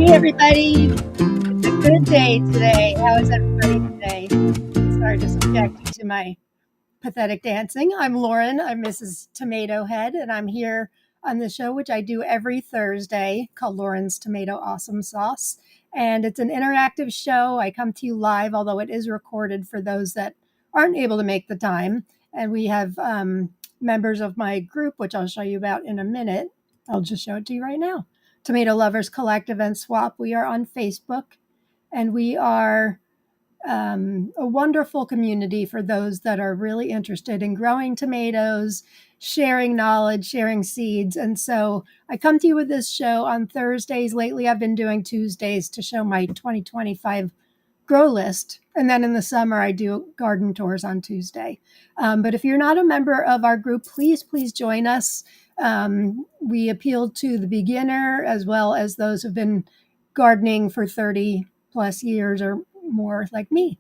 Hey everybody, it's a good day today. How is everybody today? Sorry to subject you to my pathetic dancing. I'm Lauren, I'm Mrs. Tomato Head, and I'm here on the show, which I do every Thursday, called Lauren's Tomato Awesome Sauce. And it's an interactive show. I come to you live, although it is recorded for those that aren't able to make the time. And we have members of my group, which I'll show you about in a minute. I'll just show it to you right now. Tomato Lovers Collective and Swap. We are on Facebook, and we are a wonderful community for those that are really interested in growing tomatoes, sharing knowledge, sharing seeds. And so I come to you with this show on Thursdays. Lately, I've been doing Tuesdays to show my 2025 grow list. And then in the summer, I do garden tours on Tuesday. But if you're not a member of our group, please join us. We appeal to the beginner as well as those who've been gardening for 30 plus years or more, like me.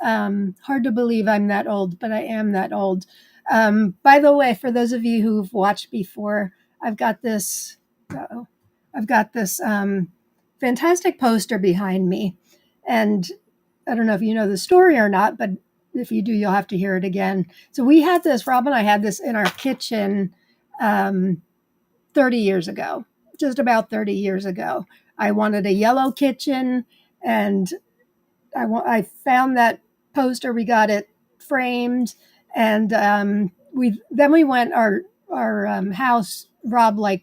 Hard to believe I'm that old, but I am that old. By the way, for those of you who've watched before, I've got this fantastic poster behind me. And I don't know if you know the story or not, but if you do, you'll have to hear it again. So Rob and I had this in our kitchen 30 years ago, just about 30 years ago. I wanted a yellow kitchen, and I found that poster. We got it framed, and we went our house. Rob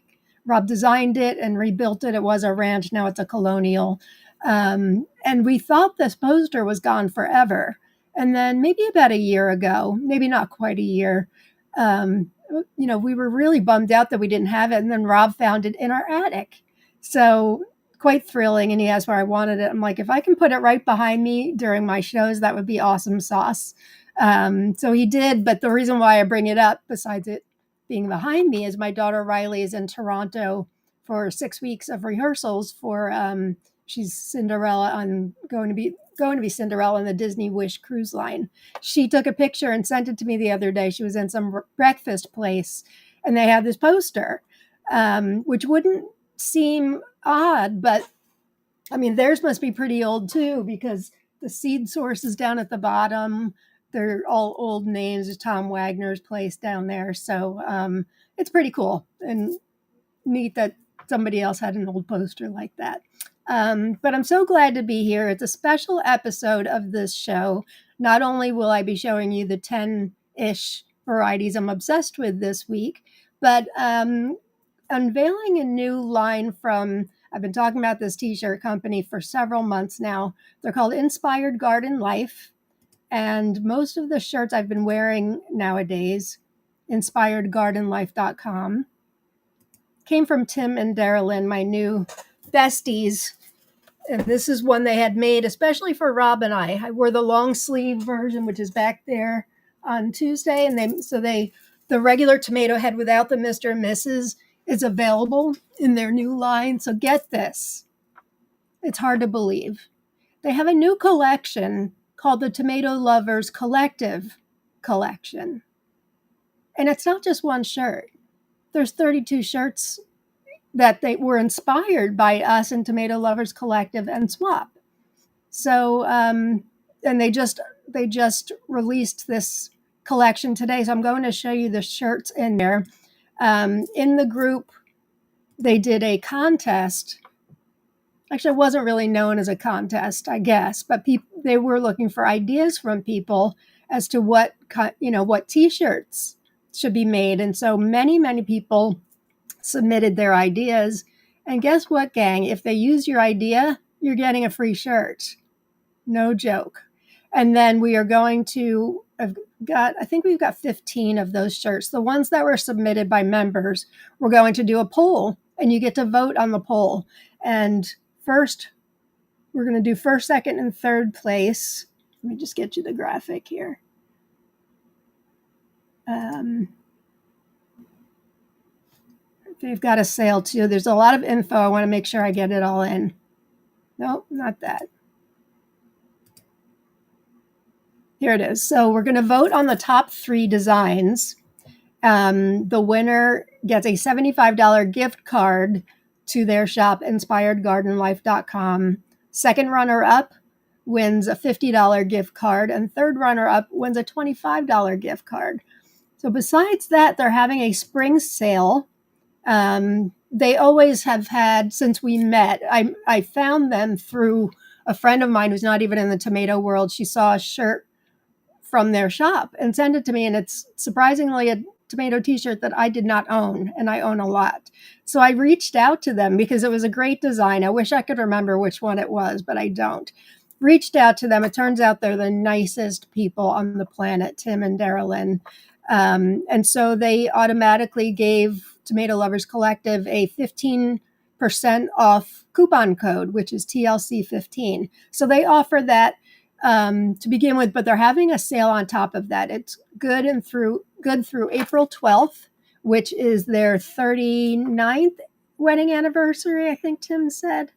designed it and rebuilt it. It was a ranch. Now it's a colonial. And we thought this poster was gone forever. And then maybe about a year ago, maybe not quite a year, we were really bummed out that we didn't have it. And then Rob found it in our attic. So quite thrilling. And he asked where I wanted it. I'm like, if I can put it right behind me during my shows, that would be awesome sauce. So he did. But the reason why I bring it up, besides it being behind me, is my daughter Riley is in Toronto for 6 weeks of rehearsals for she's Cinderella going to be Cinderella on the Disney Wish cruise line. She took a picture and sent it to me the other day. She was in some breakfast place, and they had this poster, which wouldn't seem odd, but I mean, theirs must be pretty old too, because the seed source is down at the bottom. They're all old names. There's Tom Wagner's place down there. So it's pretty cool and neat that somebody else had an old poster like that. But I'm so glad to be here. It's a special episode of this show. Not only will I be showing you the 10-ish varieties I'm obsessed with this week, but unveiling a new line from, I've been talking about this t-shirt company for several months now. They're called Inspired Garden Life. And most of the shirts I've been wearing nowadays, inspiredgardenlife.com, came from Tim and Darylyn, my new besties. And this is one they had made especially for Rob and I. I wore the long sleeve version, which is back there on Tuesday. And the regular tomato head without the Mr. and Mrs. is available in their new line. So get this. It's hard to believe. They have a new collection called the Tomato Lovers Collective Collection. And it's not just one shirt. There's 32 shirts that they were inspired by us in Tomato Lovers Collective and Swap. So, and they just released this collection today. So I'm going to show you the shirts in there. In the group, they did a contest. Actually, it wasn't really known as a contest, I guess, but they were looking for ideas from people as to what t-shirts should be made. And so many people submitted their ideas. And guess what, gang? If they use your idea, you're getting a free shirt. No joke. And then we are going to I think we've got 15 of those shirts. The ones that were submitted by members, we're going to do a poll, and you get to vote on the poll. And first, we're going to do first, second, and third place. Let me just get you the graphic here. They've got a sale too. There's a lot of info. I want to make sure I get it all in. Nope, not that. Here it is. So we're going to vote on the top 3 designs. The winner gets a $75 gift card to their shop, inspiredgardenlife.com. Second runner-up wins a $50 gift card, and third runner-up wins a $25 gift card. So besides that, they're having a spring sale. They always have had, since we met, I found them through a friend of mine who's not even in the tomato world. She saw a shirt from their shop and sent it to me, and it's surprisingly a tomato t-shirt that I did not own, and I own a lot. So I reached out to them because it was a great design. I wish I could remember which one it was, but I don't. Reached out to them. It turns out they're the nicest people on the planet, Tim and Darylyn. And so they automatically gave Tomato Lovers Collective a 15% off coupon code, which is TLC15. So they offer that to begin with, but they're having a sale on top of that. It's good through April 12th, which is their 39th wedding anniversary, I think Tim said.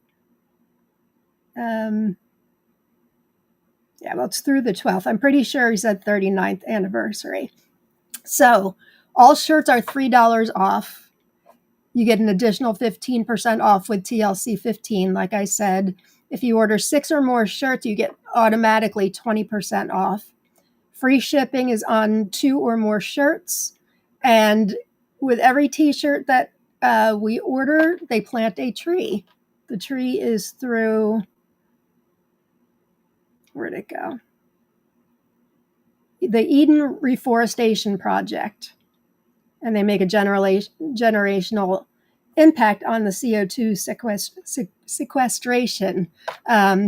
Yeah, well, it's through the 12th. I'm pretty sure he said 39th anniversary. So all shirts are $3 off. You get an additional 15% off with TLC 15. Like I said, if you order 6 or more shirts, you get automatically 20% off. Free shipping is on 2 or more shirts. And with every t-shirt that we order, they plant a tree. The tree is through, where'd it go? The Eden Reforestation Project. And they make a generational impact on the CO2 sequestration.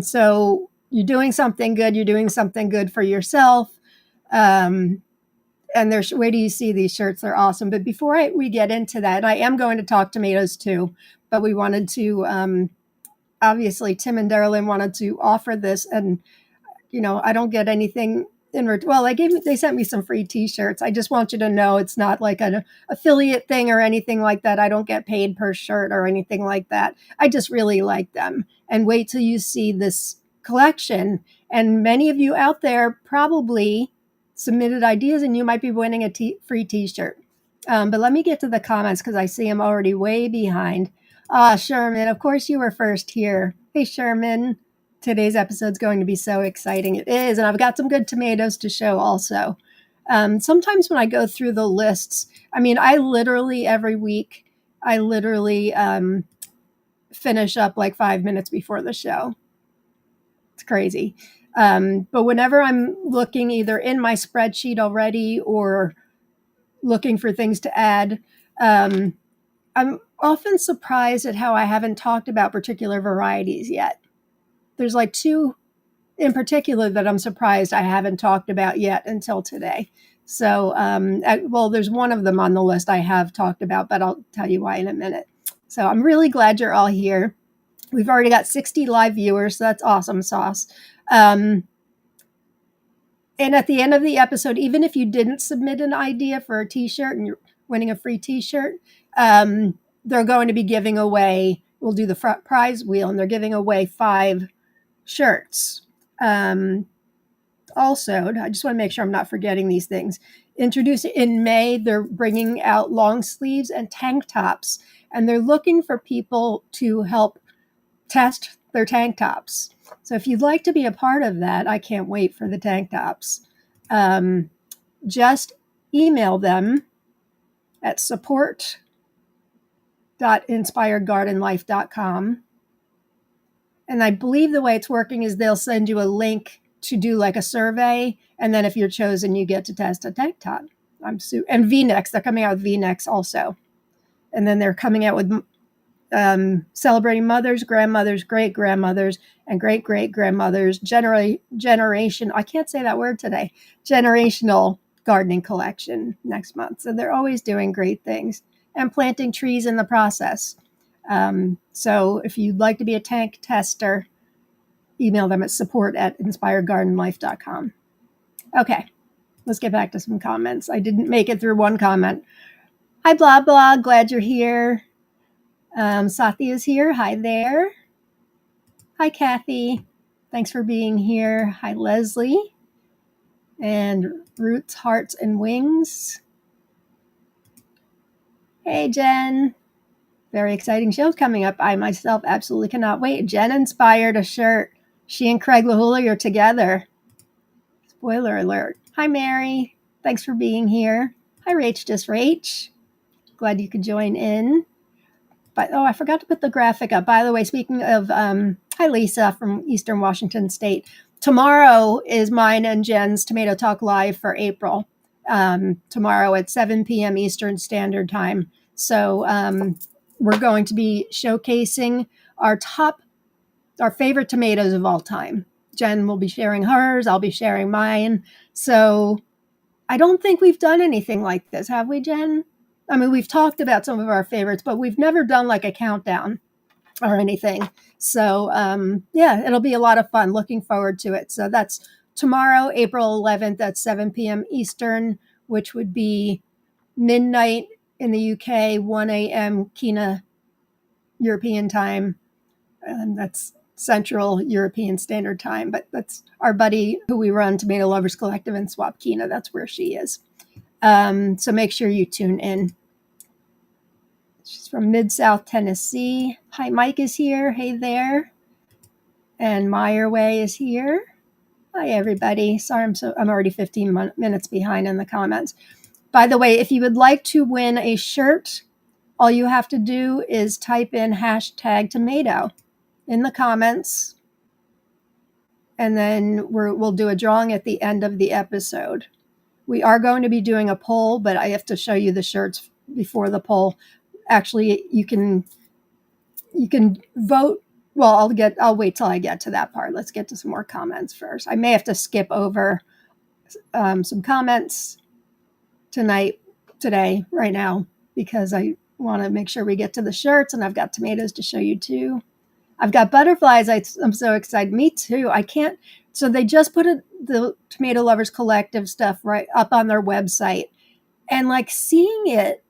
So you're doing something good. You're doing something good for yourself. And there's, wait till you see these shirts. They're awesome. But before we get into that, and I am going to talk tomatoes too, but we wanted to, obviously, Tim and Darylyn wanted to offer this. And, I don't get anything in return. Well, they sent me some free t-shirts. I just want you to know it's not like an affiliate thing or anything like that. I don't get paid per shirt or anything like that. I just really like them. And wait till you see this collection. And many of you out there probably submitted ideas, and you might be winning a free t-shirt. But let me get to the comments because I see I'm already way behind. Sherman, of course you were first here. Hey, Sherman. Today's episode is going to be so exciting. It is, and I've got some good tomatoes to show also. Sometimes when I go through the lists, I literally every week, finish up like 5 minutes before the show. It's crazy. But whenever I'm looking either in my spreadsheet already or looking for things to add, I'm often surprised at how I haven't talked about particular varieties yet. There's like 2 in particular that I'm surprised I haven't talked about yet until today. So, there's one of them on the list I have talked about, but I'll tell you why in a minute. So I'm really glad you're all here. We've already got 60 live viewers, so that's awesome sauce. And at the end of the episode, even if you didn't submit an idea for a t-shirt and you're winning a free t-shirt, they're going to be giving away, we'll do the prize wheel, and they're giving away 5 shirts. Also, I just want to make sure I'm not forgetting these things. Introduced in May, they're bringing out long sleeves and tank tops, and they're looking for people to help test their tank tops. So if you'd like to be a part of that, I can't wait for the tank tops. Just email them at support.inspiredgardenlife.com. And I believe the way it's working is they'll send you a link to do like a survey. And then if you're chosen, you get to test a tank top. And V-necks, they're coming out with V-necks also. And then they're coming out with celebrating mothers, grandmothers, great-grandmothers, and great-great-grandmothers, generation, I can't say that word today, generational gardening collection next month. So they're always doing great things and planting trees in the process. So if you'd like to be a tank tester, email them at support@inspiredgardenlife.com. Okay, let's get back to some comments. I didn't make it through one comment. Hi, blah, blah. Glad you're here. Sathi is here. Hi there. Hi, Kathy. Thanks for being here. Hi, Leslie. And Roots, Hearts, and Wings. Hey, Jen. Very exciting shows coming up. I myself absolutely cannot wait. Jen inspired a shirt. She and Craig Lahula are together. Spoiler alert. Hi, Mary. Thanks for being here. Hi, Rach, just Rach. Glad you could join in. But I forgot to put the graphic up. By the way, speaking of, hi, Lisa from Eastern Washington State. Tomorrow is mine and Jen's Tomato Talk Live for April. Tomorrow at 7 p.m. Eastern Standard Time. So we're going to be showcasing our favorite tomatoes of all time. Jen will be sharing hers. I'll be sharing mine. So I don't think we've done anything like this, have we, Jen? I mean, we've talked about some of our favorites, but we've never done like a countdown or anything. So yeah, it'll be a lot of fun. Looking forward to it. So that's tomorrow, April 11th at 7 p.m. Eastern, which would be midnight in the UK, 1 a.m. Kina European time. And that's Central European Standard Time. But that's our buddy who we run Tomato Lovers Collective in Swapkina. That's where she is. So make sure you tune in. She's from Mid-South Tennessee. Hi, Mike is here. Hey there. And Meyer Way is here. Hi, everybody. Sorry, I'm already 15 minutes behind in the comments. By the way, if you would like to win a shirt, all you have to do is type in #tomato in the comments, and then we'll do a drawing at the end of the episode. We are going to be doing a poll, but I have to show you the shirts before the poll. Actually, you can vote. Well, I'll wait till I get to that part. Let's get to some more comments first. I may have to skip over some comments today, right now, because I want to make sure we get to the shirts, and I've got tomatoes to show you too. I've got butterflies. I'm so excited. Me too. I can't. So they just put the Tomato Lovers Collective stuff right up on their website, and like seeing it,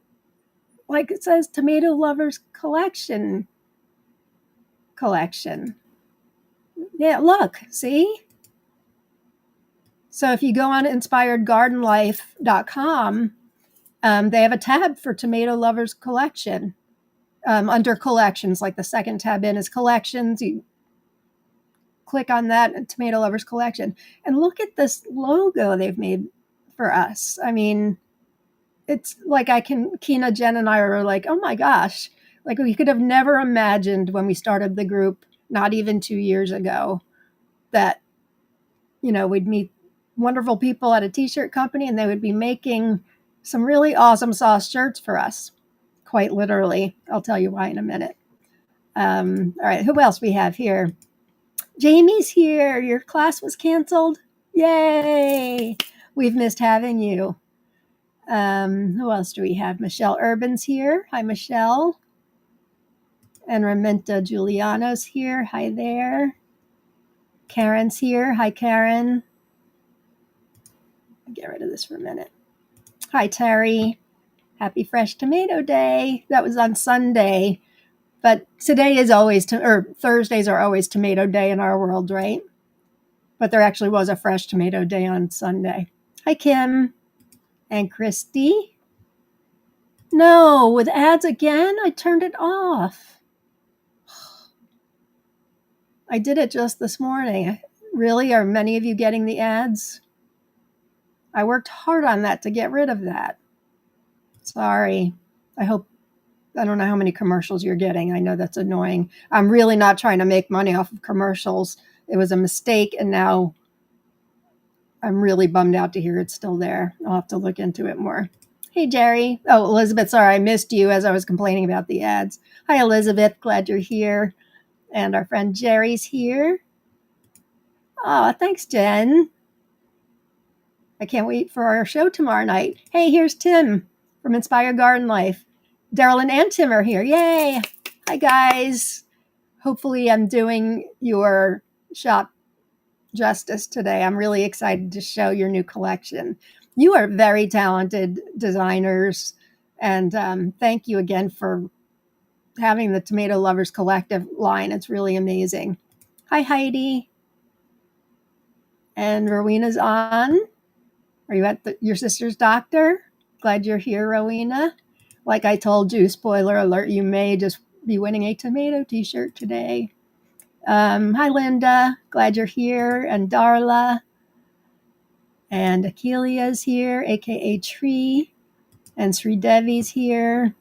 like it says Tomato Lovers Collection. Yeah, look, see? So if you go on inspiredgardenlife.com, they have a tab for Tomato Lovers Collection. Under collections, like the second tab in is collections. You click on that and Tomato Lovers Collection. And look at this logo they've made for us. I mean, it's like Kina, Jen, and I are like, oh my gosh. Like we could have never imagined when we started the group, not even 2 years ago, that, we'd meet wonderful people at a t-shirt company and they would be making some really awesome sauce shirts for us. Quite literally. I'll tell you why in a minute. All right, who else we have here? Jamie's here. Your class was canceled. Yay! We've missed having you. Who else do we have? Michelle Urban's here. Hi, Michelle. And Raminta Giuliano's here. Hi there. Karen's here. Hi, Karen. I'll get rid of this for a minute. Hi, Terry. Happy Fresh Tomato Day. That was on Sunday. But today is always, Thursdays are always Tomato Day in our world, right? But there actually was a Fresh Tomato Day on Sunday. Hi, Kim. And Christy. No, with ads again? I turned it off. I did it just this morning. Really? Are many of you getting the ads? I worked hard on that to get rid of that. Sorry. I don't know how many commercials you're getting. I know that's annoying. I'm really not trying to make money off of commercials. It was a mistake, and now I'm really bummed out to hear it's still there. I'll have to look into it more. Hey, Jerry. Oh, Elizabeth, sorry, I missed you as I was complaining about the ads. Hi, Elizabeth. Glad you're here. And our friend Jerry's here. Oh, thanks, Jen. I can't wait for our show tomorrow night. Hey, here's Tim from Inspired Garden Life. Darylyn and Tim are here. Yay. Hi, guys. Hopefully I'm doing your shop justice today. I'm really excited to show your new collection. You are very talented designers, and thank you again for having the Tomato Lovers Collective line. It's really amazing. Hi, Heidi. And Rowena's on. Are you at your sister's doctor? Glad you're here, Rowena. Like I told you, spoiler alert, you may just be winning a tomato t-shirt today. Hi, Linda. Glad you're here. And Darla. And Achillea's here, aka Tree. And Sri Devi's here.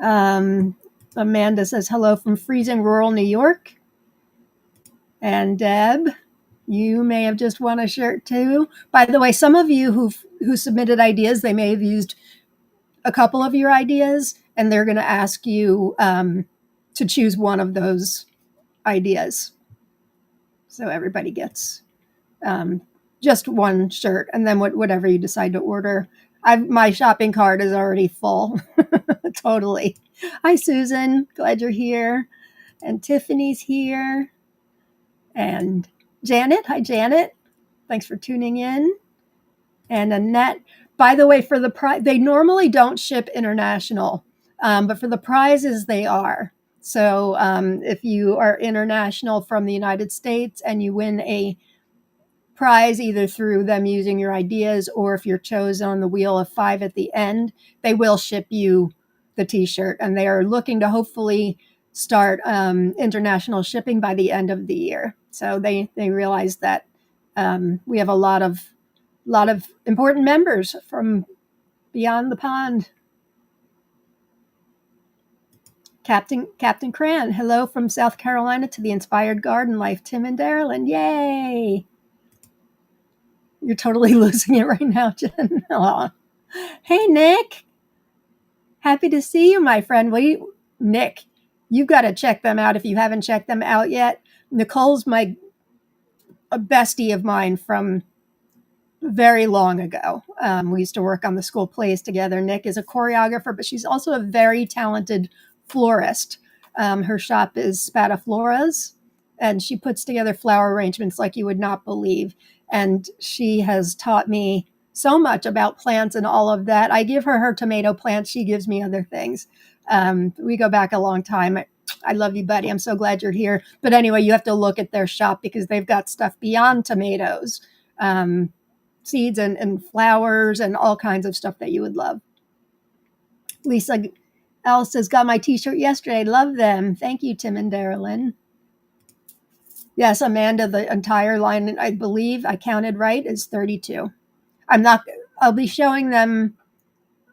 Amanda says hello from freezing rural New York. And Deb, you may have just won a shirt too. By the way, some of you who submitted ideas, they may have used a couple of your ideas, and they're going to ask you to choose one of those ideas. So everybody gets just one shirt, and then whatever you decide to order. My shopping cart is already full. Totally. Hi, Susan. Glad you're here. And Tiffany's here. And Janet. Hi, Janet. Thanks for tuning in. And Annette. By the way, for the prize, they normally don't ship international, but for the prizes, they are. So if you are international from the United States and you win a prize either through them using your ideas or if you're chosen on the wheel of 5 at the end, they will ship you the t-shirt, and they are looking to hopefully start international shipping by the end of the year. So they realize that we have a lot of important members from beyond the pond. Captain Cran, hello from South Carolina to the Inspired Garden Life, Tim and Darylyn. Yay! You're totally losing it right now, Jen. Aww. Hey, Nick. Happy to see you, my friend. Nick, you've got to check them out if you haven't checked them out yet. Nicole's a bestie of mine from very long ago. We used to work on the school plays together. Nick is a choreographer, but she's also a very talented florist. Her shop is Spadafloras, and she puts together flower arrangements like you would not believe. And she has taught me so much about plants and all of that. I give her tomato plants. She gives me other things. We go back a long time. I love you, buddy. I'm so glad you're here. But anyway, you have to look at their shop because they've got stuff beyond tomatoes, seeds and flowers and all kinds of stuff that you would love. Lisa L says, got my t-shirt yesterday. Love them. Thank you, Tim and Darylyn. Yes, Amanda, the entire line, I believe I counted right, is 32. I'll be showing them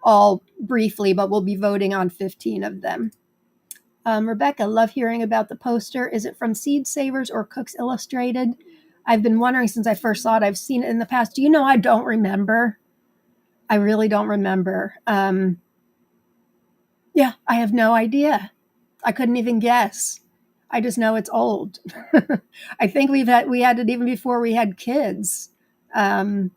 all briefly, but we'll be voting on 15 of them. Rebecca, love hearing about the poster. Is it from Seed Savers or Cooks Illustrated? I've been wondering since I first saw it. I've seen it in the past. Do you know I don't remember? I really don't remember. Yeah, I have no idea. I couldn't even guess. I just know it's old. I think we had it even before we had kids. But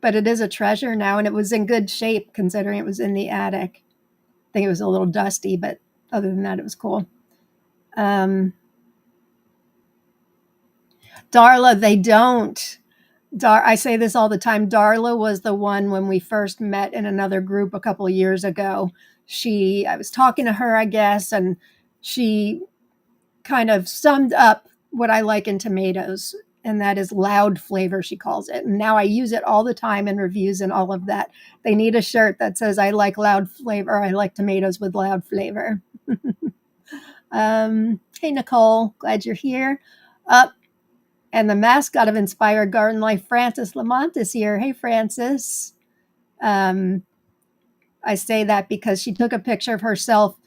it is a treasure now, and it was in good shape considering it was in the attic. I think it was a little dusty, but other than that, it was cool. Darla, they don't. I say this all the time. Darla was the one when we first met in another group a couple of years ago. I was talking to her, I guess, and she kind of summed up what I like in tomatoes, and that is loud flavor, she calls it. And now I use it all the time in reviews and all of that. They need a shirt that says, I like loud flavor. I like tomatoes with loud flavor. Hey, Nicole, glad you're here. And the mascot of Inspired Garden Life, Frances Lamont, is here. Hey, Frances. I say that because she took a picture of herself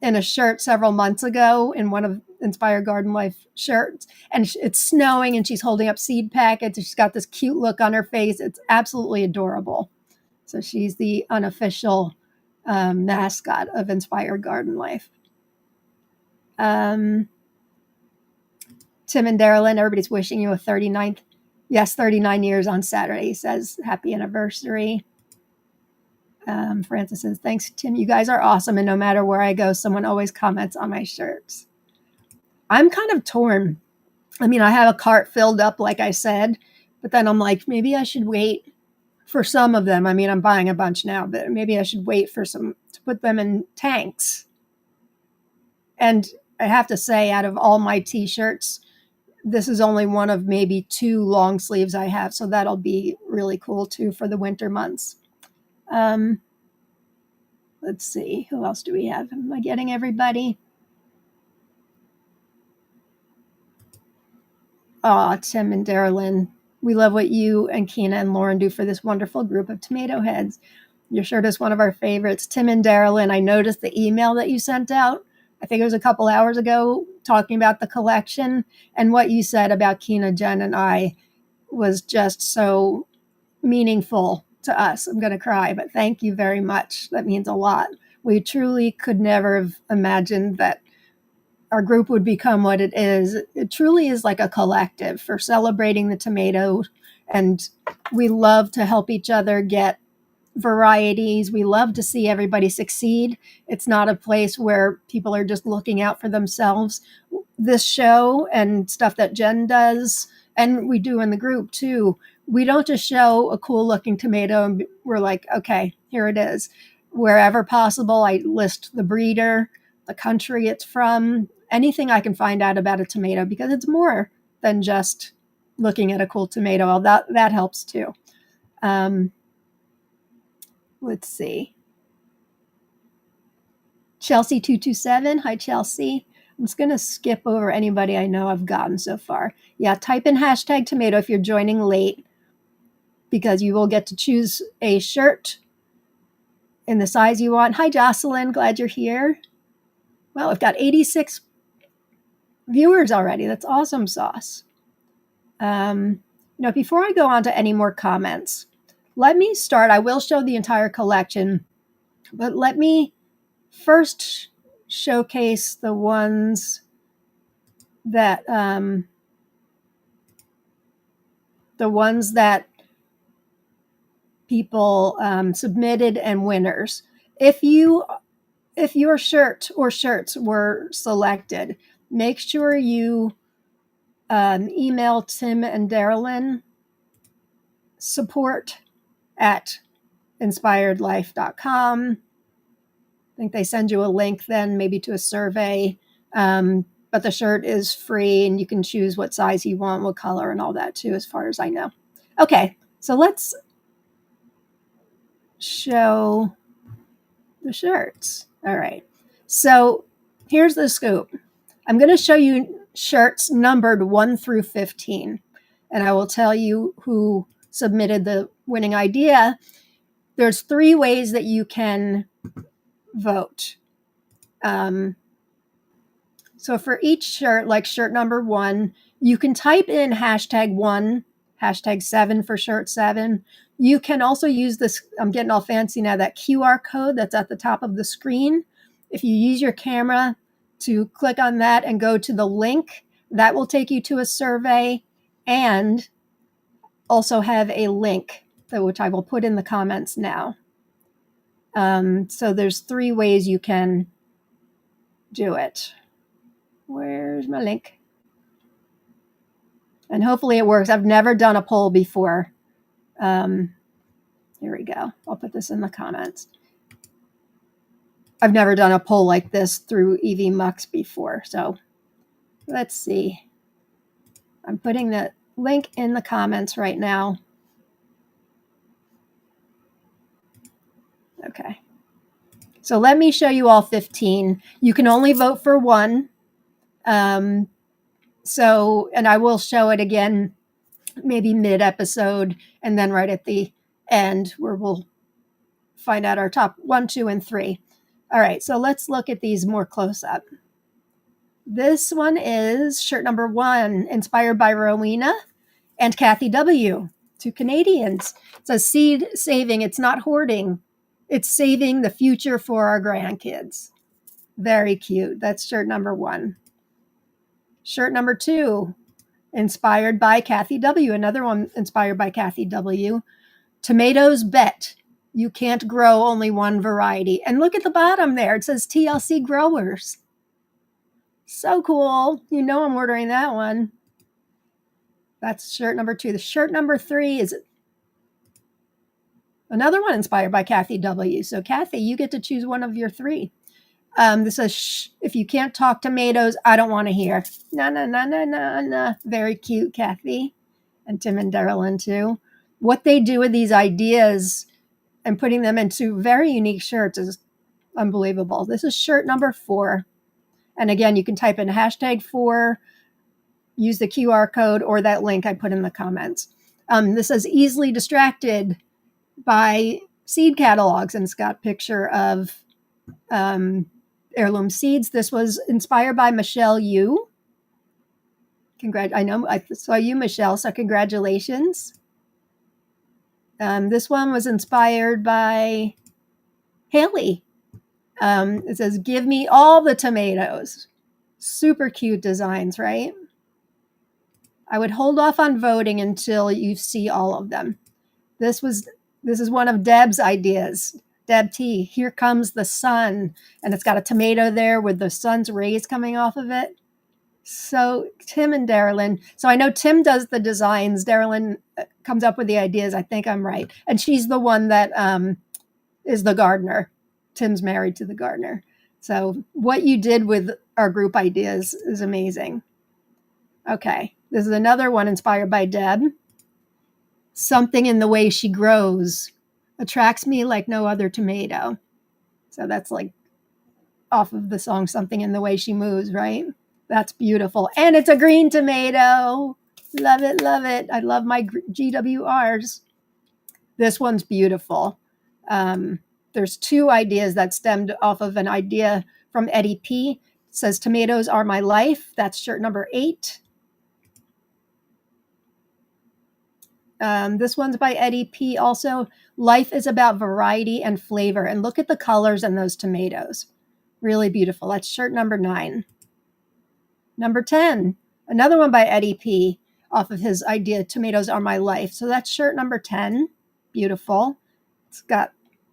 in a shirt several months ago in one of Inspired Garden Life shirts, and it's snowing and she's holding up seed packets. She's got this cute look on her face. It's absolutely adorable. So she's the unofficial mascot of Inspired Garden Life. Tim and Darylyn, everybody's wishing you a 39th. Yes, 39 years on Saturday. He says, happy anniversary. Francis says, thanks, Tim. You guys are awesome. And no matter where I go, someone always comments on my shirts. I'm kind of torn. I mean, I have a cart filled up, like I said, but then I'm like, maybe I should wait for some of them. I mean, I'm buying a bunch now, but maybe I should wait for some to put them in tanks. And I have to say, out of all my t-shirts, this is only one of maybe 2 long sleeves I have. So that'll be really cool too for the winter months. Let's see, who else do we have? Am I getting everybody? Oh, Tim and Darylyn, we love what you and Keena and Lauren do for this wonderful group of tomato heads. Your shirt is one of our favorites. Tim and Darylyn, I noticed the email that you sent out. I think it was a couple hours ago talking about the collection, and what you said about Keena, Jen, and I was just so meaningful to us. I'm going to cry, but thank you very much. That means a lot. We truly could never have imagined that our group would become what it is. It truly is like a collective for celebrating the tomato, and we love to help each other get varieties. We love to see everybody succeed. It's not a place where people are just looking out for themselves. This show and stuff that Jen does, and we do in the group too, we don't just show a cool looking tomato and we're like, okay, here it is. Wherever possible, I list the breeder, the country it's from, anything I can find out about a tomato, because it's more than just looking at a cool tomato. That helps too. Let's see. Chelsea227. Hi, Chelsea. I'm just going to skip over anybody I know I've gotten so far. Yeah, type in hashtag tomato if you're joining late, because you will get to choose a shirt in the size you want. Hi, Jocelyn. Glad you're here. Well, I've got 86 viewers already. That's awesome sauce. Before I go on to any more comments, let me start. I will show the entire collection, but let me first showcase the ones that people submitted and winners. If your shirt or shirts were selected, make sure you email Tim and Darylyn support@inspiredlife.com. I think they send you a link then maybe to a survey, but the shirt is free and you can choose what size you want, what color, and all that too, as far as I know. Okay, so let's show the shirts. All right, so here's the scoop. I'm going to show you shirts numbered 1 through 15, and I will tell you who submitted the winning idea. There's 3 ways that you can vote. So for each shirt, like shirt number 1, you can type in #1, #7 for shirt 7. You can also use this, I'm getting all fancy now, that QR code that's at the top of the screen. If you use your camera to click on that and go to the link, that will take you to a survey, and also have a link, which I will put in the comments now. So there's 3 ways you can do it. Where's my link? And hopefully it works. I've never done a poll before. Here we go. I'll put this in the comments. I've never done a poll like this through EV Mux before. So let's see. I'm putting the link in the comments right now. Okay. So let me show you all 15. You can only vote for 1. And I will show it again, maybe mid-episode, and then right at the end where we'll find out our top 1, 2, and 3. All right, so let's look at these more close up. This one is shirt number 1, inspired by Rowena and Kathy W., 2 Canadians. It says seed saving. It's not hoarding. It's saving the future for our grandkids. Very cute. That's shirt number 1. Shirt number 2, inspired by Kathy W. Another one inspired by Kathy W. Tomatoes bet. You can't grow only one variety. And look at the bottom there. It says TLC Growers. So cool. You know I'm ordering that one. That's shirt number 2. The shirt number 3 is another one inspired by Kathy W. So Kathy, you get to choose one of your 3. This says, if you can't talk tomatoes, I don't want to hear. No. Very cute, Kathy. And Tim and Darylyn, too. What they do with these ideas and putting them into very unique shirts is Unbelievable. This is shirt number 4. And again, you can type in #4, use the QR code or that link I put in the comments. This says easily distracted by seed catalogs, and it's got a picture of heirloom seeds. This was inspired by Michelle Yu. I know I saw you, Michelle, so congratulations. This one was inspired by Haley. It says, give me all the tomatoes. Super cute designs, right? I would hold off on voting until you see all of them. This is one of Deb's ideas. Deb T, Here Comes the Sun. And it's got a tomato there with the sun's rays coming off of it. So Tim and Darylyn. So I know Tim does the designs. Darylyn comes up with the ideas. I think I'm right. And she's the one that is the gardener. Tim's married to the gardener. So what you did with our group ideas is amazing. Okay. This is another one inspired by Deb. Something in the way she grows attracts me like no other tomato. So that's like off of the song Something in the Way She Moves, right? That's beautiful. And it's a green tomato. Love it, love it. I love my GWRs. This one's beautiful. There's 2 ideas that stemmed off of an idea from Eddie P. It says, tomatoes are my life. That's shirt number 8. This one's by Eddie P. Also, life is about variety and flavor. And look at the colors in those tomatoes. Really beautiful. That's shirt number 9. Number 10, another one by Eddie P. off of his idea, tomatoes are my life. So that's shirt number 10. Beautiful. It's got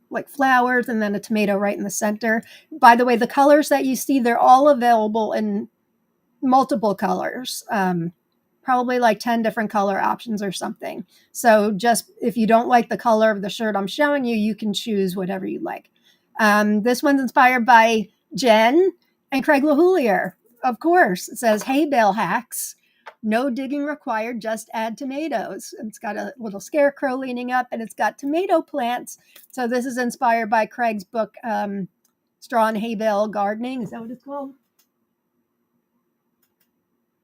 like flowers and then a tomato right in the center. By the way, the colors that you see, they're all available in multiple colors. Probably like 10 different color options or something. So just if you don't like the color of the shirt I'm showing you, you can choose whatever you like. This one's inspired by Jen and Craig LaHoulier. Of course, it says hay bale hacks. No digging required, just add tomatoes. And it's got a little scarecrow leaning up and it's got tomato plants. So this is inspired by Craig's book, Straw and Hay Bale Gardening. Is that what it's called?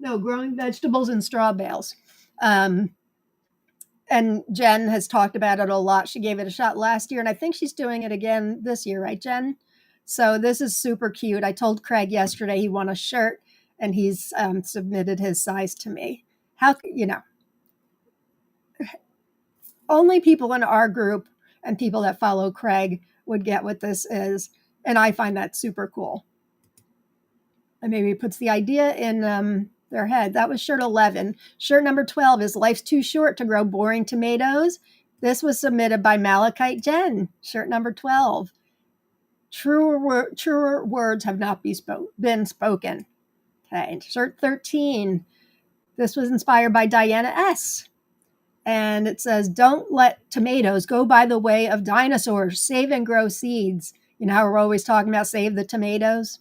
No, Growing Vegetables in Straw Bales. And Jen has talked about it a lot. She gave it a shot last year, and I think she's doing it again this year, right, Jen? So this is super cute. I told Craig yesterday he won a shirt, and he's submitted his size to me. How, only people in our group and people that follow Craig would get what this is, and I find that super cool. And maybe it puts the idea in their head. That was shirt 11. Shirt number 12 is Life's Too Short to Grow Boring Tomatoes. This was submitted by Malachite Jen. Shirt number 12. Truer words have not been spoken. Okay. Shirt 13. This was inspired by Diana S. And it says, don't let tomatoes go by the way of dinosaurs. Save and grow seeds. You know how we're always talking about save the tomatoes?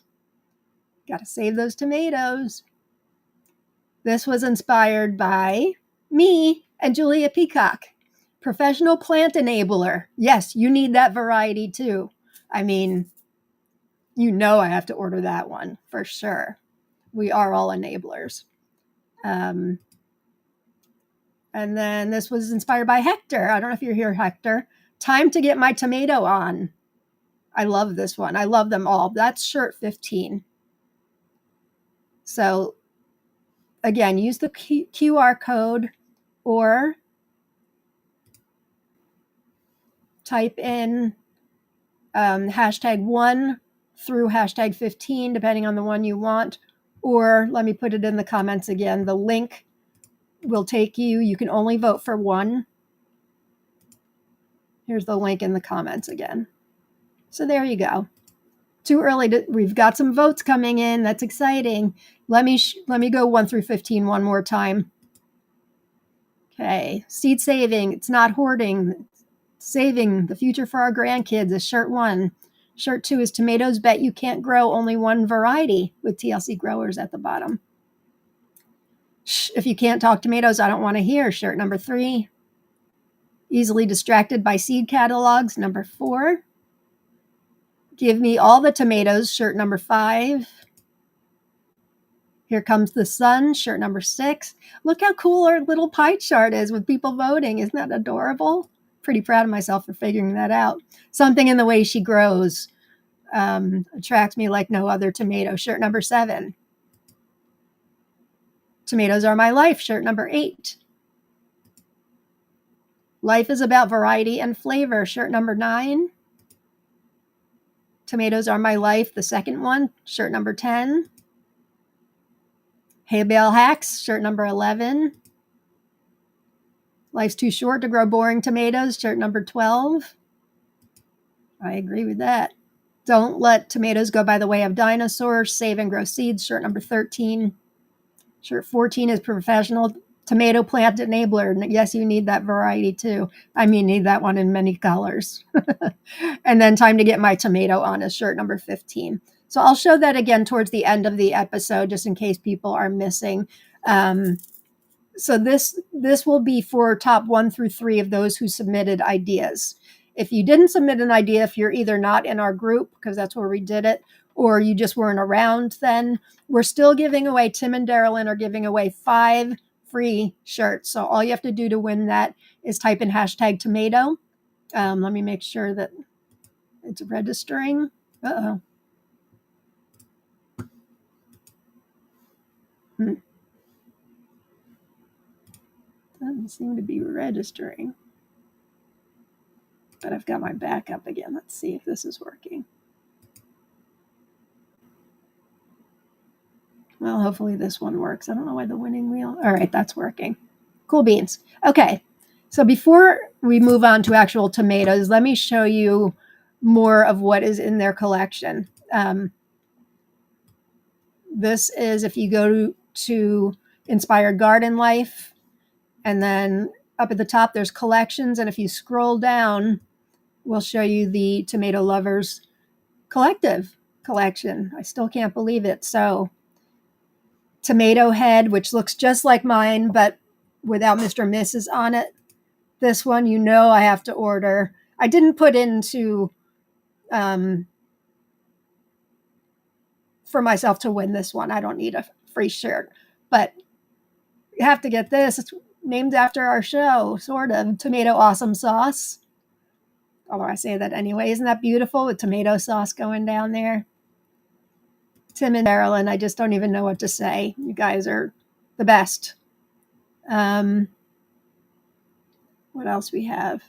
Got to save those tomatoes. This was inspired by me and Julia Peacock, professional plant enabler. Yes, you need that variety too. I mean, I have to order that one for sure. We are all enablers. And then this was inspired by Hector. I don't know if you're here, Hector. Time to get my tomato on. I love this one. I love them all. That's shirt 15. So again, use the QR code or type in #1 through #15, depending on the one you want. Or let me put it in the comments again. The link will take you. You can only vote for one. Here's the link in the comments again. So there you go. Too early we've got some votes coming in. That's exciting. Let me go 1 through 15 one more time. Okay. Seed saving. It's not hoarding. Saving the future for our grandkids is shirt 1. Shirt 2 is tomatoes bet you can't grow only one variety with TLC growers at the bottom. If you can't talk tomatoes, I don't want to hear. Shirt number 3. Easily distracted by seed catalogs. Number 4. Give me all the tomatoes, shirt number 5. Here Comes the Sun, shirt number 6. Look how cool our little pie chart is with people voting. Isn't that adorable? Pretty proud of myself for figuring that out. Something in the way she grows attracts me like no other tomato, shirt number 7. Tomatoes Are My Life, shirt number 8. Life is About Variety and Flavor, shirt number 9. Tomatoes Are My Life, the second one, shirt number 10. Hay Bale Hacks, shirt number 11. Life's Too Short to Grow Boring Tomatoes, shirt number 12. I agree with that. Don't Let Tomatoes Go by the Way of Dinosaurs, Save and Grow Seeds, shirt number 13. Shirt 14 is Professional Tomato Plant Enabler. Yes, you need that variety too. I mean, need that one in many colors. And then Time to Get My Tomato On is shirt number 15. So I'll show that again towards the end of the episode, just in case people are missing. So this will be for top 1 through 3 of those who submitted ideas. If you didn't submit an idea, if you're either not in our group, because that's where we did it, or you just weren't around then, we're still giving away, Tim and Darylyn are giving away 5 free shirts. So all you have to do to win that is type in hashtag tomato. Let me make sure that it's registering. Uh-oh. Doesn't seem to be registering. But I've got my backup again. Let's see if this is working. Well, hopefully this one works. I don't know why the winning wheel. All right, that's working. Cool beans. Okay, so before we move on to actual tomatoes, let me show you more of what is in their collection. This is, if you go to Inspired Garden Life, and then up at the top there's collections, and if you scroll down, we'll show you the Tomato Lovers Collective collection. I still can't believe it. So Tomato Head, which looks just like mine, but without Mr. and Mrs. on it. This one, you know, I have to order. I didn't put into for myself to win this one. I don't need a free shirt, but you have to get this. It's named after our show, sort of. Tomato Awesome Sauce. Although I say that anyway. Isn't that beautiful with tomato sauce going down there? Tim and Darylyn, I just don't even know what to say. You guys are the best. What else we have?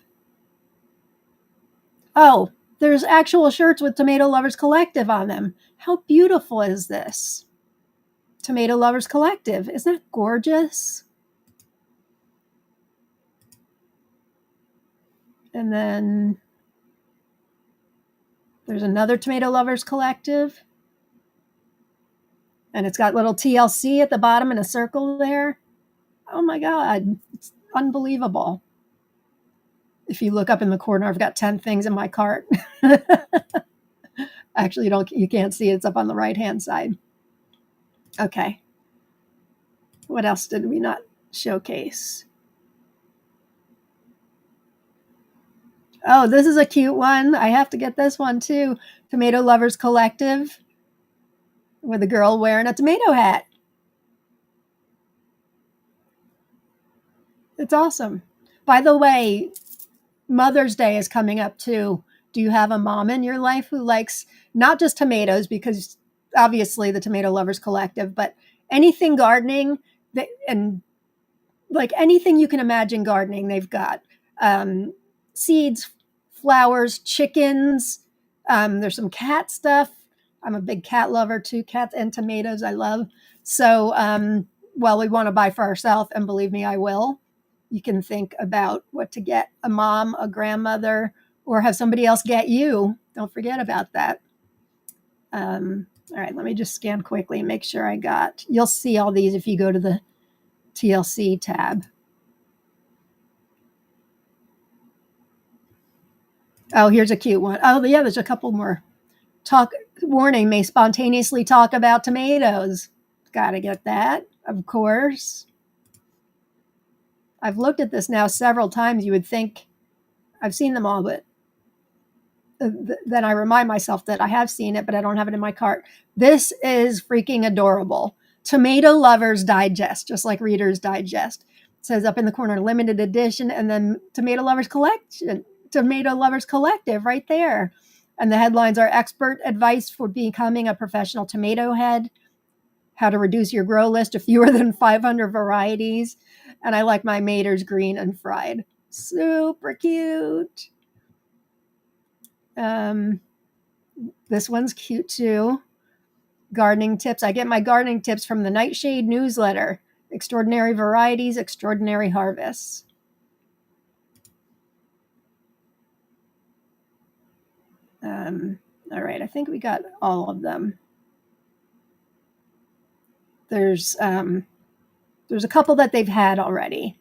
Oh, there's actual shirts with Tomato Lovers Collective on them. How beautiful is this? Tomato Lovers Collective. Isn't that gorgeous? And then there's another Tomato Lovers Collective. And it's got little TLC at the bottom and a circle there. Oh my God, it's unbelievable. If you look up in the corner, I've got 10 things in my cart. Actually, you can't see it. It's up on the right-hand side. Okay. What else did we not showcase? Oh, this is a cute one. I have to get this one too. Tomato Lovers Collective with a girl wearing a tomato hat. It's awesome. By the way, Mother's Day is coming up too. Do you have a mom in your life who likes not just tomatoes, because obviously the Tomato Lovers Collective, but anything gardening and like anything you can imagine gardening, they've got seeds, flowers, chickens. There's some cat stuff. I'm a big cat lover too. Cats and tomatoes I love. So, well, we want to buy for ourselves, and believe me, I will. You can think about what to get a mom, a grandmother, or have somebody else get you. Don't forget about that. All right, let me just scan quickly and make sure I got. You'll see all these if you go to the TLC tab. Oh, here's a cute one. Oh, yeah, there's a couple more. Warning, may spontaneously talk about tomatoes. Gotta get that, of course. I've looked at this now several times. You would think I've seen them all, but then I remind myself that I have seen it, but I don't have it in my cart. This is freaking adorable. Tomato Lovers Digest, just like Reader's Digest. It says up in the corner, limited edition, and then Tomato Lovers Collection, Tomato Lovers Collective right there. And the headlines are expert advice for becoming a professional tomato head, how to reduce your grow list to fewer than 500 varieties. And I like my Mater's green and fried. Super cute. This one's cute too. Gardening tips. I get my gardening tips from the Nightshade newsletter. Extraordinary varieties, extraordinary harvests. All right, I think we got all of them. There's a couple that they've had already.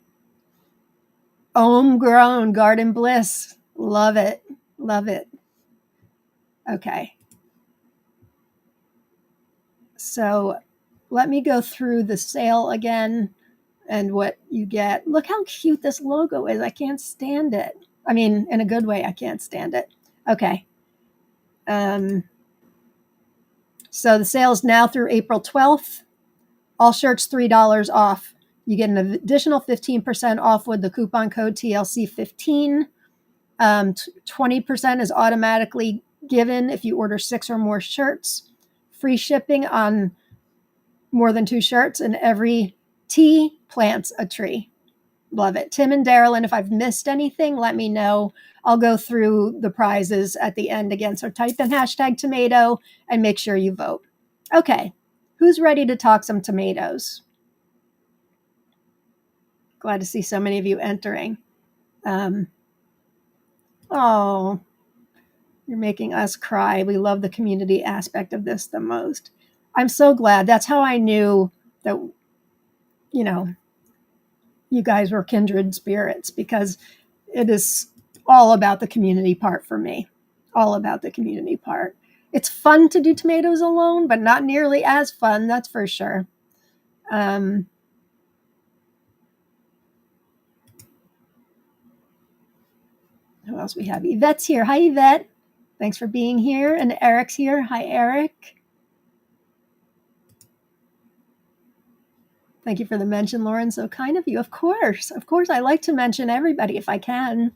Homegrown Garden Bliss. Love it. Love it. Okay. So let me go through the sale again and what you get. Look how cute this logo is. I can't stand it. I mean, in a good way, I can't stand it. Okay. So the sale is now through April 12th. All shirts $3 off. You get an additional 15% off with the coupon code TLC15. 20% is automatically given if you order 6 or more shirts. Free shipping on more than 2 shirts, and every tea plants a tree. Love it. Tim and Daryl, and if I've missed anything, let me know. I'll go through the prizes at the end again. So type in #tomato and make sure you vote. Okay, who's ready to talk some tomatoes? Glad to see so many of you entering. Oh, you're making us cry. We love the community aspect of this the most. I'm so glad. That's how I knew that, you know, you guys were kindred spirits, because it is all about the community part for me. All about the community part. It's fun to do tomatoes alone, but not nearly as fun, that's for sure. Who else we have? Yvette's here. Hi, Yvette. Thanks for being here. And Eric's here. Hi, Eric. Thank you for the mention, Lauren. So kind of you. Of course. Of course. I like to mention everybody if I can.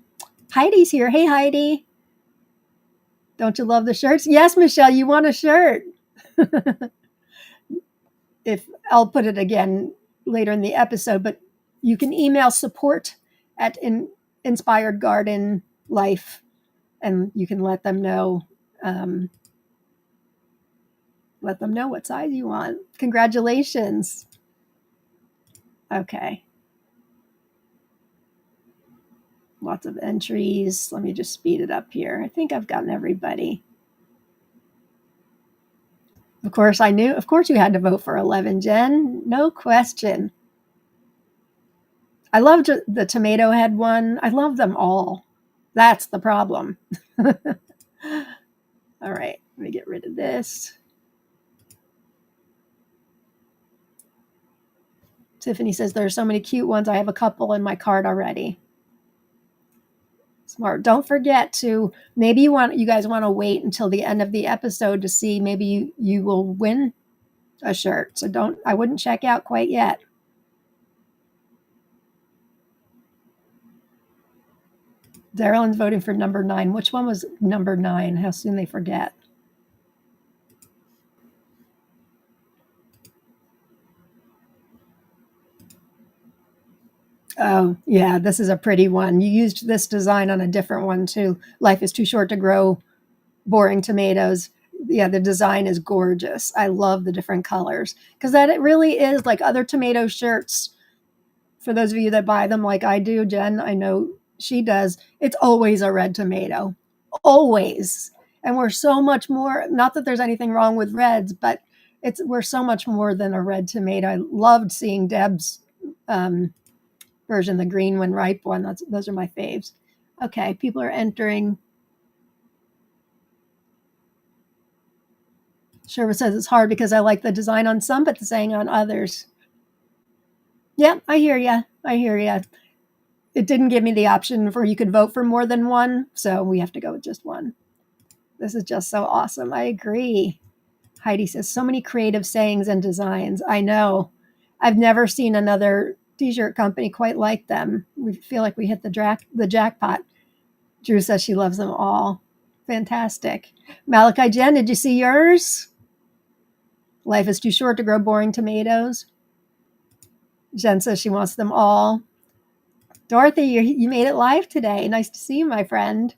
Heidi's here. Hey, Heidi. Don't you love the shirts? Yes, Michelle, you want a shirt. If I'll put it again later in the episode, but you can email support at Inspired Garden Life, and you can let them know what size you want. Congratulations. Okay. Lots of entries. Let me just speed it up here. I think I've gotten everybody. Of course, you had to vote for 11, Jen. No question. I loved the tomato head one. I love them all. That's the problem. All right, let me get rid of this. Tiffany says there are so many cute ones. I have a couple in my cart already. Smart. Don't forget to, maybe you guys want to wait until the end of the episode to see, maybe you will win a shirt. So I wouldn't check out quite yet. Darylyn's voting for number 9. Which one was number 9? How soon they forget. Oh, yeah, this is a pretty one. You used this design on a different one too. Life is too short to grow boring tomatoes. Yeah, the design is gorgeous. I love the different colors, because that it really is like other tomato shirts. For those of you that buy them like I do, Jen, I know she does, it's always a red tomato. Always. And we're so much more, not that there's anything wrong with reds, but we're so much more than a red tomato. I loved seeing Deb's version, the green one, ripe one. Those are my faves. Okay, people are entering. Sherva says it's hard because I like the design on some, but the saying on others. Yeah, I hear ya. It didn't give me the option for you could vote for more than one, so we have to go with just one. This is just so awesome. I agree. Heidi says, so many creative sayings and designs. I know. I've never seen another t-shirt company quite like them. We feel like we hit the jackpot. Drew says she loves them all. Fantastic. Malachi Jen, did you see yours? Life is too short to grow boring tomatoes. Jen says she wants them all. Dorothy, you made it live today. Nice to see you, my friend.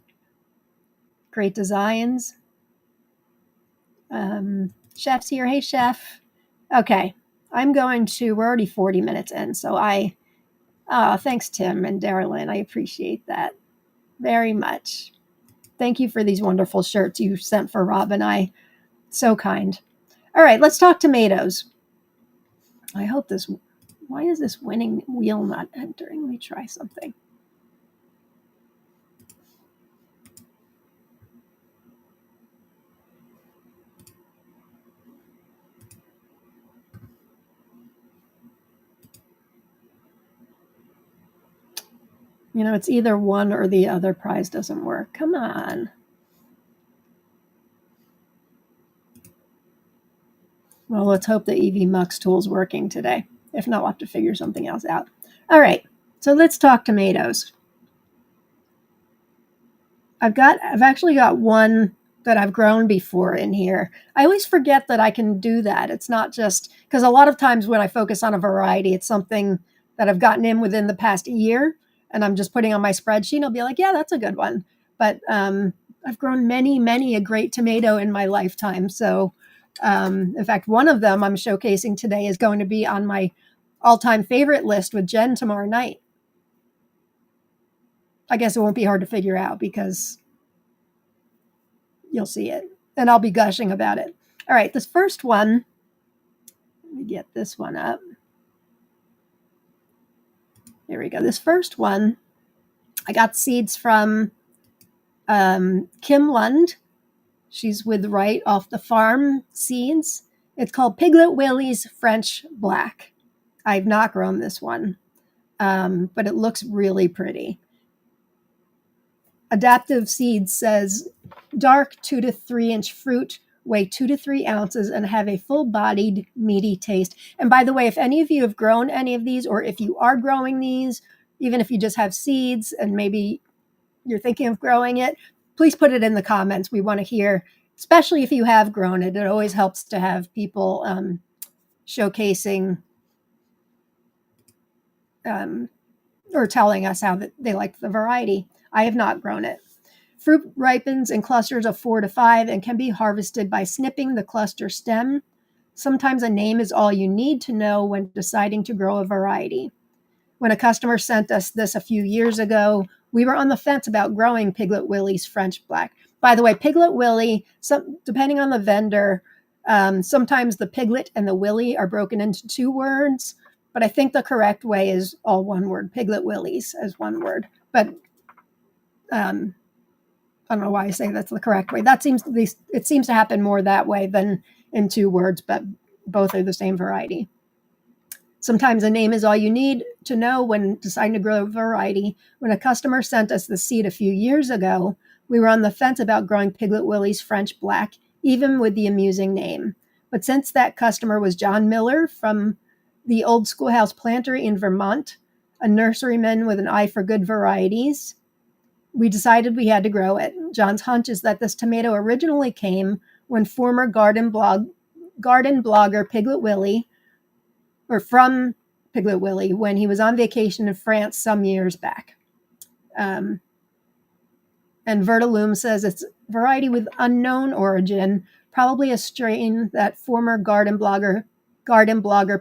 Great designs. Chef's here. Hey, Chef. Okay, we're already 40 minutes in, so thanks, Tim and Darylyn. I appreciate that very much. Thank you for these wonderful shirts you sent for Rob and I. So kind. All right, let's talk tomatoes. Why is this winning wheel not entering? Let me try something. It's either one or the other prize doesn't work. Come on. Well, let's hope the EV Mux tool's working today. If not, we'll have to figure something else out. All right, so let's talk tomatoes. I've actually got one that I've grown before in here. I always forget that I can do that. It's not just because a lot of times when I focus on a variety, it's something that I've gotten in within the past year and I'm just putting on my spreadsheet. And I'll be like, yeah, that's a good one. But I've grown many a great tomato in my lifetime. So in fact, one of them I'm showcasing today is going to be on my all-time favorite list with Jen tomorrow night. I guess it won't be hard to figure out because you'll see it and I'll be gushing about it. All right, this first one, let me get this one up. Here we go. This first one, I got seeds from Kim Lund. She's with Right Off the Farm Seeds. It's called Piglet Willie's French Black. I've not grown this one, but it looks really pretty. Adaptive Seeds says dark 2 to 3 inch fruit, weigh 2 to 3 ounces, and have a full-bodied, meaty taste. And by the way, if any of you have grown any of these, or if you are growing these, even if you just have seeds and maybe you're thinking of growing it, please put it in the comments. We want to hear, especially if you have grown it. It always helps to have people showcasing or telling us how they like the variety. I have not grown it. Fruit ripens in clusters of 4 to 5 and can be harvested by snipping the cluster stem. Sometimes a name is all you need to know when deciding to grow a variety. When a customer sent us this a few years ago, we were on the fence about growing Piglet Willie's French Black. By the way, Piglet Willie, depending on the vendor, sometimes the Piglet and the Willie are broken into 2 words, but I think the correct way is all one word, Piglet Willie's as one word. But I don't know why I say that's the correct way. It seems to happen more that way than in 2 words, but both are the same variety. Sometimes a name is all you need to know when deciding to grow a variety. When a customer sent us the seed a few years ago, we were on the fence about growing Piglet Willie's French Black, even with the amusing name. But since that customer was John Miller from the Old Schoolhouse Plantery in Vermont, a nurseryman with an eye for good varieties, we decided we had to grow it. John's hunch is that this tomato originally came when former garden blogger Piglet Willie, or from Piglet Willie, when he was on vacation in France some years back. And Vertilume says it's variety with unknown origin, probably a strain that former garden blogger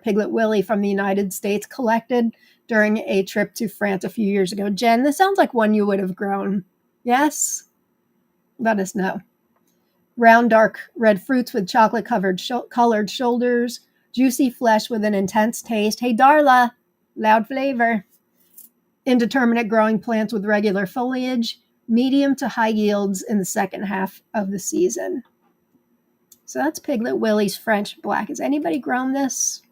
Piglet Willie from the United States collected during a trip to France a few years ago. Jen, this sounds like one you would have grown. Yes? Let us know. Round, dark red fruits with chocolate-covered colored shoulders, juicy flesh with an intense taste. Hey, Darla, loud flavor. Indeterminate growing plants with regular foliage, medium to high yields in the second half of the season. So that's Piglet Willie's French Black. Has anybody grown this?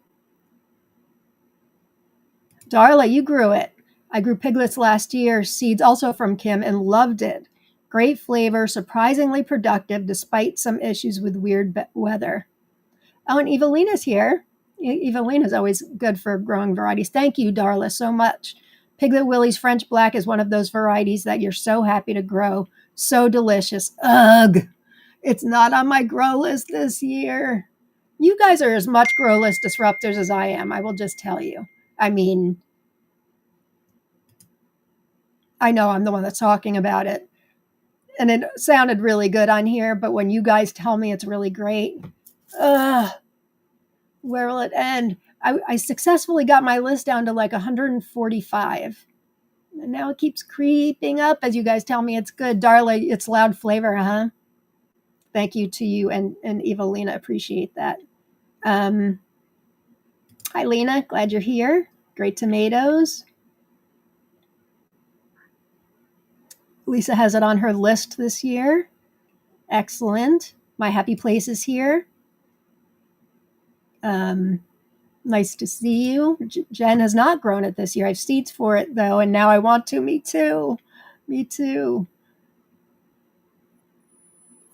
Darla, you grew it. I grew piglets last year, seeds also from Kim, and loved it. Great flavor, surprisingly productive despite some issues with weird weather. Oh, and Evelina's here. Evelina's always good for growing varieties. Thank you, Darla, so much. Piglet Willie's French Black is one of those varieties that you're so happy to grow. So delicious. Ugh. It's not on my grow list this year. You guys are as much grow list disruptors as I am, I will just tell you. I mean, I know I'm the one that's talking about it. And it sounded really good on here, but when you guys tell me it's really great, ugh, where will it end? I successfully got my list down to like 145. And now it keeps creeping up as you guys tell me it's good. Darla, it's loud flavor, huh? Thank you to you and Evelina. Appreciate that. Hi, Lena. Glad you're here. Great tomatoes. Lisa has it on her list this year. Excellent. My happy place is here. Nice to see you. Jen has not grown it this year. I have seeds for it, though, and now I want to. Me too. Me too.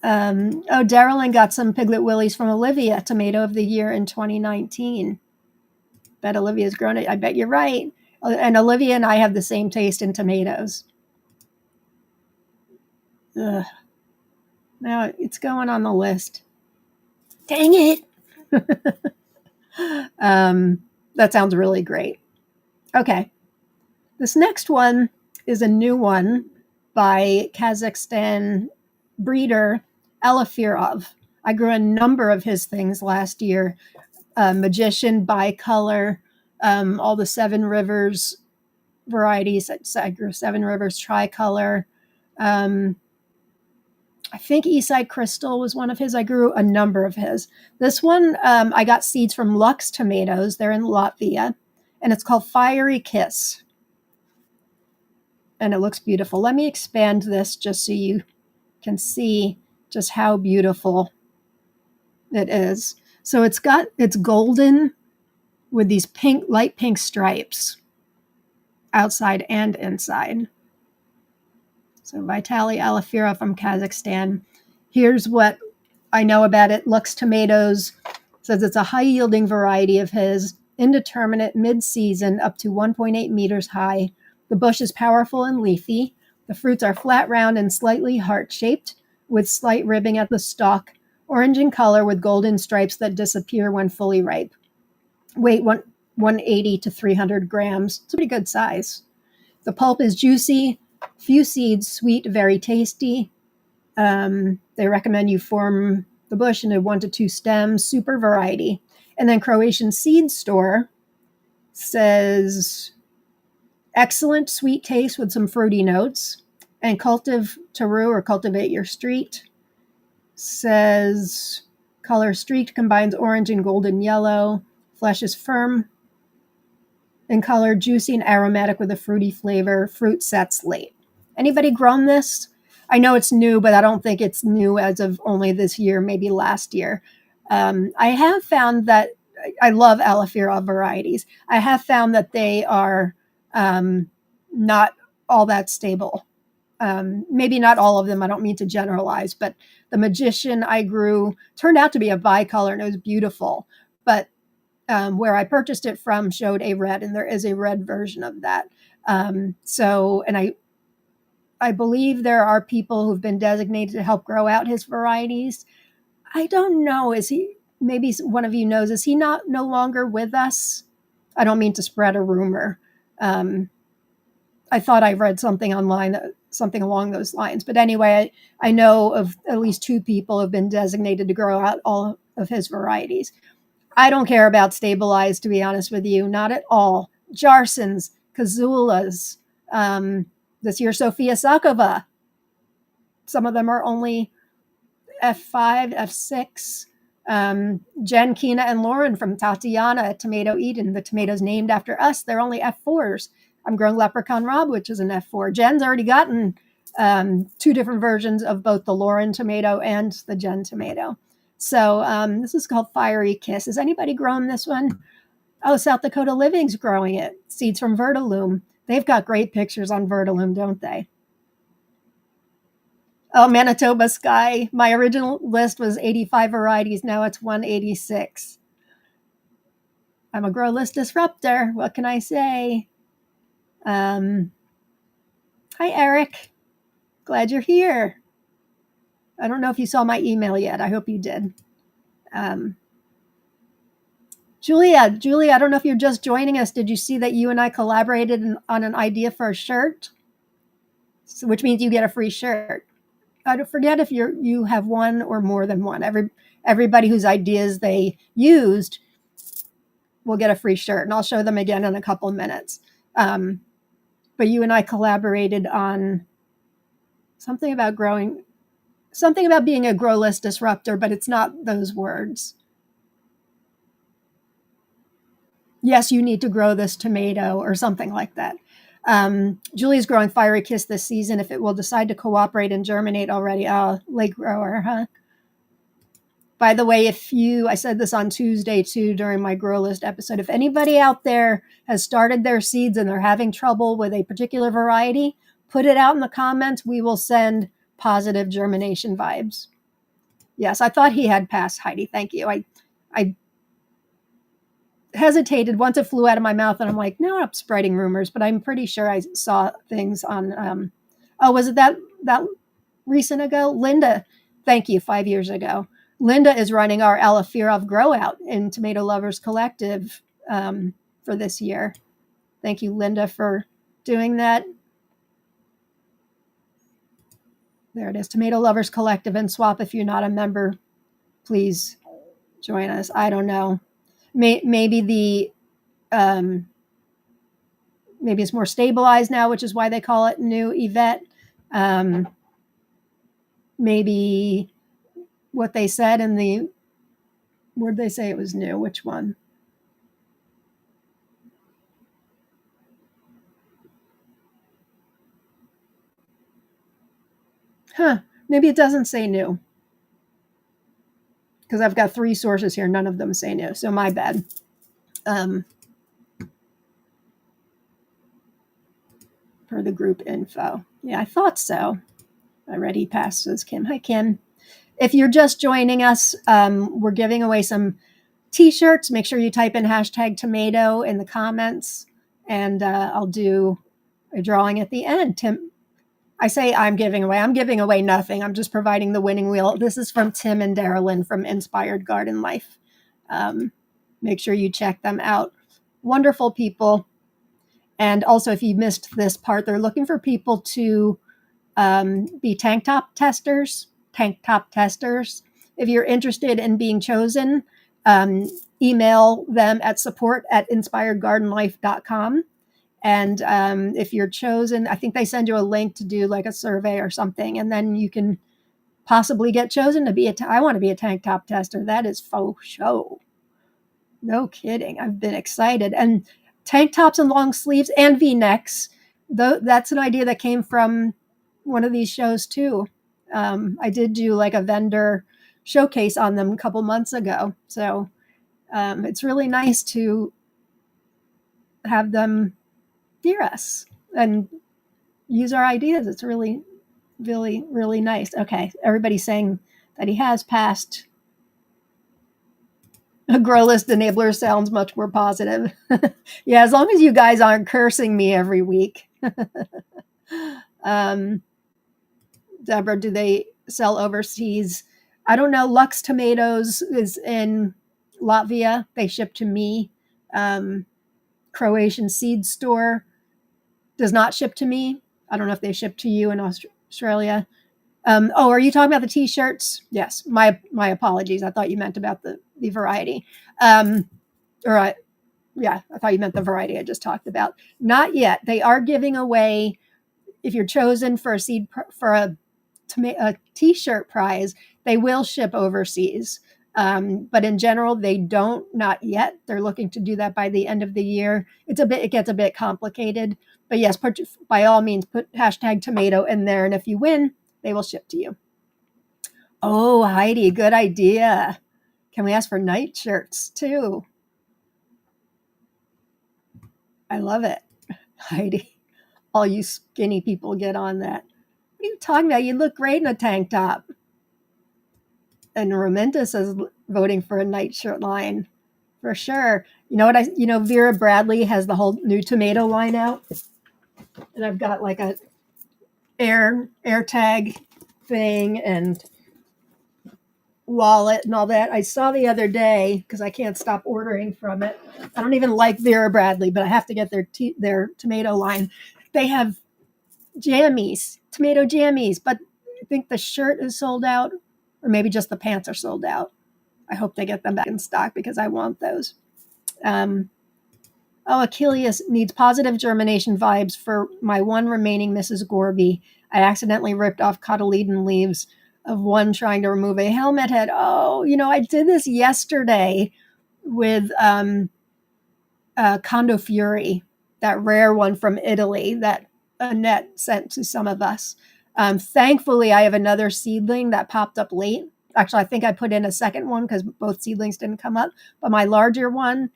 Oh, Darylyn got some Piglet Willies from Olivia, Tomato of the Year in 2019. Bet Olivia's grown it. I bet you're right. And Olivia and I have the same taste in tomatoes. Ugh. Now it's going on the list. Dang it. That sounds really great. Okay. This next one is a new one by Kazakhstan breeder Elefirov. I grew a number of his things last year. Magician, Bicolor, all the Seven Rivers varieties. I grew Seven Rivers Tricolor. I think Eastside Crystal was one of his. I grew a number of his. This one, I got seeds from Lux Tomatoes. They're in Latvia, and it's called Fiery Kiss. And it looks beautiful. Let me expand this just so you can see just how beautiful it is. So it's golden with these pink, light pink stripes outside and inside. So Vitaly Alafira from Kazakhstan. Here's what I know about it. Lux Tomatoes says it's a high-yielding variety of his, indeterminate mid-season, up to 1.8 meters high. The bush is powerful and leafy. The fruits are flat, round, and slightly heart-shaped, with slight ribbing at the stalk, orange in color with golden stripes that disappear when fully ripe. Weight 180 to 300 grams. It's a pretty good size. The pulp is juicy, few seeds, sweet, very tasty. They recommend you form the bush into 1 to 2 stems, super variety. And then Croatian Seed Store says excellent sweet taste with some fruity notes. And Cultivate Your Street says color streaked, combines orange and golden yellow. Flesh is firm in color, juicy and aromatic with a fruity flavor. Fruit sets late. Anybody grown this? I know it's new, but I don't think it's new as of only this year, maybe last year. I have found that I love Alafira varieties. I have found that they are not all that stable. Maybe not all of them. I don't mean to generalize, but the Magician I grew turned out to be a bicolor and it was beautiful. But where I purchased it from showed a red, and there is a red version of that. I believe there are people who've been designated to help grow out his varieties. I don't know. Maybe one of you knows, is he no longer with us? I don't mean to spread a rumor. I thought I read something online, something along those lines. But anyway, I know of at least 2 people who have been designated to grow out all of his varieties. I don't care about stabilized, to be honest with you. Not at all. Jarsons, Kazulas, this year, Sofia Sakova. Some of them are only F5, F6. Jen, Kina, and Lauren from Tatiana at Tomato Eden. The tomatoes named after us, they're only F4s. I'm growing Leprechaun Rob, which is an F4. Jen's already gotten 2 different versions of both the Lauren tomato and the Jen tomato. So this is called Fiery Kiss. Has anybody grown this one? Oh, South Dakota Living's growing it. Seeds from Vertiloom. They've got great pictures on Vertiloom, don't they? Oh, Manitoba Sky. My original list was 85 varieties. Now it's 186. I'm a grow list disruptor. What can I say? Hi, Eric. Glad you're here. I don't know if you saw my email yet. I hope you did. Julia, I don't know if you're just joining us. Did you see that you and I collaborated on an idea for a shirt? So, which means you get a free shirt. I forget if you have one or more than one. Everybody whose ideas they used will get a free shirt, and I'll show them again in a couple of minutes. But you and I collaborated on something about being a grow list disruptor, but it's not those words. Yes, you need to grow this tomato or something like that. Julie's growing Fiery Kiss this season. If it will decide to cooperate and germinate already. Oh, late grower, huh? By the way, I said this on Tuesday too during my grow list episode, if anybody out there has started their seeds and they're having trouble with a particular variety, put it out in the comments. We will send positive germination vibes. Yes, I thought he had passed, Heidi. Thank you. I hesitated once it flew out of my mouth, and I'm like, no, I'm spreading rumors, but I'm pretty sure I saw things on. Was it that recent ago? Linda, thank you. 5 years ago, Linda is running our Alafirov Grow Out in Tomato Lovers Collective for this year. Thank you, Linda, for doing that. There it is, Tomato Lovers Collective, and swap if you're not a member. Please join us. I don't know. Maybe maybe it's more stabilized now, which is why they call it new Yvette. Maybe what they said where'd they say it was new? Which one? Maybe it doesn't say new. Because I've got 3 sources here. None of them say new. So my bad. For the group info. Yeah, I thought so. I read he passed, says Kim. Hi, Kim. If you're just joining us, we're giving away some t-shirts. Make sure you type in #tomato in the comments, and I'll do a drawing at the end. Tim, I say I'm giving away nothing. I'm just providing the winning wheel. This is from Tim and Darylyn from Inspired Garden Life. Make sure you check them out. Wonderful people. And also, if you missed this part, they're looking for people to be tank top testers. If you're interested in being chosen, email them at support@inspiredgardenlife.com. And if you're chosen, I think they send you a link to do like a survey or something, and then you can possibly get chosen to be I want to be a tank top tester. That is faux show. No kidding. I've been excited. And tank tops and long sleeves and V-necks. That's an idea that came from one of these shows too. I did do like a vendor showcase on them a couple months ago. So it's really nice to have them hear us and use our ideas. It's really, really, really nice. Okay, everybody's saying that he has passed. A grow list enabler sounds much more positive. Yeah, as long as you guys aren't cursing me every week. Deborah, do they sell overseas? I don't know. Lux Tomatoes is in Latvia. They ship to me. Croatian Seed Store does not ship to me. I don't know if they ship to you in Australia. Are you talking about the t-shirts? Yes. My apologies. I thought you meant about the variety. Yeah, I thought you meant the variety I just talked about. Not yet. They are giving away, if you're chosen for a t-shirt prize, they will ship overseas. But in general, they don't, not yet. They're looking to do that by the end of the year. It gets a bit complicated, but yes, by all means, put #tomato in there. And if you win, they will ship to you. Oh, Heidi, good idea. Can we ask for night shirts too? I love it. Heidi, all you skinny people get on that. What are you talking about? You look great in a tank top. And Raminta says voting for a nightshirt line for sure. You know what Vera Bradley has the whole new tomato line out, and I've got like a air tag thing and wallet and all that. I saw the other day because I can't stop ordering from it. I don't even like Vera Bradley, but I have to get their tomato line. They have jammies, tomato jammies, but I think the shirt is sold out, or maybe just the pants are sold out. I hope they get them back in stock because I want those. Achilles needs positive germination vibes for my one remaining Mrs. Gorby. I accidentally ripped off cotyledon leaves of one trying to remove a helmet head. Oh, I did this yesterday with Condo Fury, that rare one from Italy that Annette sent to some of us. Thankfully, I have another seedling that popped up late. Actually, I think I put in a second one because both seedlings didn't come up. But my larger one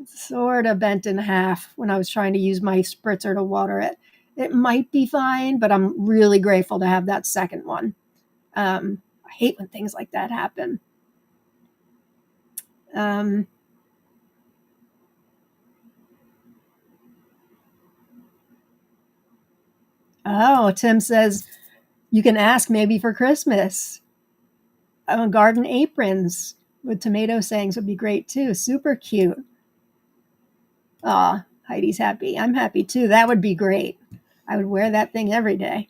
sort of bent in half when I was trying to use my spritzer to water it. It might be fine, but I'm really grateful to have that second one. I hate when things like that happen. Tim says you can ask maybe for Christmas. Garden aprons with tomato sayings would be great too. Super cute. Aw, Heidi's happy. I'm happy too. That would be great. I would wear that thing every day.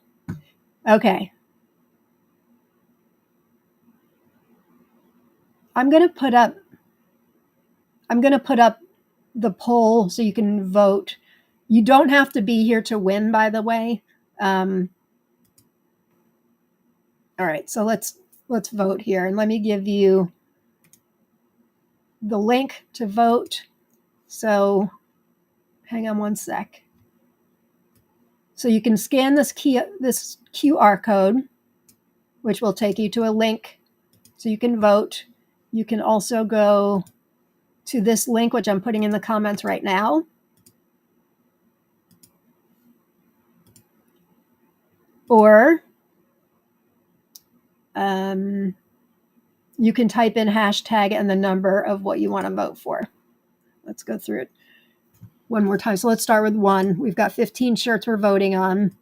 Okay. I'm going to put up the poll so you can vote. You don't have to be here to win, by the way. All right, so let's vote here, and let me give you the link to vote. So hang on one sec. So you can scan this QR code, which will take you to a link so you can vote. You can also go to this link, which I'm putting in the comments right now. Or you can type in hashtag and the number of what you want to vote for. Let's go through it one more time. So let's start with 1. We've got 15 shirts we're voting on.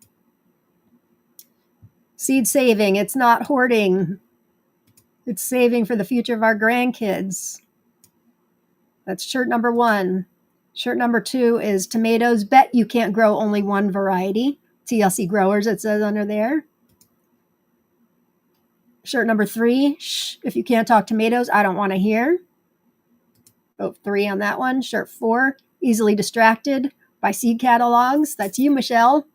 Seed saving. It's not hoarding. It's saving for the future of our grandkids. That's shirt number 1. Shirt number 2 is tomatoes. Bet you can't grow only one variety. TLC growers, it says under there. Shirt number 3, shh, if you can't talk tomatoes, I don't want to hear. Vote 3 on that one. Shirt 4, easily distracted by seed catalogs. That's you, Michelle.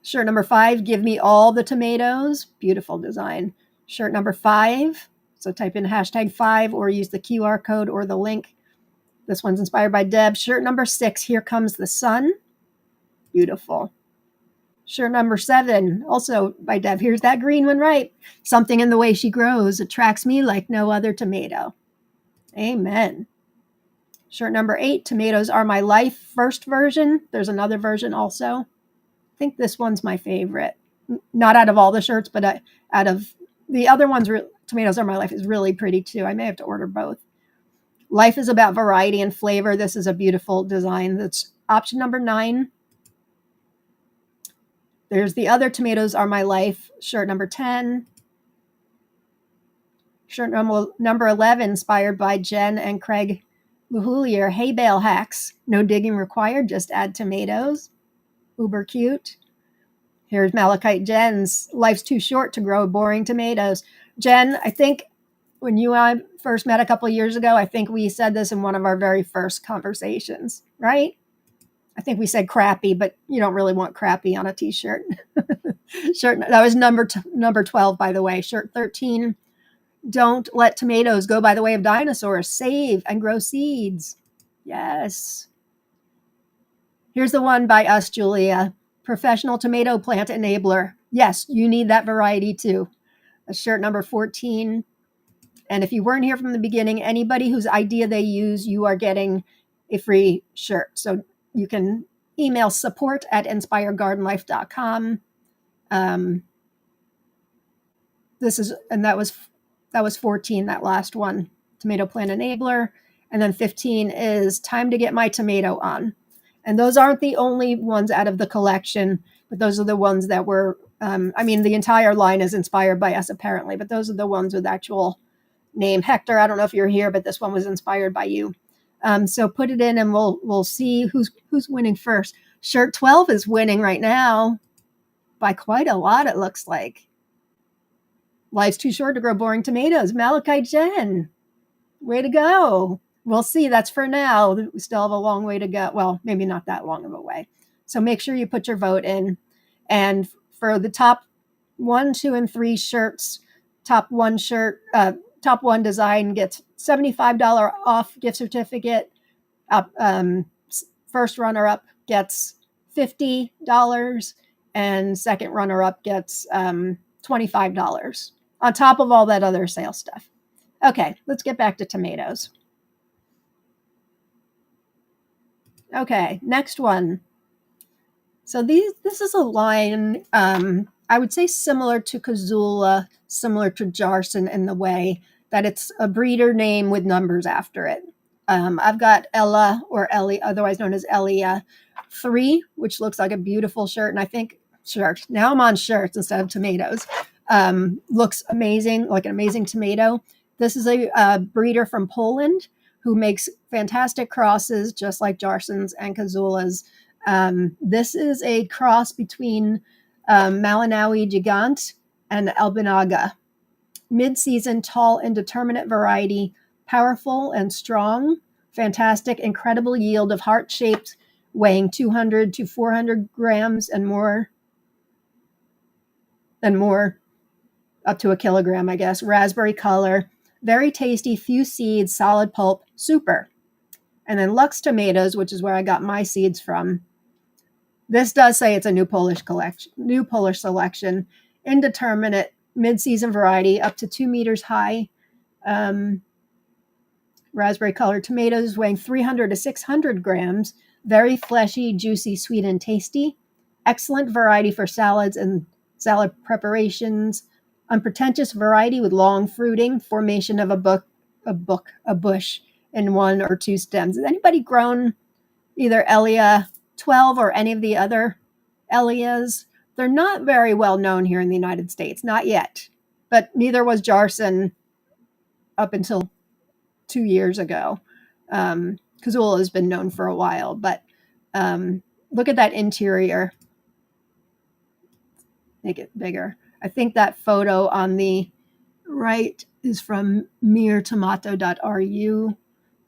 Shirt number 5, give me all the tomatoes. Beautiful design. Shirt number 5, so type in hashtag 5 or use the QR code or the link. This one's inspired by Deb. Shirt number 6, here comes the sun. Beautiful. Shirt number 7, also by Deb. Here's that green one right. Something in the way she grows attracts me like no other tomato. Amen. Shirt number 8, tomatoes are my life. First version. There's another version also. I think this one's my favorite. Not out of all the shirts, but out of the other ones, tomatoes are my life is really pretty too. I may have to order both. Life is about variety and flavor. This is a beautiful design. That's option number 9. There's the other tomatoes are my life. Shirt number 10. Shirt number 11, inspired by Jen and Craig Luhulier. Hay bale hacks. No digging required. Just add tomatoes. Uber cute. Here's Malachite Jen's. Life's too short to grow boring tomatoes. Jen, I think when you and I first met a couple of years ago, I think we said this in one of our very first conversations, right? I think we said crappy, but you don't really want crappy on a t-shirt. Shirt, that was number 12, by the way. Shirt 13, don't let tomatoes go by the way of dinosaurs. Save and grow seeds. Yes. Here's the one by us, Julia. Professional tomato plant enabler. Yes, you need that variety too. That's shirt number 14. And if you weren't here from the beginning, anybody whose idea they use, you are getting a free shirt. So you can email support@inspiregardenlife.com. That was 14, that last one, tomato plant enabler. And then 15 is time to get my tomato on. And those aren't the only ones out of the collection, but those are the ones that were, the entire line is inspired by us apparently, but those are the ones with actual name. Hector, I don't know if you're here, but this one was inspired by you. So put it in and we'll see who's winning first. Shirt 12 is winning right now by quite a lot, it looks like. Life's too short to grow boring tomatoes. Malachi Jen, way to go. We'll see. That's for now. We still have a long way to go. Well, maybe not that long of a way. So make sure you put your vote in. And for the top 1, 2, and 3 shirts, top one design gets $75 off gift certificate. First runner-up gets $50, and second runner-up gets $25 on top of all that other sales stuff. Okay, let's get back to tomatoes. Okay, next one. So this is a line, I would say similar to Kazula, similar to Jarson in the way that it's a breeder name with numbers after it. I've got Ella, or Ellie, otherwise known as Elia 3, which looks like a beautiful shirt. And I think shirts. Now I'm on shirts instead of tomatoes. Looks amazing, like an amazing tomato. This is a breeder from Poland who makes fantastic crosses, just like Jarson's and Kazula's. This is a cross between Malinawi Gigant and Albinaga. Mid-season, tall, indeterminate variety, powerful and strong, fantastic, incredible yield of heart-shaped, weighing 200 to 400 grams and more, up to a kilogram, I guess. Raspberry color, very tasty, few seeds, solid pulp, super. And then Lux Tomatoes, which is where I got my seeds from. This does say it's a new Polish selection, indeterminate, mid-season variety, up to 2 meters high. Raspberry colored tomatoes weighing 300 to 600 grams, very fleshy, juicy, sweet, and tasty. Excellent variety for salads and salad preparations. Unpretentious variety with long fruiting, formation of a bush in 1 or 2 stems. Has anybody grown either Elia 12 or any of the other Elias? They're not very well known here in the United States, not yet. But neither was Jarson up until 2 years ago. Kazula has been known for a while, but look at that interior. Make it bigger. I think that photo on the right is from mirtomato.ru.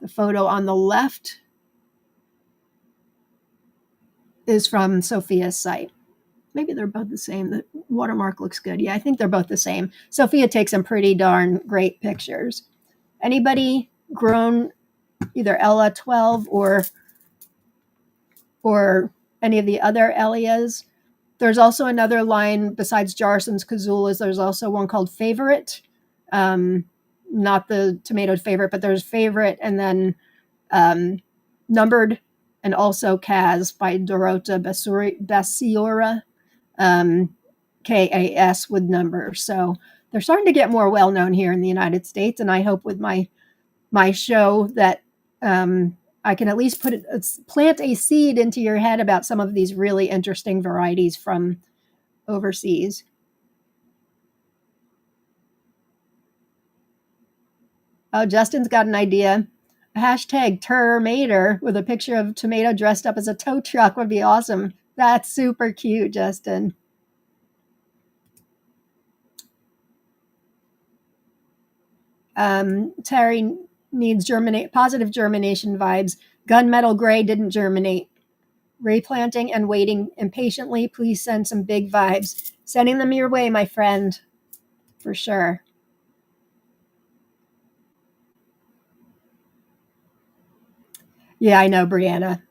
The photo on the left is from Sophia's site. Maybe they're both the same. The watermark looks good. Yeah, I think they're both the same. Sophia takes some pretty darn great pictures. Anybody grown either Ella 12 or any of the other Elias? There's also another line besides Jarson's, Kazula's. There's also one called Favorite. Not the tomato favorite, but there's Favorite, and then Numbered, and also Kaz by Dorota Basiora, Kas with numbers. So they're starting to get more well-known here in the United States, and I hope with my show that I can at least plant a seed into your head about some of these really interesting varieties from overseas. Oh, Justin's got an idea. Hashtag Termater with a picture of tomato dressed up as a tow truck would be awesome. That's super cute, Justin. Terry needs positive germination vibes. Gunmetal Gray didn't germinate. Replanting and waiting impatiently. Please send some big vibes. Sending them your way, my friend. For sure. Yeah, I know, Brianna.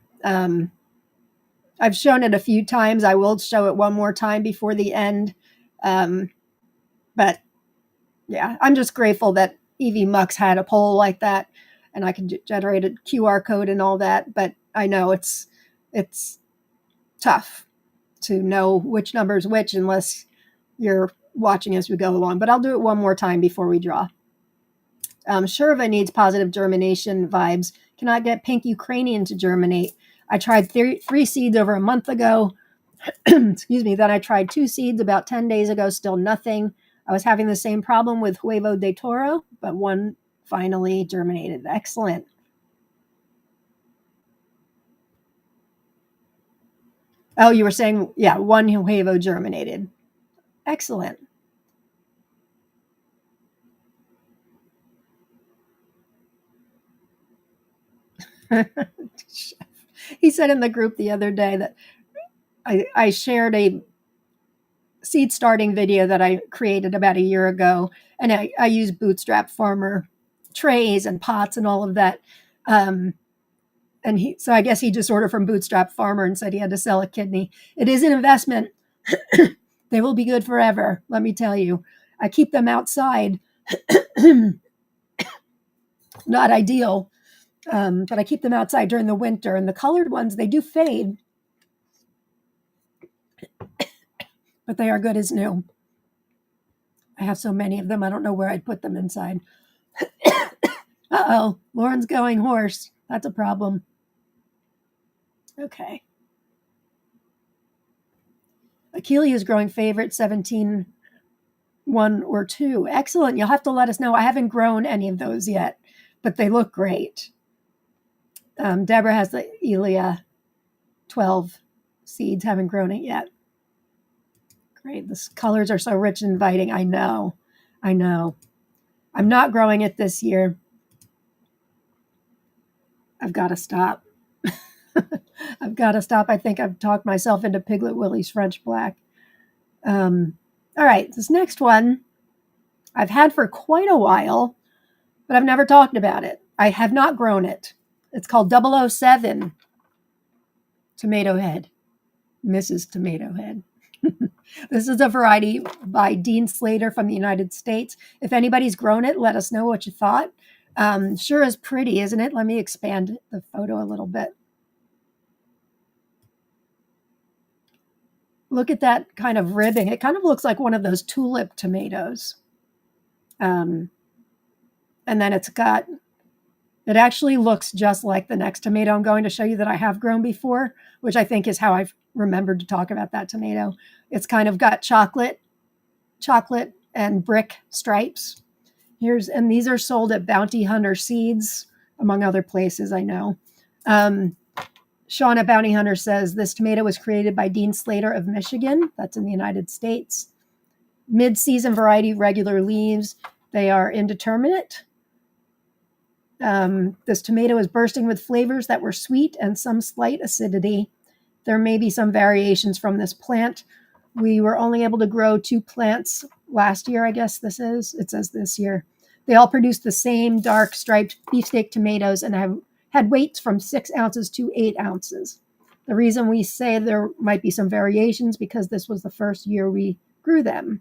I've shown it a few times. I will show it one more time before the end. But yeah, I'm just grateful that EV Mux had a poll like that, and I could generate a QR code and all that. But I know it's tough to know which number is which unless you're watching as we go along. But I'll do it one more time before we draw. Shurva needs positive germination vibes. Cannot get pink Ukrainian to germinate. I tried three seeds over a month ago. Excuse me. Then I tried 2 seeds about 10 days ago. Still nothing. I was having the same problem with Huevo de Toro, but one finally germinated. Excellent. Oh, you were saying, yeah, one Huevo germinated. Excellent. He said in the group the other day that I shared a seed starting video that I created about a year ago, and I use Bootstrap Farmer trays and pots and all of that. So I guess he just ordered from Bootstrap Farmer and said he had to sell a kidney. It is an investment. They will be good forever, let me tell you. I keep them outside. Not ideal, but I keep them outside during the winter. And the colored ones, they do fade, but they are good as new. I have so many of them, I don't know where I'd put them inside. Uh-oh, Lauren's going hoarse. That's a problem. Okay. Achille is growing favorite 17, 1 or 2. Excellent. You'll have to let us know. I haven't grown any of those yet, but they look great. Deborah has the Elia 12 seeds. Haven't grown it yet. Great. The colors are so rich and inviting. I know. I'm not growing it this year. I've got to stop. I think I've talked myself into Piglet Willie's French Black. All right, this next one I've had for quite a while, but I've never talked about it. I have not grown it. It's called 007 Tomato Head, Mrs. Tomato Head. This is a variety by Dean Slater from the United States. If anybody's grown it, let us know what you thought. Sure is pretty, isn't it? Let me expand the photo a little bit. Look at that kind of ribbing. It kind of looks like one of those tulip tomatoes. And then it actually looks just like the next tomato I'm going to show you that I have grown before, which I think is how I've remembered to talk about that tomato. It's kind of got chocolate and brick stripes. And these are sold at Bounty Hunter Seeds, among other places I know. Sean at Bounty Hunter says this tomato was created by Dean Slater of Michigan. That's in the United States. Mid-season variety, regular leaves. They are indeterminate. This tomato is bursting with flavors that were sweet and some slight acidity. There may be some variations from this plant. We were only able to grow 2 plants last year, I guess this is. It says this year. They all produce the same dark striped beefsteak tomatoes and have had weights from 6 ounces to 8 ounces. The reason we say there might be some variations because this was the first year we grew them.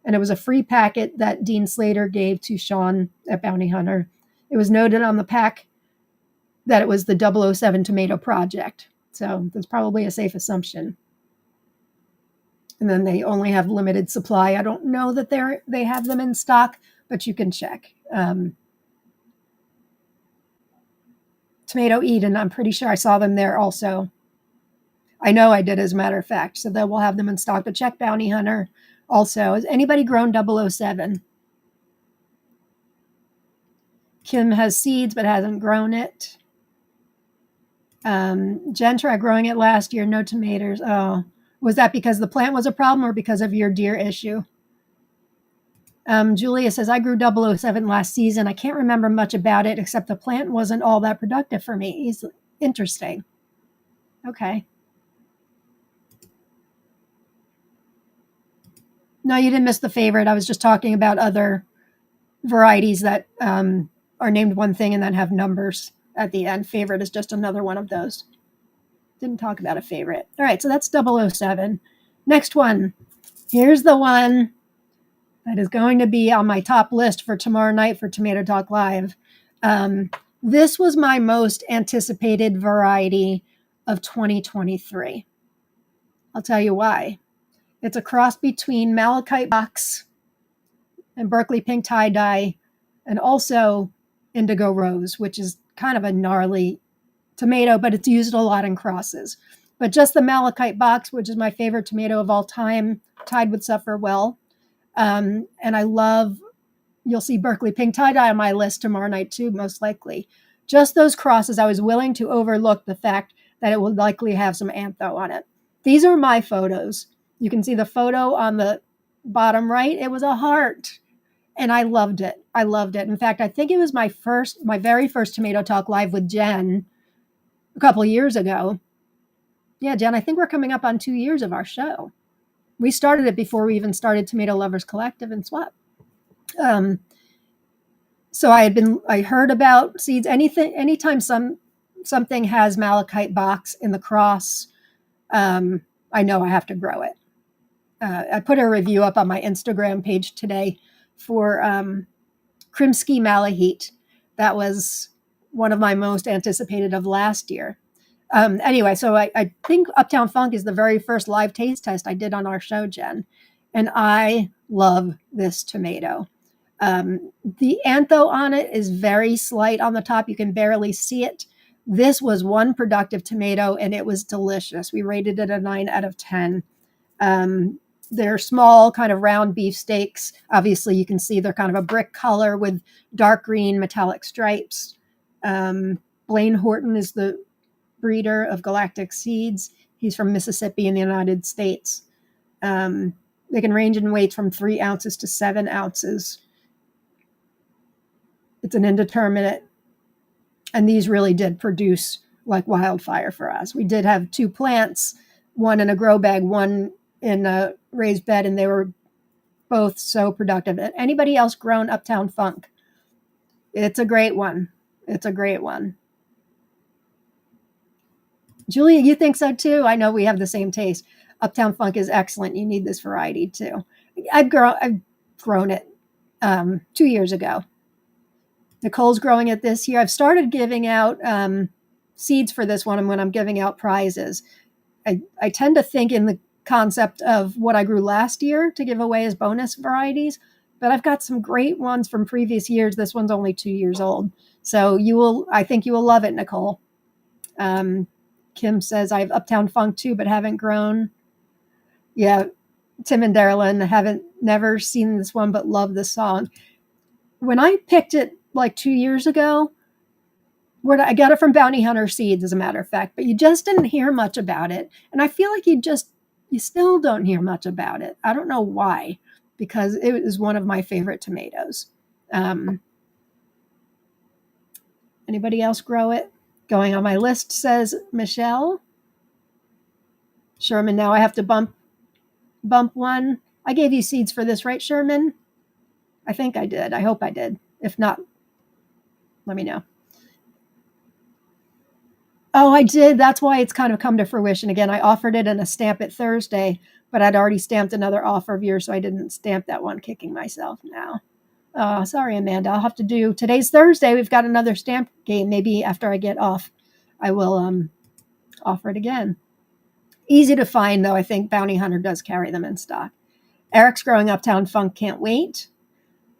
And it was a free packet that Dean Slater gave to Sean at Bounty Hunter. It was noted on the pack that it was the 007 Tomato Project. So that's probably a safe assumption. And then they only have limited supply. I don't know that they have them in stock, but you can check. Tomato Eden, I'm pretty sure I saw them there also. I know I did, as a matter of fact. So that we'll have them in stock. But check Bounty Hunter also. Has anybody grown 007? Kim has seeds but hasn't grown it. Jen tried growing it last year. No tomatoes. Oh, was that because the plant was a problem or because of your deer issue? Julia says, I grew 007 last season. I can't remember much about it except the plant wasn't all that productive for me. Interesting. Okay. No, you didn't miss the favorite. I was just talking about other varieties that are named one thing and then have numbers at the end. Favorite is just another one of those. Didn't talk about a favorite. All right, so that's 007. Next one. Here's the one that is going to be on my top list for tomorrow night for Tomato Talk Live. This was my most anticipated variety of 2023. I'll tell you why. It's a cross between malachite box and Berkeley pink tie-dye, and also indigo rose, which is kind of a gnarly tomato, but it's used a lot in crosses. But just the malachite box, which is my favorite tomato of all time, Tide would suffer well. And I love, you'll see Berkeley pink tie-dye on my list tomorrow night too, most likely. Just those crosses, I was willing to overlook the fact that it would likely have some antho on it. These are my photos. You can see the photo on the bottom right. It was a heart. And I loved it. I loved it. In fact, I think it was my very first Tomato Talk Live with Jen a couple of years ago. Yeah, Jen, I think we're coming up on 2 years of our show. We started it before we even started Tomato Lovers Collective and Swap. So I heard about seeds. Anytime something has malachite box in the cross, I know I have to grow it. I put a review up on my Instagram page today for Krimsky Malahite. That was one of my most anticipated of last year. Anyway, so I think Uptown Funk is the very first live taste test I did on our show, Jen. And I love this tomato. The antho on it is very slight on the top. You can barely see it. This was one productive tomato, and it was delicious. We rated it a 9 out of 10. They're small, kind of round beefsteaks. Obviously, you can see they're kind of a brick color with dark green metallic stripes. Blaine Horton is the breeder of Galactic Seeds. He's from Mississippi in the United States. They can range in weights from 3 ounces to 7 ounces. It's an indeterminate. And these really did produce like wildfire for us. We did have 2 plants, one in a grow bag, one in a raised bed, and they were both so productive. Anybody else grown Uptown Funk? It's a great one. It's a great one. Julia, you think so too? I know we have the same taste. Uptown Funk is excellent. You need this variety too. I've grown it 2 years ago. Nicole's growing it this year. I've started giving out seeds for this one when I'm giving out prizes. I tend to think in the concept of what I grew last year to give away as bonus varieties, but I've got some great ones from previous years. This one's only 2 years old. So I think you will love it, Nicole. Kim says, I have Uptown Funk too, but haven't grown. Yeah, Tim and Darylyn never seen this one, but love the song. When I picked it like 2 years ago, I got it from Bounty Hunter Seeds, as a matter of fact, but you just didn't hear much about it. And I feel like you still don't hear much about it. I don't know why, because it is one of my favorite tomatoes. Anybody else grow it? Going on my list, says Michelle. Sherman, now I have to bump one. I gave you seeds for this, right, Sherman? I think I did. I hope I did. If not, let me know. Oh, I did. That's why it's kind of come to fruition again. I offered it in a Stamp It Thursday, but I'd already stamped another offer of yours, so I didn't stamp that one, kicking myself now. Sorry, Amanda. I'll have to do, today's Thursday. We've got another stamp game. Maybe after I get off, I will offer it again. Easy to find, though. I think Bounty Hunter does carry them in stock. Eric's growing Uptown Funk. Can't wait.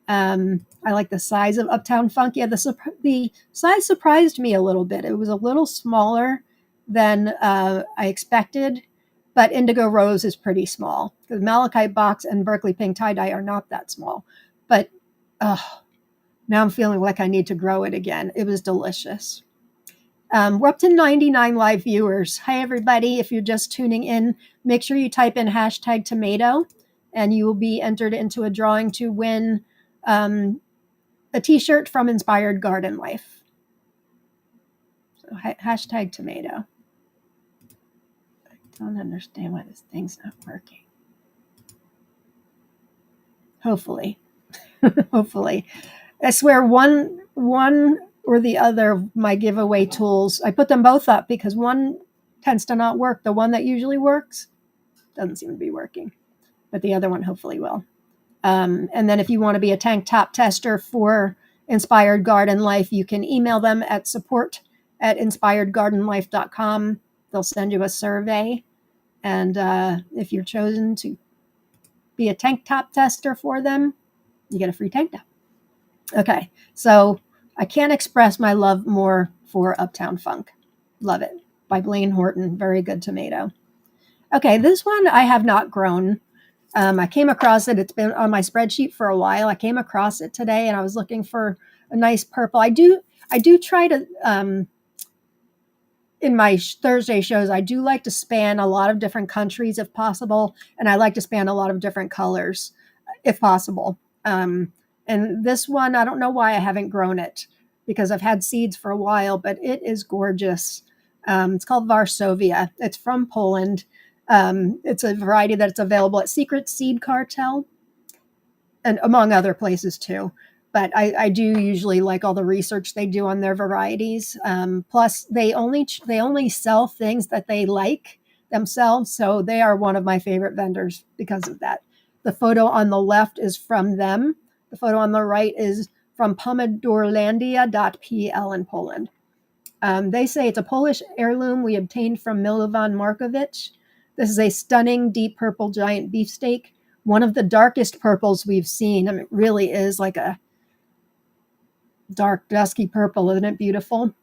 I like the size of Uptown Funk. Yeah, the size surprised me a little bit. It was a little smaller than I expected, but Indigo Rose is pretty small. The Malachite Box and Berkeley Pink Tie-Dye are not that small. But now I'm feeling like I need to grow it again. It was delicious. We're up to 99 live viewers. Hi, everybody. If you're just tuning in, make sure you type in #tomato, and you will be entered into a drawing to win a t-shirt from Inspired Garden Life. So #tomato. I don't understand why this thing's not working. Hopefully. Hopefully. I swear one or the other of my giveaway tools, I put them both up because one tends to not work. The one that usually works doesn't seem to be working, but the other one hopefully will. And then if you want to be a tank top tester for Inspired Garden Life, you can email them at support@inspiredgardenlife.com. They'll send you a survey. And if you're chosen to be a tank top tester for them, you get a free tank top. Okay, so I can't express my love more for Uptown Funk. Love it. By Blaine Horton. Very good tomato. Okay, this one I have not grown. I came across it. It's been on my spreadsheet for a while. I came across it today, and I was looking for a nice purple. I do try to in my Thursday shows. I do like to span a lot of different countries if possible, and I like to span a lot of different colors if possible. And this one, I don't know why I haven't grown it because I've had seeds for a while, but it is gorgeous. It's called Varsovia. It's from Poland. It's a variety that's available at Secret Seed Cartel and among other places too. But I do usually like all the research they do on their varieties. Plus, they only sell things that they like themselves, so they are one of my favorite vendors because of that. The photo on the left is from them. The photo on the right is from pomidorlandia.pl in Poland. They say it's a Polish heirloom we obtained from Milovan Markovich. This is a stunning deep purple giant beefsteak, one of the darkest purples we've seen. I mean, it really is like a dark, dusky purple. Isn't it beautiful?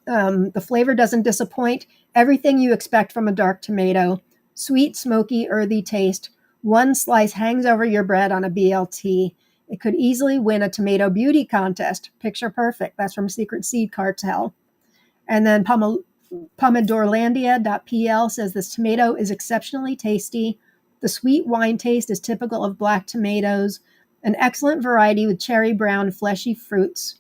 The flavor doesn't disappoint. Everything you expect from a dark tomato. Sweet, smoky, earthy taste. One slice hangs over your bread on a BLT. It could easily win a tomato beauty contest. Picture perfect. That's from Secret Seed Cartel. And then Pomidorlandia.pl says this tomato is exceptionally tasty. The sweet wine taste is typical of black tomatoes. An excellent variety with cherry brown, fleshy fruits.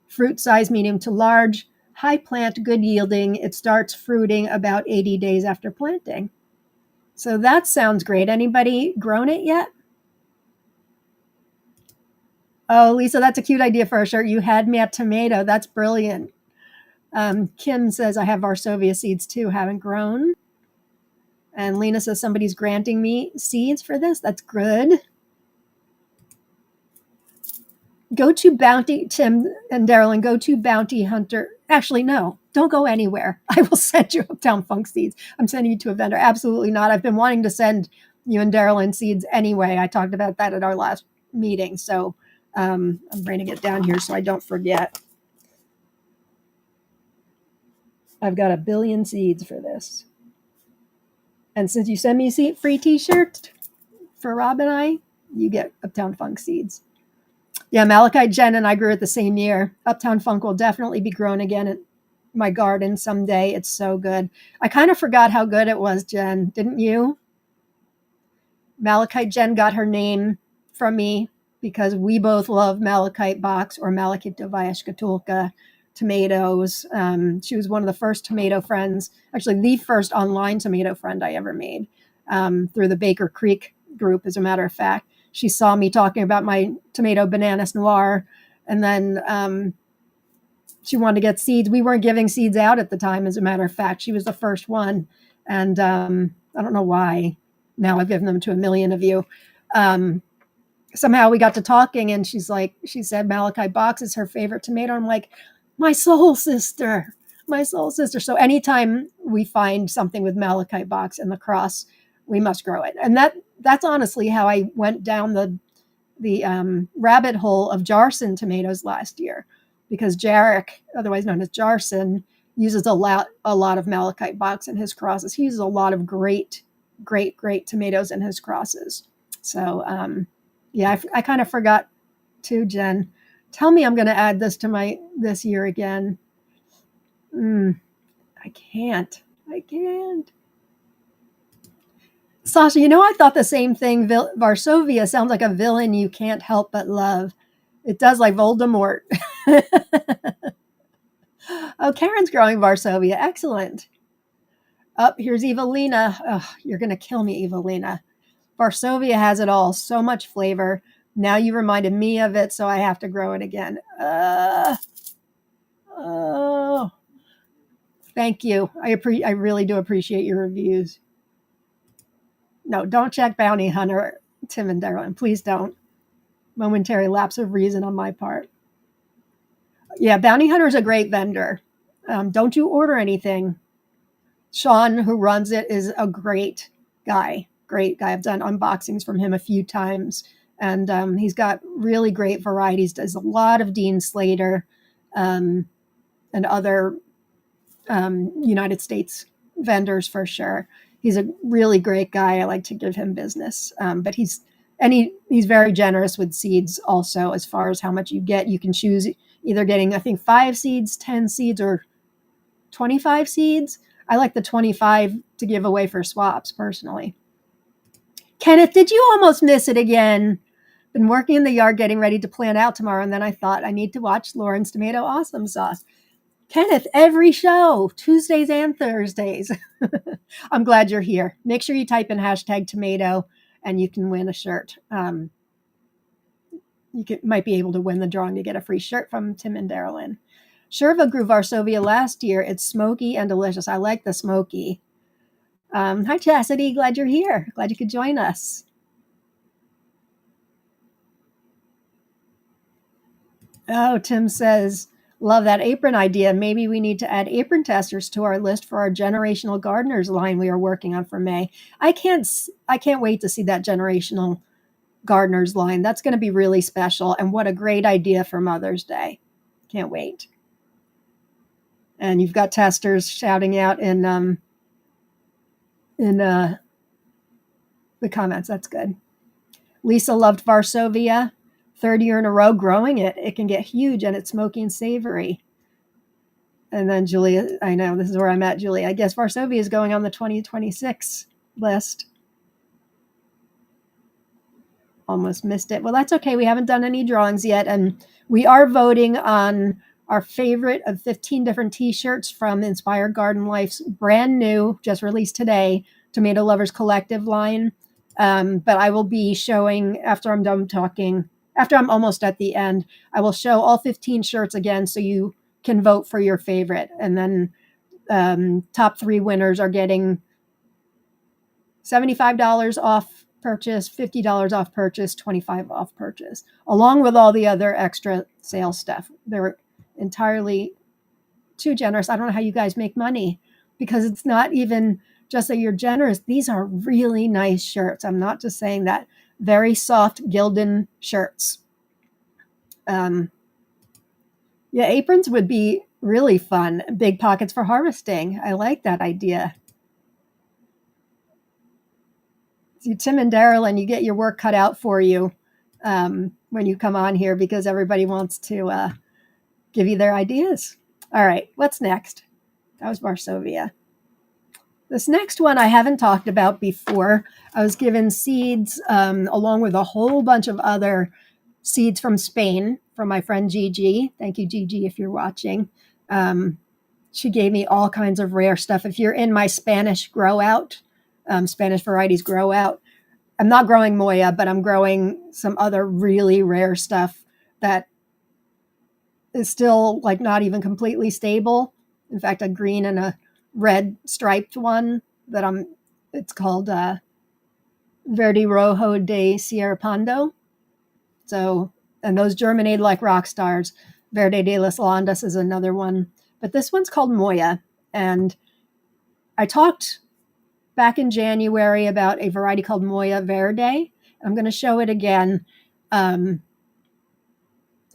Fruit size medium to large. High plant, good yielding. It starts fruiting about 80 days after planting. So that sounds great. Anybody grown it yet? Oh, Lisa, that's a cute idea for a shirt. You had me at tomato. That's brilliant. Kim says, I have Varsovia seeds too, haven't grown. And Lena says, somebody's granting me seeds for this. That's good. Go to Bounty, Tim and Darylyn, go to Bounty Hunter. Actually, no, don't go anywhere. I will send you Uptown Funk seeds. I'm sending you to a vendor. Absolutely not. I've been wanting to send you and Darylyn seeds anyway. I talked about that at our last meeting. So I'm writing it down here so I don't forget. I've got 1 billion seeds for this. And since you send me a free t-shirt for Rob and I, you get Uptown Funk seeds. Yeah, Malachite Jen and I grew it the same year. Uptown Funk will definitely be grown again in my garden someday. It's so good. I kind of forgot how good it was, Jen. Didn't you? Malachite Jen got her name from me because we both love Malachite box or Malachitova Shkatulka tomatoes. She was one of the first tomato friends, actually the first online tomato friend I ever made through the Baker Creek group, as a matter of fact. She saw me talking about my tomato bananas noir, and then she wanted to get seeds. We weren't giving seeds out at the time, as a matter of fact. She was the first one, and I don't know why. Now I've given them to 1 million of you. Somehow we got to talking, and she said Malachite box is her favorite tomato. I'm like, my soul sister. So anytime we find something with Malachite box in the cross, we must grow it. And that's honestly how I went down the rabbit hole of Jarson tomatoes last year, because Jarek, otherwise known as Jarson, uses a lot of Malachite box in his crosses. He uses a lot of great tomatoes in his crosses. So yeah, I kind of forgot too, Jen. Tell me I'm going to add this to this year again. I can't. Sasha, I thought the same thing. Varsovia sounds like a villain you can't help but love. It does, like Voldemort. Oh, Karen's growing Varsovia. Excellent. Here's Evelina. Oh, you're going to kill me, Evelina. Varsovia has it all. So much flavor. Now you reminded me of it, so I have to grow it again. Oh, thank you. I really do appreciate your reviews. No, don't check Bounty Hunter, Tim and Darylyn. Please don't. Momentary lapse of reason on my part. Yeah, Bounty Hunter is a great vendor. Don't you order anything. Sean, who runs it, is a great guy. Great guy. I've done unboxings from him a few times. And he's got really great varieties. Does a lot of Dean Slater and other United States vendors for sure. He's a really great guy. I like to give him business. But he's very generous with seeds also, as far as how much you get. You can choose either getting, I think, 5 seeds, 10 seeds, or 25 seeds. I like the 25 to give away for swaps personally. Kenneth, did you almost miss it again? Been working in the yard getting ready to plant out tomorrow, and then I thought I need to watch Lauren's Tomato Awesome Sauce. Kenneth, every show, Tuesdays and Thursdays. I'm glad you're here. Make sure you type in #tomato and you can win a shirt. Might be able to win the drawing to get a free shirt from Tim and Darylyn. Sherva grew Varsovia last year. It's smoky and delicious. I like the smoky. Hi, Chastity. Glad you're here. Glad you could join us. Oh, Tim says, love that apron idea. Maybe we need to add apron testers to our list for our generational gardeners line we are working on for May. I can't wait to see that generational gardeners line. That's going to be really special. And what a great idea for Mother's Day. Can't wait. And you've got testers shouting out in the comments. That's good. Lisa loved Varsovia. 3rd year in a row growing it. It can get huge and it's smoky and savory. And then Julia, I know this is where I'm at, Julia. I guess Varsovia is going on the 2026 list. Almost missed it. Well, that's okay. We haven't done any drawings yet. And we are voting on our favorite of 15 different t-shirts from Inspired Garden Life's brand new, just released today, Tomato Lovers Collective line. But I will be showing, after I'm done talking, after I'm almost at the end, I will show all 15 shirts again so you can vote for your favorite. And then top 3 winners are getting $75 off purchase, $50 off purchase, $25 off purchase, along with all the other extra sales stuff. They're entirely too generous. I don't know how you guys make money, because it's not even just that you're generous. These are really nice shirts. I'm not just saying that. Very soft Gildan shirts. Yeah, aprons would be really fun. Big pockets for harvesting. I like that idea. So Tim and Darylyn, you get your work cut out for you when you come on here, because everybody wants to give you their ideas. All right, what's next? That was Varsovia. This next one I haven't talked about before. I was given seeds along with a whole bunch of other seeds from Spain from my friend Gigi. Thank you, Gigi, if you're watching. She gave me all kinds of rare stuff. If you're in my Spanish grow out, Spanish varieties grow out, I'm not growing Moya, but I'm growing some other really rare stuff that is still like not even completely stable. In fact, a green and a red striped one that it's called Verde Rojo de Sierra Pando. So, and those germinate like rock stars. Verde de las Landas is another one, but this one's called Moya. And I talked back in January about a variety called Moya Verde. I'm going to show it again. And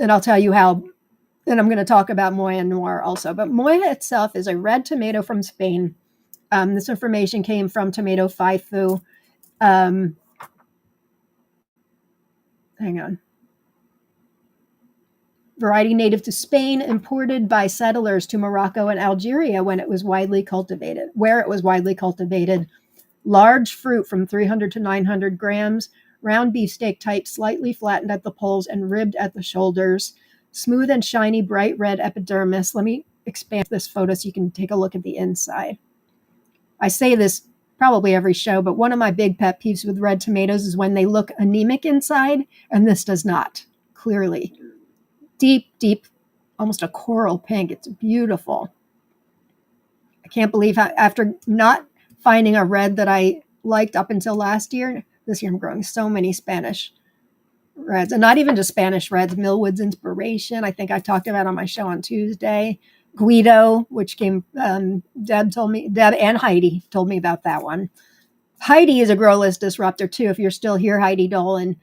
I'll tell you how. And I'm going to talk about Moya Noir also. But Moya itself is a red tomato from Spain. This information came from Tomato Faifu. Hang on. Variety native to Spain, imported by settlers to Morocco and Algeria where it was widely cultivated. Large fruit from 300 to 900 grams, round beefsteak type, slightly flattened at the poles and ribbed at the shoulders. Smooth and shiny, bright red epidermis. Let me expand this photo so you can take a look at the inside. I say this probably every show, but one of my big pet peeves with red tomatoes is when they look anemic inside, and this does not, clearly. Deep, deep, almost a coral pink. It's beautiful. I can't believe how, after not finding a red that I liked up until last year, this year I'm growing so many Spanish reds, and not even just Spanish reds, Millwood's Inspiration, I think I talked about on my show on Tuesday. Guido, which came, Deb and Heidi told me about that one. Heidi is a grow list disruptor too. If you're still here, Heidi Dolan,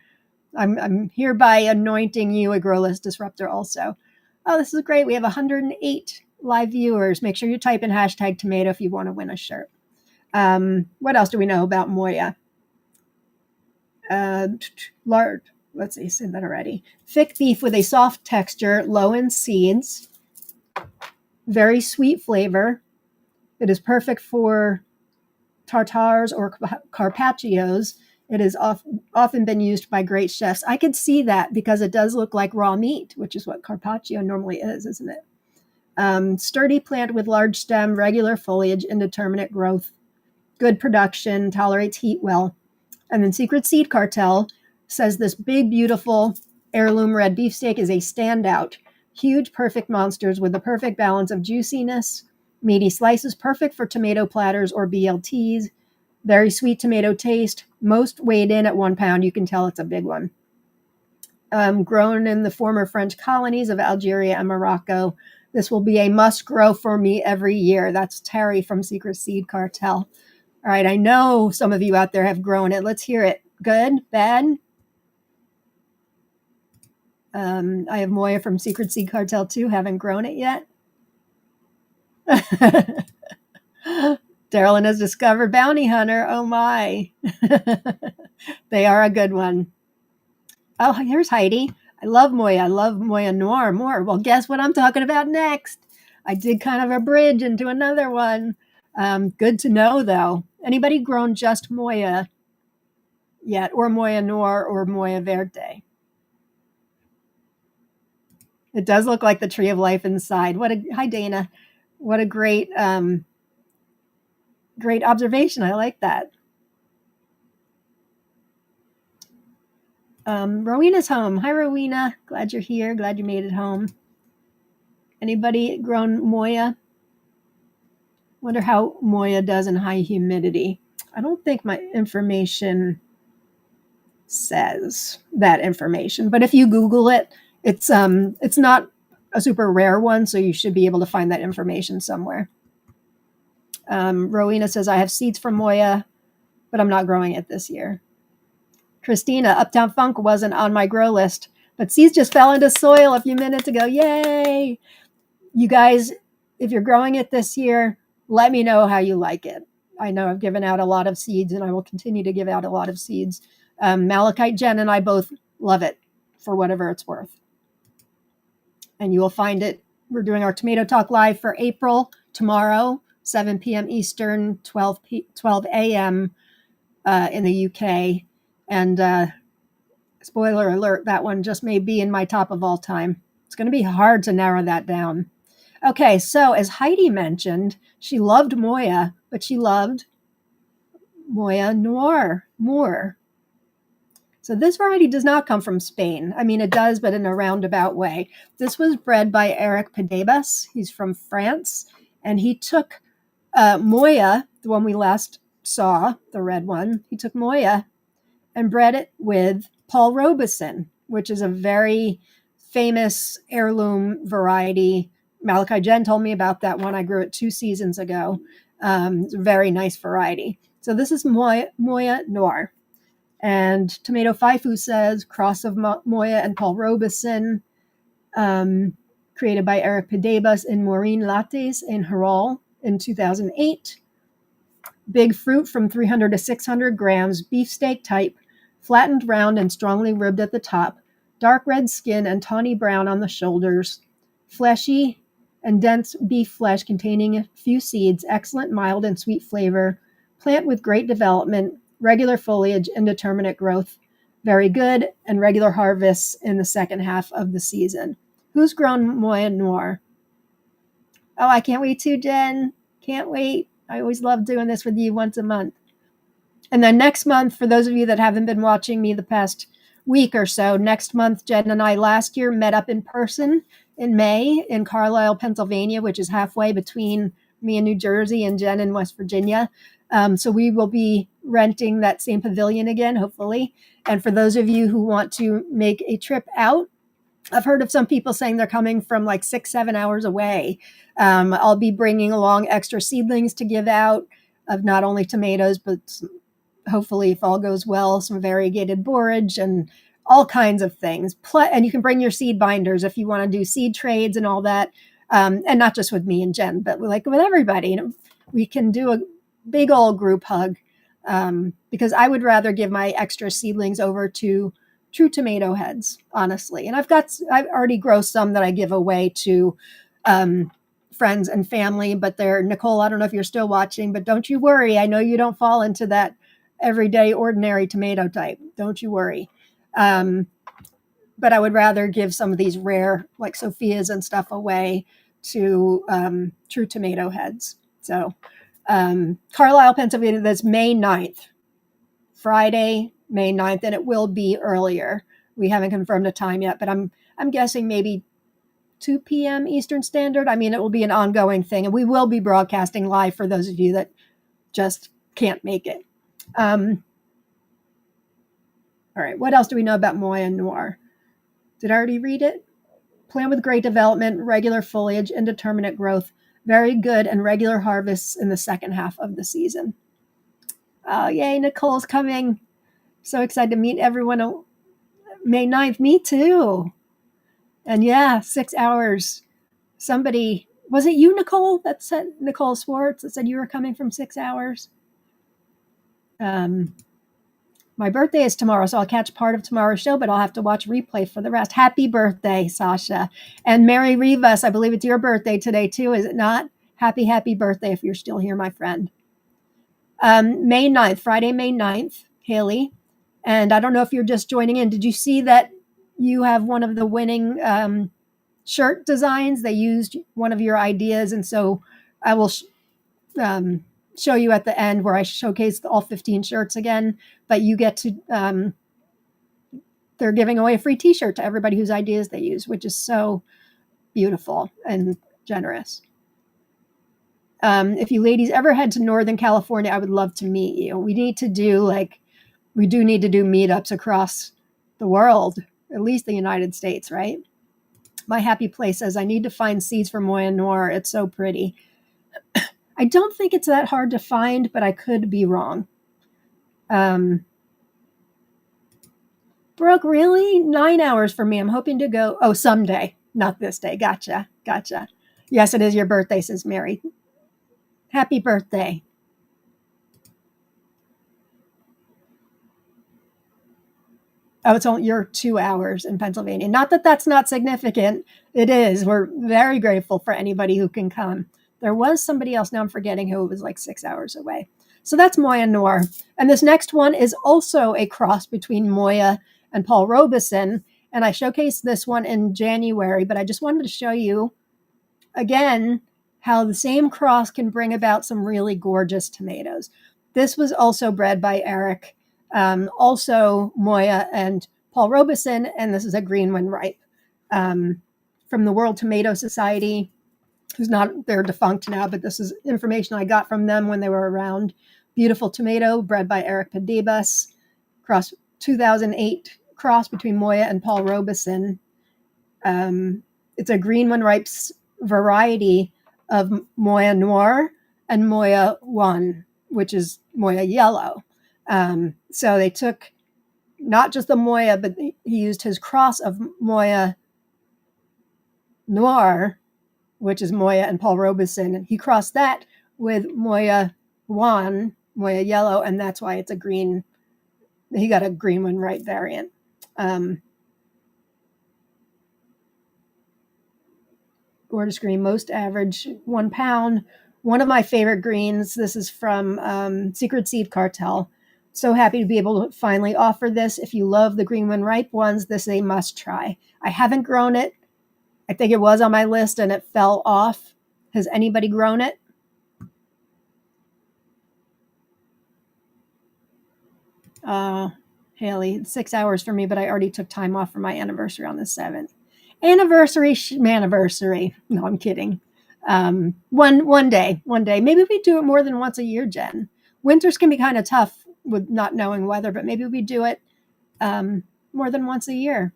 I'm hereby anointing you a grow list disruptor also. Oh, this is great. We have 108 live viewers. Make sure you type in hashtag tomato if you want to win a shirt. What else do we know about Moya? Large, let's see, said that already. Thick beef with a soft texture, low in seeds, very sweet flavor. It is perfect for tartars or carpaccios. It has often been used by great chefs. I could see that because it does look like raw meat, which is what carpaccio normally is, isn't it? Sturdy plant with large stem, regular foliage, indeterminate growth, good production, tolerates heat well. And then Secret Seed Cartel says this big, beautiful heirloom red beefsteak is a standout. Huge, perfect monsters with the perfect balance of juiciness, meaty slices, perfect for tomato platters or BLTs. Very sweet tomato taste. Most weighed in at 1 pound. You can tell it's a big one. Grown in the former French colonies of Algeria and Morocco. This will be a must grow for me every year. That's Terry from Secret Seed Cartel. All right, I know some of you out there have grown it. Let's hear it. Good? Bad? I have Moya from Secret Seed Cartel too. Haven't grown it yet. Darylyn has discovered Bounty Hunter. Oh my. They are a good one. Oh, here's Heidi. I love Moya. I love Moya Noir more. Well, guess what I'm talking about next? I did kind of a bridge into another one. Good to know, though. Anybody grown just Moya yet, or Moya Noir, or Moya Verde? It does look like the tree of life inside. Hi, Dana. What a great, great observation. I like that. Rowena's home. Hi, Rowena. Glad you're here. Glad you made it home. Anybody grown Moya? Wonder how Moya does in high humidity. I don't think my information says that information, but if you Google it, it's not a super rare one, so you should be able to find that information somewhere. Rowena says, I have seeds from Moya, but I'm not growing it this year. Christina, Uptown Funk wasn't on my grow list, but seeds just fell into soil a few minutes ago. Yay! You guys, if you're growing it this year, let me know how you like it. I know I've given out a lot of seeds, and I will continue to give out a lot of seeds. Malachite, Jen, and I both love it for whatever it's worth. And you will find it. We're doing our Tomato Talk Live for April tomorrow, 7 p.m. Eastern, 12 a.m. In the UK. And spoiler alert, that one just may be in my top of all time. It's going to be hard to narrow that down. Okay, so as Heidi mentioned, she loved Moya, but she loved Moya Noir more. So this variety does not come from Spain. I mean, it does, but in a roundabout way. This was bred by Eric Pedebas. He's from France, and he took Moya, the one we last saw, the red one. He took Moya and bred it with Paul Robeson, which is a very famous heirloom variety. Malachi Jen told me about that one. I grew it 2 seasons ago. It's a very nice variety. So this is Moya Noir. And Tomato Faifu says, cross of Moya and Paul Robeson, created by Eric Pedebas and Maureen Lattes in Harol in 2008. Big fruit from 300 to 600 grams, beefsteak type, flattened round and strongly ribbed at the top, dark red skin and tawny brown on the shoulders, fleshy and dense beef flesh containing a few seeds, excellent mild and sweet flavor, plant with great development, regular foliage, indeterminate growth, very good, and regular harvests in the second half of the season. Who's grown Moya Noir? Oh, I can't wait to, Jen. Can't wait. I always love doing this with you once a month. And then next month, for those of you that haven't been watching me the past week or so, next month, Jen and I last year met up in person in May in Carlisle, Pennsylvania, which is halfway between me in New Jersey and Jen in West Virginia. So we will be renting that same pavilion again, hopefully. And for those of you who want to make a trip out, I've heard of some people saying they're coming from like 6, 7 hours away. I'll be bringing along extra seedlings to give out of not only tomatoes, but hopefully, if all goes well, some variegated borage and all kinds of things. And you can bring your seed binders if you want to do seed trades and all that. And not just with me and Jen, but like with everybody. We can do a big old group hug, because I would rather give my extra seedlings over to true tomato heads, honestly. And I've already grown some that I give away to friends and family, but Nicole, I don't know if you're still watching, but don't you worry. I know you don't fall into that everyday ordinary tomato type. Don't you worry. But I would rather give some of these rare, like Sophia's and stuff, away to true tomato heads. So Carlisle, Pennsylvania, that's May 9th, Friday, May 9th, and it will be earlier. We haven't confirmed a time yet, but I'm guessing maybe 2 p.m. Eastern Standard. I mean, it will be an ongoing thing, and we will be broadcasting live for those of you that just can't make it. All right, what else do we know about Moya Noir? Did I already read it? Plant with great development, regular foliage, indeterminate growth, very good and regular harvests in the second half of the season. Oh, yay, Nicole's coming. So excited to meet everyone. May 9th, me too. And yeah, 6 hours. Somebody, was it you, Nicole, that said, Nicole Swartz, that said you were coming from 6 hours? My birthday is tomorrow, so I'll catch part of tomorrow's show, but I'll have to watch replay for the rest. Happy birthday, Sasha. And Mary Rivas, I believe it's your birthday today too, is it not? Happy birthday if you're still here, my friend. May 9th, Friday, May 9th, Haley. And I don't know if you're just joining in. Did you see that you have one of the winning shirt designs? They used one of your ideas, and so I will show you at the end where I showcase all 15 shirts again, but you get to, they're giving away a free t-shirt to everybody whose ideas they use, which is so beautiful and generous. If you ladies ever head to Northern California, I would love to meet you. We do need to do meetups across the world, at least the United States, right? My happy place says, I need to find seeds for Moya Noir. It's so pretty. I don't think it's that hard to find, but I could be wrong. Brooke, really? 9 hours for me. I'm hoping to go. Oh, someday, not this day. Gotcha. Yes, it is your birthday, says Mary. Happy birthday. Oh, it's only you're 2 hours in Pennsylvania. Not that that's not significant. It is. We're very grateful for anybody who can come. There was somebody else, now I'm forgetting who, was like 6 hours away. So that's Moya Noir. And this next one is also a cross between Moya and Paul Robeson. And I showcased this one in January, but I just wanted to show you again how the same cross can bring about some really gorgeous tomatoes. This was also bred by Eric, also Moya and Paul Robeson, and this is a green when ripe, from the World Tomato Society. They're defunct now, but this is information I got from them when they were around. Beautiful tomato, bred by Eric Padibas, 2008 cross between Moya and Paul Robeson. It's a green when ripe variety of Moya Noir and Moya 1, which is Moya Yellow. So they took not just the Moya, but he used his cross of Moya Noir, which is Moya and Paul Robeson. He crossed that with Moya 1, Moya Yellow, and that's why it's a green. He got a green when ripe variant. Gorgeous green, most average, 1 pound. One of my favorite greens. This is from Secret Seed Cartel. So happy to be able to finally offer this. If you love the green when ripe ones, this is a must try. I haven't grown it. I think it was on my list and it fell off. Has anybody grown it? Haley, 6 hours for me, but I already took time off for my anniversary on the 7th. Anniversary. No, I'm kidding. One day. Maybe we do it more than once a year, Jen. Winters can be kind of tough with not knowing weather, but maybe we do it more than once a year.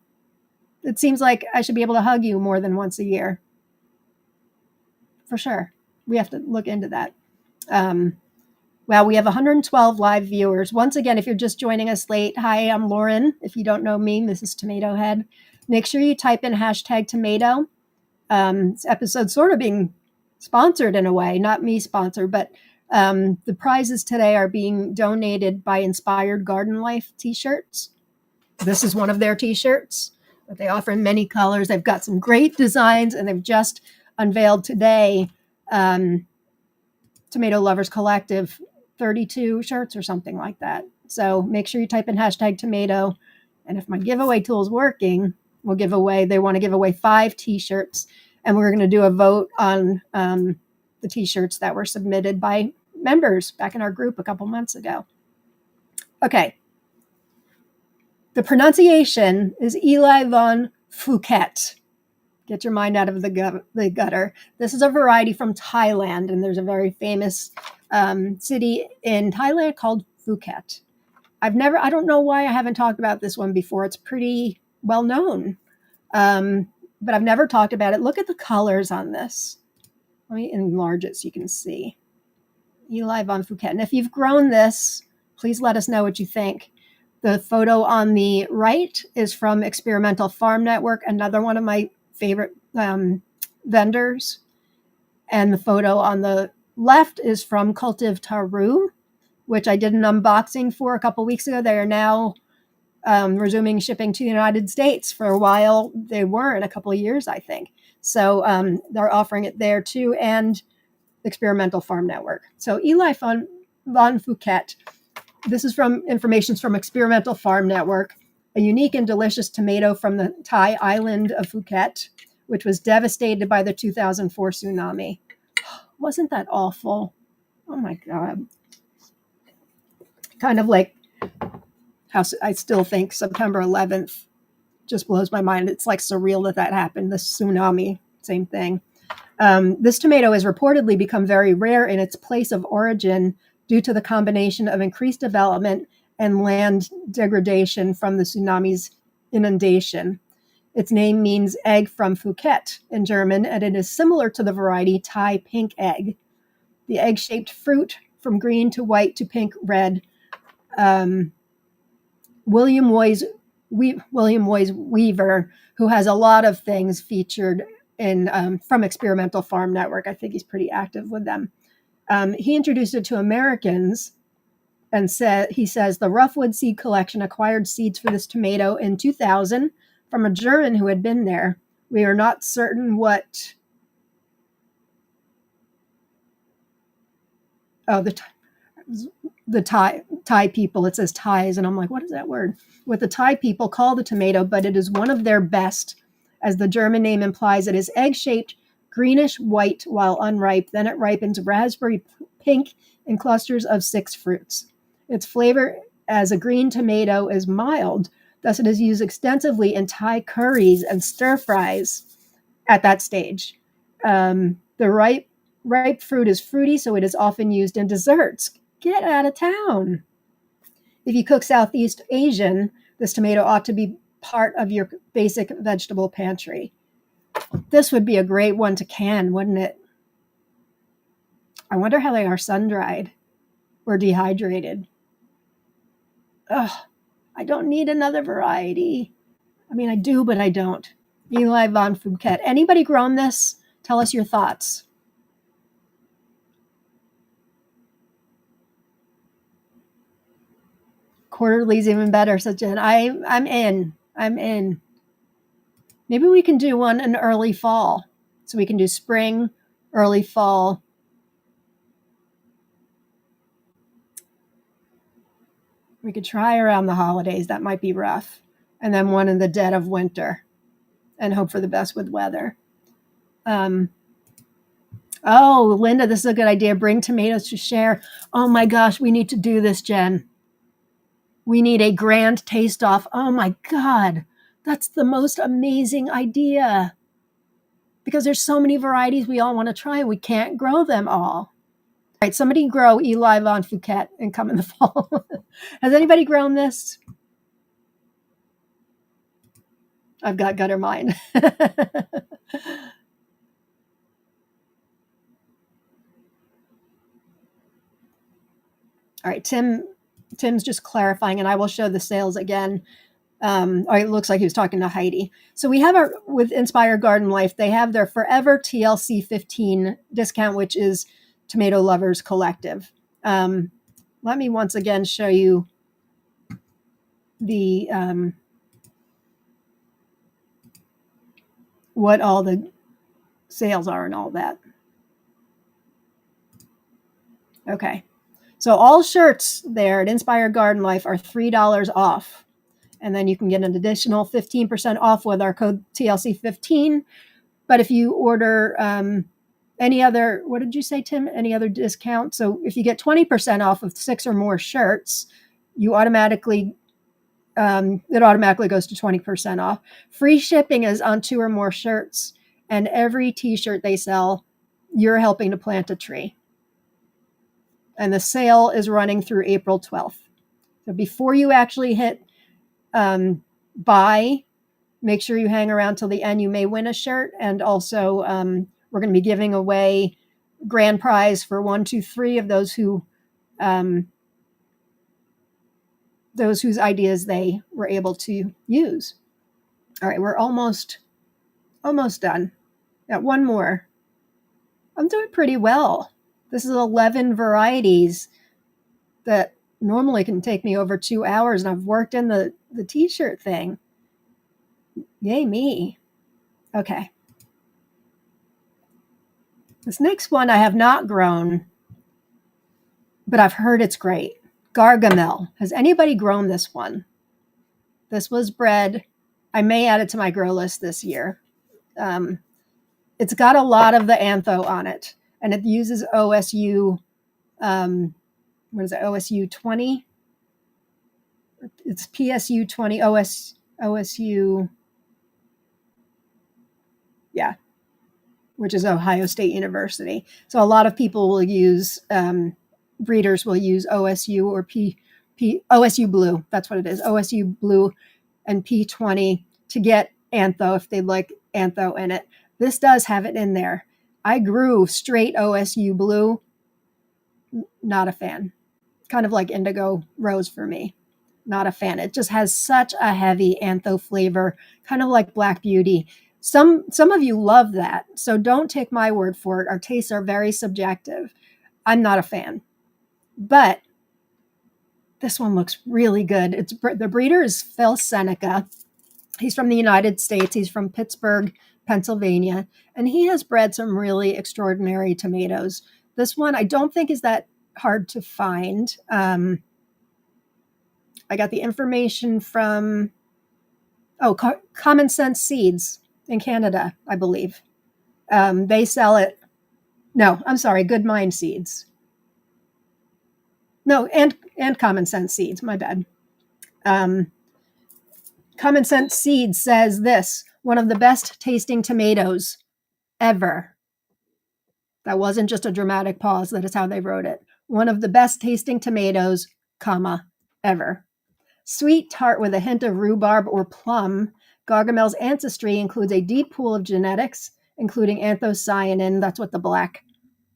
It seems like I should be able to hug you more than once a year. For sure. We have to look into that. Well, we have 112 live viewers. Once again, if you're just joining us late, hi, I'm Lauren. If you don't know me, this is Tomato Head. Make sure you type in hashtag tomato. This episode's sort of being sponsored in a way, not me sponsored, but the prizes today are being donated by Inspired Garden Life t-shirts. This is one of their t-shirts that they offer in many colors. They've got some great designs, and they've just unveiled today Tomato Lovers Collective 32 shirts or something like that. So make sure you type in hashtag tomato. And if my giveaway tool is working, they want to give away 5 t-shirts. And we're going to do a vote on the t-shirts that were submitted by members back in our group a couple months ago. Okay. The pronunciation is Eli von Phuket. Get your mind out of the gutter. This is a variety from Thailand, and there's a very famous city in Thailand called Phuket. I don't know why I haven't talked about this one before. It's pretty well known, but I've never talked about it. Look at the colors on this. Let me enlarge it so you can see. Eli von Phuket. And if you've grown this, please let us know what you think. The photo on the right is from Experimental Farm Network, another one of my favorite vendors. And the photo on the left is from Cultiv Taru, which I did an unboxing for a couple weeks ago. They are now resuming shipping to the United States. For a while, they weren't, a couple of years, I think. So they're offering it there too, and Experimental Farm Network. So Eli von Phuket. This is information from Experimental Farm Network, a unique and delicious tomato from the Thai island of Phuket, which was devastated by the 2004 tsunami. Wasn't that awful? Oh my God. Kind of like how I still think September 11th just blows my mind. It's like surreal that happened. The tsunami, same thing. This tomato has reportedly become very rare in its place of origin due to the combination of increased development and land degradation from the tsunami's inundation. Its name means egg from Phuket in German, and it is similar to the variety Thai pink egg. The egg-shaped fruit from green to white to pink red. William Woys Weaver, who has a lot of things featured in from Experimental Farm Network. I think he's pretty active with them. He introduced it to Americans and he says the Roughwood Seed Collection acquired seeds for this tomato in 2000 from a German who had been there. We are not certain what. Oh, the Thai people. It says Thais, and I'm like, what is that word? What the Thai people call the tomato, but it is one of their best. As the German name implies, it is egg-shaped, greenish white while unripe. Then it ripens raspberry pink in clusters of 6 fruits. Its flavor as a green tomato is mild. Thus, it is used extensively in Thai curries and stir fries at that stage. The ripe fruit is fruity, so it is often used in desserts. Get out of town. If you cook Southeast Asian, this tomato ought to be part of your basic vegetable pantry. This would be a great one to can, wouldn't it? I wonder how they are sun-dried or dehydrated. Ugh, I don't need another variety. I mean, I do, but I don't. Eli von Phuket. Anybody grown this? Tell us your thoughts. Quarterly's even better, said Jen. I'm in. Maybe we can do one in early fall. So we can do spring, early fall. We could try around the holidays. That might be rough. And then one in the dead of winter and hope for the best with weather. Oh, Linda, this is a good idea. Bring tomatoes to share. Oh my gosh, we need to do this, Jen. We need a grand taste off. Oh my God, that's the most amazing idea. Because there's so many varieties we all want to try. We can't grow them all. All right, somebody grow Eli von Phuket and come in the fall. Has anybody grown this? I've got gutter mine. All right, Tim's just clarifying, and I will show the sales again. It looks like he was talking to Heidi. So we have our with Inspire Garden Life. They have their Forever TLC 15 discount, which is Tomato Lovers Collective. Let me once again show you the what all the sales are and all that. Okay, so all shirts there at Inspire Garden Life are $3 off. And then you can get an additional 15% off with our code TLC15. But if you order any other, what did you say, Tim? Any other discount? So if you get 20% off of 6 or more shirts, you automatically, it automatically goes to 20% off. Free shipping is on 2 or more shirts. And every t-shirt they sell, you're helping to plant a tree. And the sale is running through April 12th. So before you actually hit buy, make sure you hang around till the end. You may win a shirt. And also, we're going to be giving away grand prize for 1, 2, 3 of those whose ideas they were able to use. All right, we're almost done. Got one more. I'm doing pretty well. This is 11 varieties that normally can take me over 2 hours, and I've worked in the t-shirt thing. Yay me. Okay. This next one I have not grown, but I've heard it's great. Gargamel. Has anybody grown this one? This was bred. I may add it to my grow list this year. It's got a lot of the antho on it, and it uses OSU. What is it? OSU 20. It's PSU 20. OSU. Yeah, which is Ohio State University. So a lot of people will use, breeders will use OSU or OSU Blue. That's what it is. OSU Blue and P20 to get antho if they'd like antho in it. This does have it in there. I grew straight OSU Blue. Not a fan. Kind of like indigo rose for me. Not a fan. It just has such a heavy antho flavor, kind of like Black Beauty. Some of you love that, so don't take my word for it. Our tastes are very subjective. I'm not a fan, but this one looks really good. The breeder is Phil Seneca. He's from the United States. He's from Pittsburgh, Pennsylvania, and he has bred some really extraordinary tomatoes. This one I don't think is that hard to find. I got the information from Common Sense Seeds in Canada, I believe. They sell it. No, I'm sorry, Good Mind Seeds. No, and Common Sense Seeds, my bad. Common Sense Seeds says this: one of the best tasting tomatoes ever. That wasn't just a dramatic pause. That is how they wrote it. One of the best tasting tomatoes, comma, ever. Sweet, tart with a hint of rhubarb or plum, Gargamel's ancestry includes a deep pool of genetics, including anthocyanin. That's what the black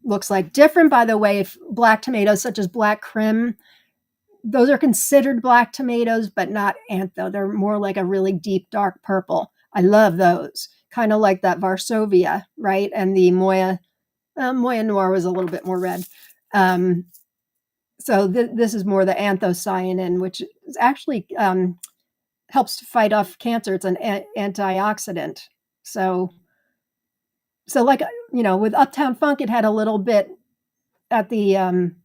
looks like. Different, by the way, if black tomatoes such as black Krim, those are considered black tomatoes, but not antho. They're more like a really deep, dark purple. I love those. Kind of like that Varsovia, right? And the Moya Noir was a little bit more red. So this is more the anthocyanin, which is actually helps to fight off cancer. It's an antioxidant. So like, with Uptown Funk, it had a little bit at the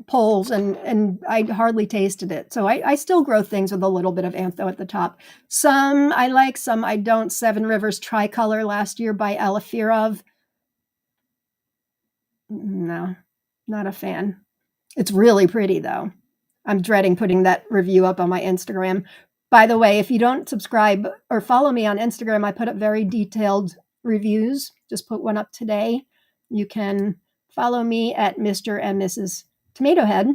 poles, and I hardly tasted it. So I still grow things with a little bit of antho at the top. Some I like, some I don't. Seven Rivers Tricolor last year by Alafirov. No, not a fan. It's really pretty, though. I'm dreading putting that review up on my Instagram. By the way, if you don't subscribe or follow me on Instagram, I put up very detailed reviews. Just put one up today. You can follow me at Mr. and Mrs. Tomato Head.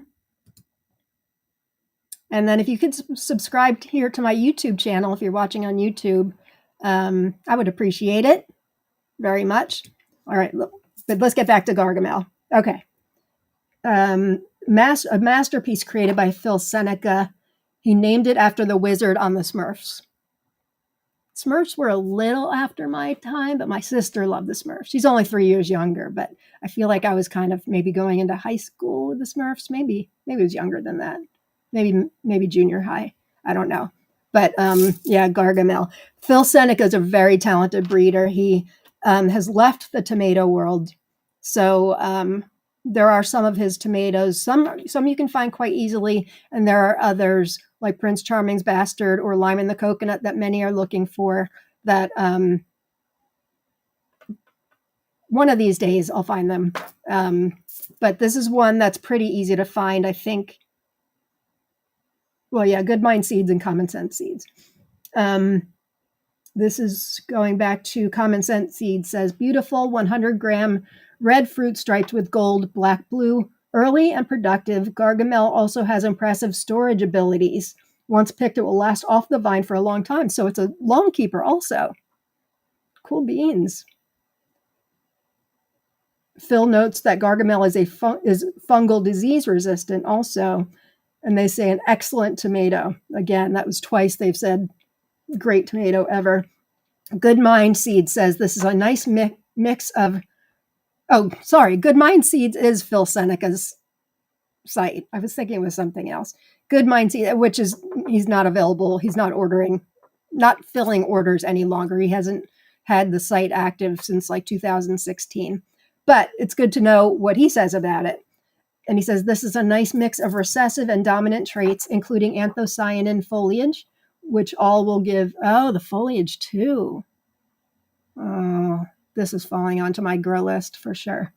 And then if you could subscribe here to my YouTube channel, if you're watching on YouTube, I would appreciate it very much. All right, but let's get back to Gargamel. Okay. A masterpiece created by Phil Seneca. He named it after the wizard on the Smurfs. Smurfs were a little after my time, but my sister loved the Smurfs. She's only 3 years younger, but I feel like I was kind of maybe going into high school with the Smurfs. Maybe it was younger than that. Maybe junior high. I don't know. But yeah, Gargamel. Phil Seneca is a very talented breeder. He has left the tomato world. So there are some of his tomatoes. Some you can find quite easily, and there are others like Prince Charming's Bastard or Lyman the Coconut that many are looking for. That one of these days I'll find them. But this is one that's pretty easy to find, I think. Well, yeah, Good Mind Seeds and Common Sense Seeds. This is going back to Common Sense Seeds. Says beautiful 100-gram red fruit striped with gold, black, blue, early and productive. Gargamel also has impressive storage abilities. Once picked, it will last off the vine for a long time. So it's a long keeper also. Cool beans. Phil notes that Gargamel is fungal disease resistant also. And they say an excellent tomato. Again, that was twice they've said great tomato ever. Good Mind Seeds says this is a nice mix of... Oh, sorry. Good Mind Seeds is Phil Seneca's site. I was thinking it was something else. Good Mind Seeds, which is, he's not available. He's not filling orders any longer. He hasn't had the site active since like 2016. But it's good to know what he says about it. And he says, this is a nice mix of recessive and dominant traits, including anthocyanin foliage, which all will give... Oh, the foliage too. Oh, this is falling onto my grow list for sure.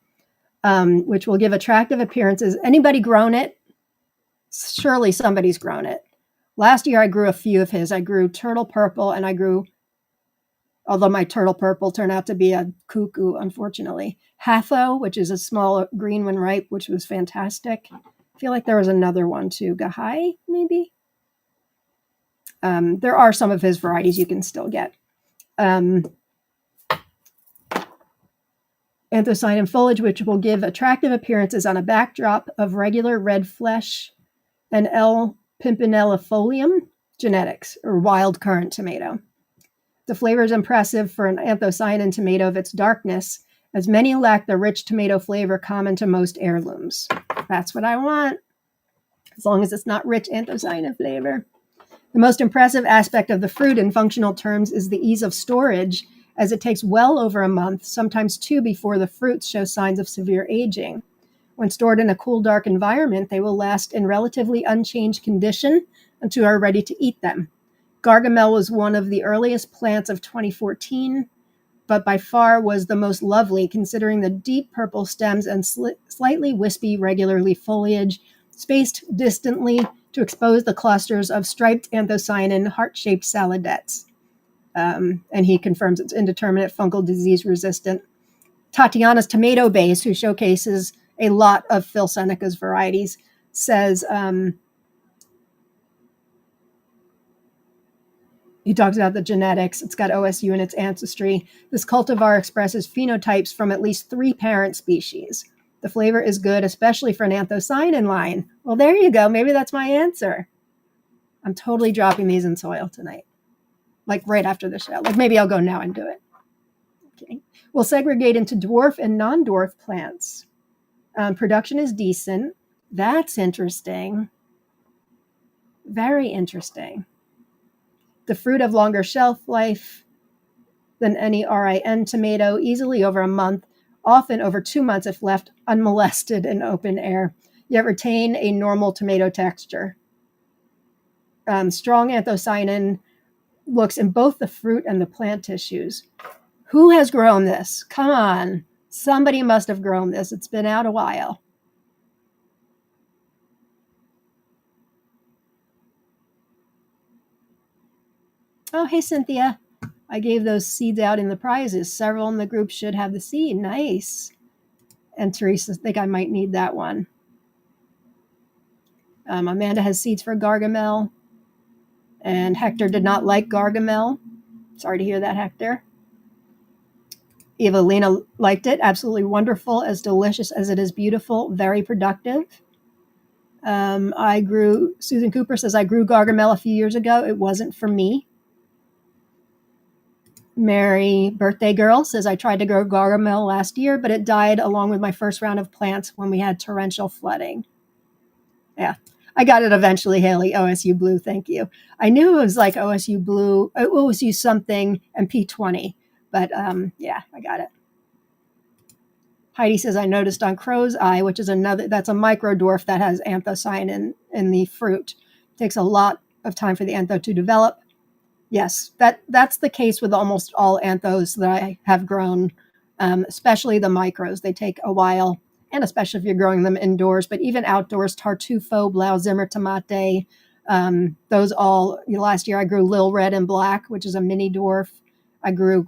Which will give attractive appearances. Anybody grown it? Surely somebody's grown it. Last year I grew a few of his. I grew Turtle Purple, and I grew... Although my Turtle Purple turned out to be a cuckoo, unfortunately. Hatho, which is a small green when ripe, which was fantastic. I feel like there was another one too. Gahai, maybe? There are some of his varieties you can still get. Anthocyanin foliage, which will give attractive appearances on a backdrop of regular red flesh, and L. pimpinellifolium genetics, or wild currant tomato. The flavor is impressive for an anthocyanin tomato of its darkness, as many lack the rich tomato flavor common to most heirlooms. That's what I want, as long as it's not rich anthocyanin flavor. The most impressive aspect of the fruit in functional terms is the ease of storage, as it takes well over a month, sometimes 2, before the fruits show signs of severe aging. When stored in a cool, dark environment, they will last in relatively unchanged condition until you are ready to eat them. Gargamel was one of the earliest plants of 2014, but by far was the most lovely, considering the deep purple stems and slightly wispy regular leaf foliage, spaced distantly to expose the clusters of striped anthocyanin heart-shaped saladettes. And he confirms it's indeterminate, fungal disease resistant. Tatiana's Tomato Base, who showcases a lot of Phil Seneca's varieties, says... He talks about the genetics. It's got OSU in its ancestry. This cultivar expresses phenotypes from at least 3 parent species. The flavor is good, especially for an anthocyanin line. Well, there you go. Maybe that's my answer. I'm totally dropping these in soil tonight. Like right after the show. Like maybe I'll go now and do it. Okay. We'll segregate into dwarf and non-dwarf plants. Production is decent. That's interesting. Very interesting. The fruit of longer shelf life than any RIN tomato, easily over a month, often over 2 months if left unmolested in open air, yet retain a normal tomato texture. Strong anthocyanin looks in both the fruit and the plant tissues. Who has grown this? Come on. Somebody must have grown this. It's been out a while. Oh, hey, Cynthia. I gave those seeds out in the prizes. Several in the group should have the seed. Nice. And Teresa, I think I might need that one. Amanda has seeds for Gargamel, and Hector did not like Gargamel. Sorry to hear that, Hector. Evelina liked it. Absolutely wonderful, as delicious as it is beautiful, very productive. Susan Cooper says, I grew Gargamel a few years ago. It wasn't for me. Mary Birthday Girl says, I tried to grow Gargamel last year, but it died along with my first round of plants when we had torrential flooding. Yeah. I got it eventually, Haley. OSU Blue, thank you. I knew it was like OSU Blue, OSU something, and P20. But yeah, I got it. Heidi says, I noticed on crow's eye, which is that's a microdwarf that has anthocyanin in the fruit. It takes a lot of time for the antho to develop. Yes, that's the case with almost all anthos that I have grown, especially the micros. They take a while, and especially if you're growing them indoors. But even outdoors, Tartufo, Blau Zimmer Tomate, those all, last year I grew Lil Red and Black, which is a mini dwarf. I grew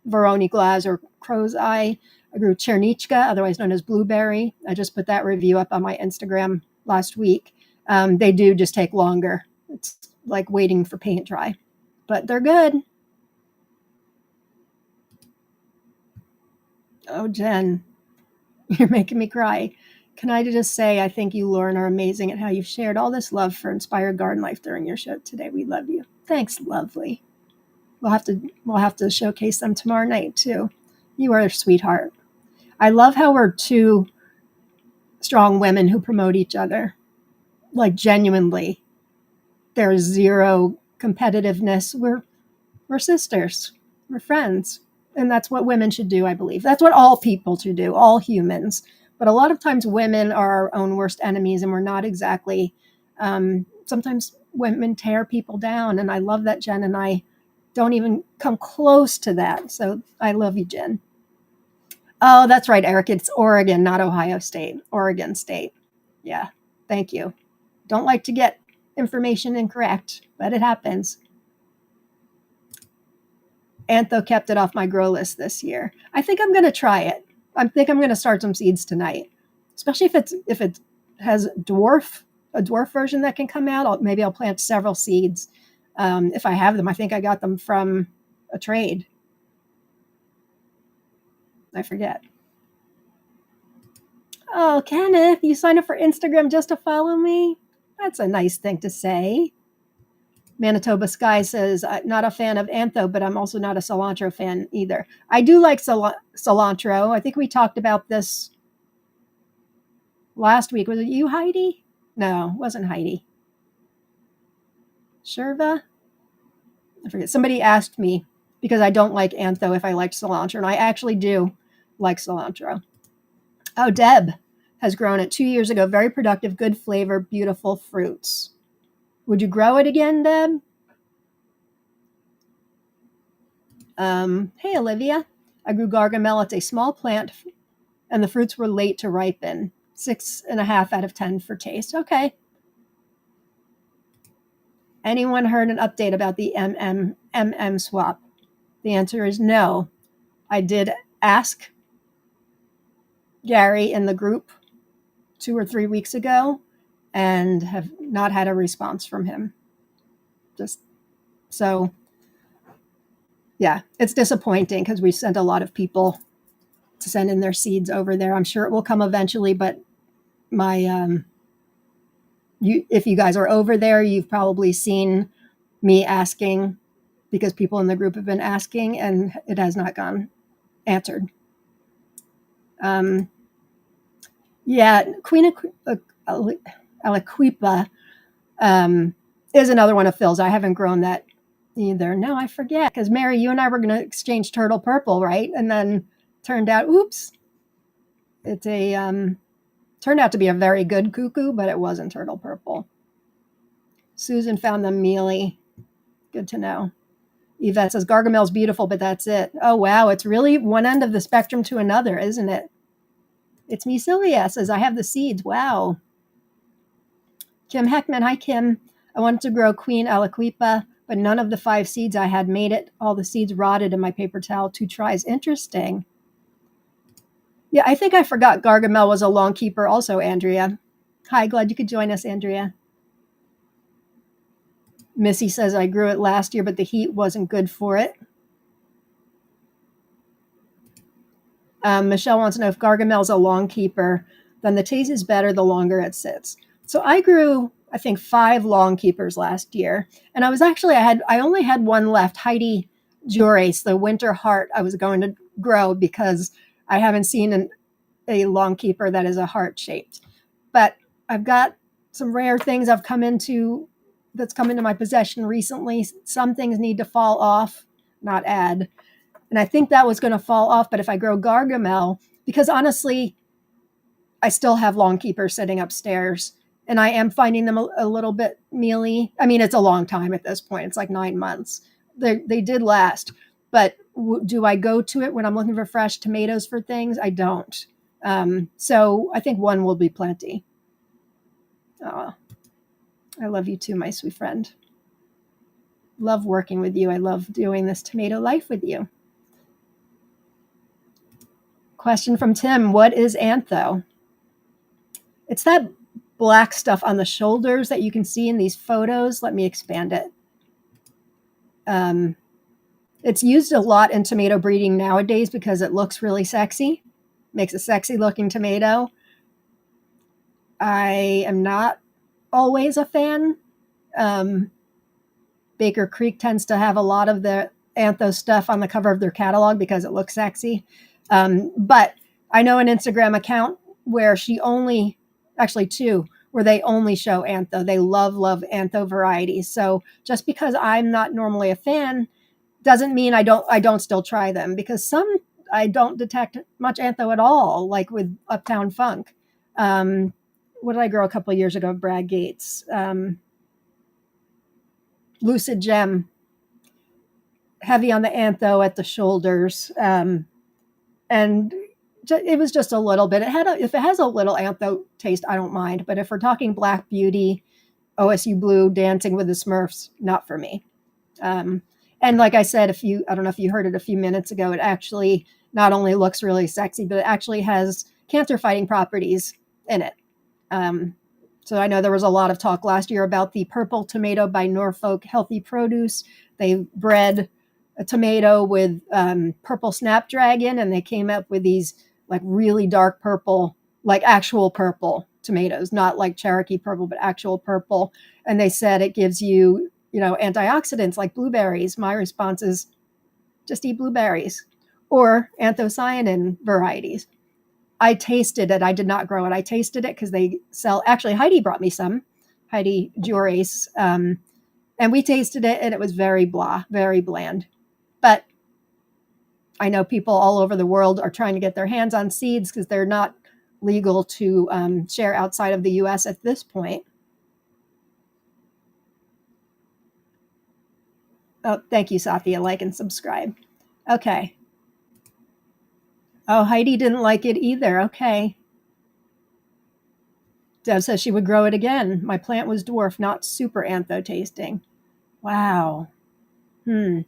Veronique Glaz or Crow's Eye. I grew Chernichka, otherwise known as blueberry. I just put that review up on my Instagram last week. They do just take longer. It's like waiting for paint dry, but they're good. Oh, Jen, you're making me cry. Can I just say, I think you, Lauren, are amazing at how you've shared all this love for Inspired Garden Life during your show today. We love you. Thanks, lovely. We'll have to showcase them tomorrow night too. You are a sweetheart. I love how we're two strong women who promote each other. Like, genuinely. There's zero competitiveness. We're sisters. We're friends. And that's what women should do, I believe. That's what all people should do, all humans. But a lot of times women are our own worst enemies, and we're not exactly. Sometimes women tear people down, and I love that Jen and I don't even come close to that. So I love you, Jen. Oh, that's right, Eric. It's Oregon, not Ohio State. Oregon State. Yeah, thank you. Don't like to get information incorrect, but it happens. Antho kept it off my grow list this year. I think I'm going to try it. I think I'm going to start some seeds tonight, especially if it has a dwarf version that can come out. Maybe I'll plant several seeds if I have them. I think I got them from a trade. I forget. Oh, Kenneth, you signed up for Instagram just to follow me? That's a nice thing to say. Manitoba Sky says, not a fan of Antho, but I'm also not a cilantro fan either. I do like cilantro. I think we talked about this last week. Was it you, Heidi? No, it wasn't Heidi. Sherva? I forget. Somebody asked me because I don't like Antho if I like cilantro, and I actually do like cilantro. Oh, Deb has grown it 2 years ago. Very productive, good flavor, beautiful fruits. Would you grow it again, Deb? Hey, Olivia. I grew Gargamel. It's a small plant, and the fruits were late to ripen. 6.5 out of 10 for taste. Okay. Anyone heard an update about the MM swap? The answer is no. I did ask Gary in the group 2 or 3 weeks ago and have not had a response from him. So, yeah, it's disappointing because we sent a lot of people to send in their seeds over there. I'm sure it will come eventually, but if you guys are over there, you've probably seen me asking because people in the group have been asking, and it has not gone answered. Yeah, Queen Aliquipa is another one of Phil's. I haven't grown that either. No, I forget, because Mary, you and I were going to exchange turtle purple, right? And then turned out, oops, it's turned out to be a very good cuckoo, but it wasn't turtle purple. Susan found them mealy. Good to know. Yvette says, Gargamel's beautiful, but that's it. Oh, wow. It's really one end of the spectrum to another, isn't it? It's me, Sylvia, says, I have the seeds. Wow. Kim Heckman. Hi, Kim. I wanted to grow Queen Aliquipa, but none of the 5 seeds I had made it. All the seeds rotted in my paper towel. 2 tries. Interesting. Yeah, I think I forgot Gargamel was a long keeper also, Andrea. Hi, glad you could join us, Andrea. Missy says, I grew it last year, but the heat wasn't good for it. Michelle wants to know if Gargamel is a long keeper, then the taste is better the longer it sits. So I grew, I think, 5 long keepers last year, and I only had one left, Heidi Jurace, the winter heart. I was going to grow because I haven't seen a long keeper that is a heart shaped. But I've got some rare things that's come into my possession recently. Some things need to fall off, not add. And I think that was going to fall off. But if I grow Gargamel, because honestly, I still have long keepers sitting upstairs and I am finding them a little bit mealy. I mean, it's a long time at this point. It's like 9 months. They did last. But do I go to it when I'm looking for fresh tomatoes for things? I don't. So I think one will be plenty. Oh, I love you too, my sweet friend. Love working with you. I love doing this tomato life with you. Question from Tim. What is antho? It's that black stuff on the shoulders that you can see in these photos. Let me expand it. It's used a lot in tomato breeding nowadays because it looks really sexy. Makes a sexy looking tomato. I am not always a fan. Baker Creek tends to have a lot of the antho stuff on the cover of their catalog because it looks sexy. But I know an Instagram account where actually 2, where they only show antho. They love antho varieties. So just because I'm not normally a fan doesn't mean I don't still try them, because some I don't detect much antho at all, like with Uptown Funk. What did I grow a couple of years ago? Brad Gates. Lucid Gem, heavy on the antho at the shoulders. And it was just a little bit. If it has a little antho taste, I don't mind. But if we're talking Black Beauty, OSU Blue, Dancing with the Smurfs, not for me. And like I said, I don't know if you heard it a few minutes ago, it actually not only looks really sexy, but it actually has cancer fighting properties in it. So I know there was a lot of talk last year about the purple tomato by Norfolk Healthy Produce. They bred a tomato with purple snapdragon, and they came up with these like really dark purple, like actual purple tomatoes, not like Cherokee purple, but actual purple. And they said it gives you, antioxidants like blueberries. My response is just eat blueberries or anthocyanin varieties. I tasted it. I did not grow it. I tasted it because they sell. Actually, Heidi brought me some. Heidi Jurace, and we tasted it, and it was very blah, very bland. But I know people all over the world are trying to get their hands on seeds because they're not legal to share outside of the U.S. at this point. Oh, thank you, Sathya. Like and subscribe. Okay. Oh, Heidi didn't like it either. Okay. Deb says she would grow it again. My plant was dwarf, not super antho tasting. Wow. Well,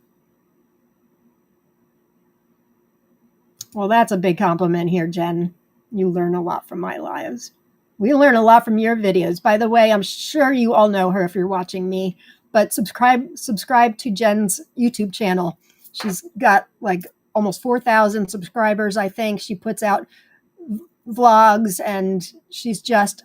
that's a big compliment here, Jen. You learn a lot from my lives. We learn a lot from your videos. By the way, I'm sure you all know her if you're watching me, but subscribe to Jen's YouTube channel. She's got like almost 4,000 subscribers, I think. She puts out vlogs, and she's just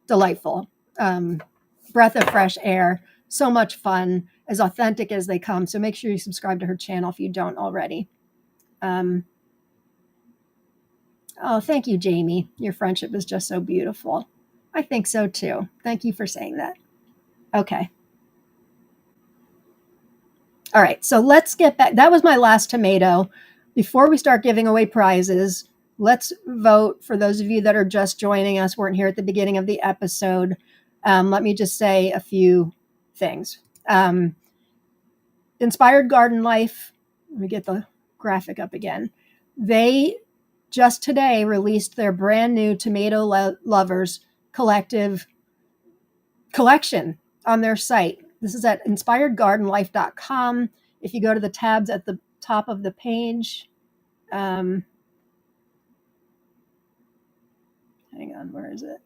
delightful. Breath of fresh air. So much fun, as authentic as they come. So make sure you subscribe to her channel if you don't already. Oh, thank you, Jamie. Your friendship is just so beautiful. I think so too. Thank you for saying that. Okay. All right. So let's get back. That was my last tomato. Before we start giving away prizes, let's vote. For those of you that are just joining us, weren't here at the beginning of the episode. Let me just say a few things. Inspired Garden Life. Let me get the graphic up again. They just today released their brand new Tomato Lovers collective collection on their site. This is at inspiredgardenlife.com. If you go to the tabs at the top of the page, hang on, where is it?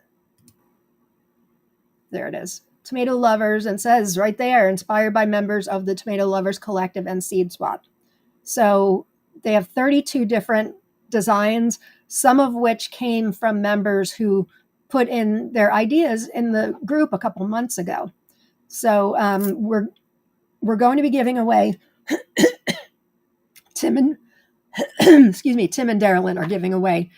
There it is. Tomato Lovers, and says right there, inspired by members of the Tomato Lovers Collective and Seed Swap. So they have 32 different designs, some of which came from members who put in their ideas in the group a couple months ago. So we're going to be giving away Tim and Tim and Darylyn are giving away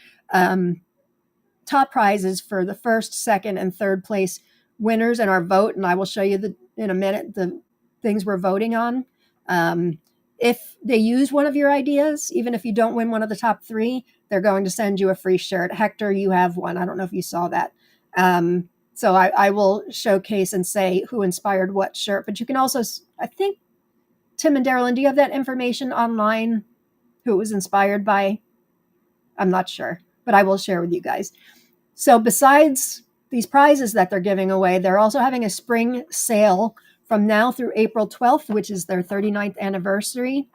top prizes for the first, second, and third place winners in our vote, and I will show you in a minute the things we're voting on. If they use one of your ideas, even if you don't win one of the top three, they're going to send you a free shirt. Hector, you have one. I don't know if you saw that. So I will showcase and say who inspired what shirt, but you can also, I think, Tim and Darylyn, do you have that information online? Who it was inspired by? I'm not sure, but I will share with you guys. So besides these prizes that they're giving away, they're also having a spring sale from now through April 12th, which is their 39th anniversary.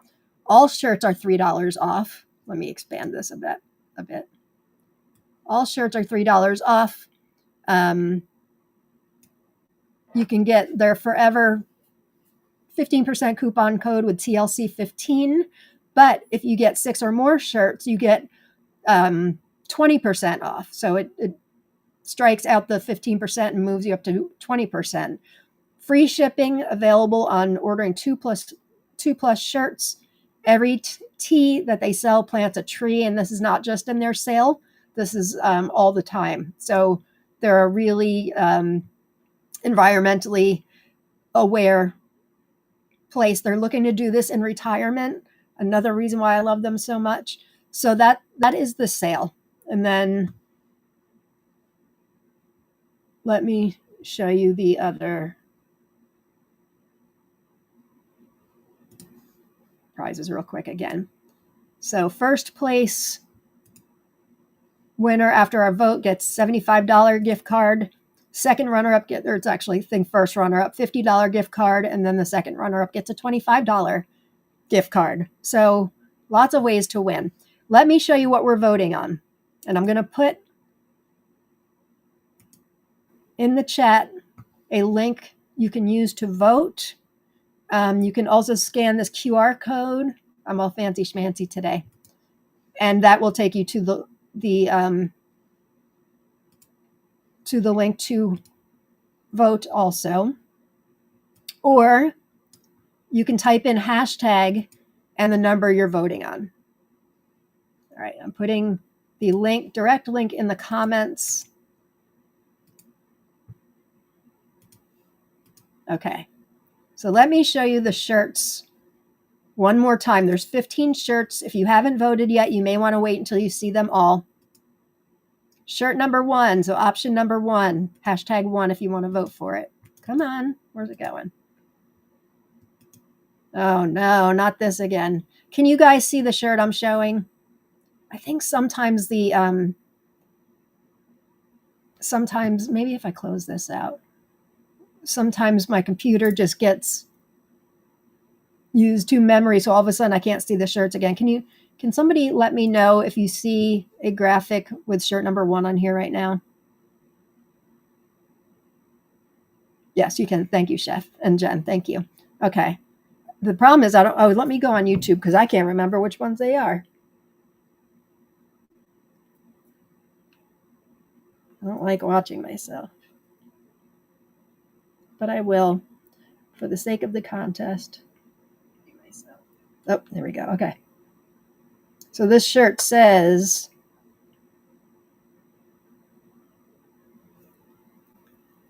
All shirts are $3 off. Let me expand this a bit. All shirts are $3 off. You can get their forever 15% coupon code with TLC15. But if you get 6 or more shirts, you get 20% off. So it strikes out the 15% and moves you up to 20%. Free shipping available on ordering 2 plus shirts. Every tee that they sell plants a tree, and this is not just in their sale. This is all the time. So they're a really environmentally aware place. They're looking to do this in retirement. Another reason why I love them so much. So that is the sale. And then let me show you the other prizes real quick again. So first place winner after our vote gets $75 gift card. Second runner-up first runner-up $50 gift card, and then the second runner-up gets a $25 gift card. So lots of ways to win. Let me show you what we're voting on. And I'm going to put in the chat a link you can use to vote. You can also scan this QR code. I'm all fancy schmancy today. And that will take you to the link to vote also. Or you can type in hashtag and the number you're voting on. All right, I'm putting the direct link in the comments. Okay, so let me show you the shirts one more time. There's 15 shirts. If you haven't voted yet, you may want to wait until you see them all. Shirt number 1, so option number 1, hashtag 1 if you want to vote for it. Come on, where's it going? Oh no, not this again. Can you guys see the shirt I'm showing? I think sometimes sometimes maybe if I close this out, sometimes my computer just gets used to memory, so all of a sudden I can't see the shirts again. Can somebody let me know if you see a graphic with shirt number 1 on here right now? Yes, you can. Thank you, Chef and Jen. Thank you. Okay. The problem is let me go on YouTube because I can't remember which ones they are. I don't like watching myself, but I will for the sake of the contest. Oh, there we go. Okay. So this shirt says,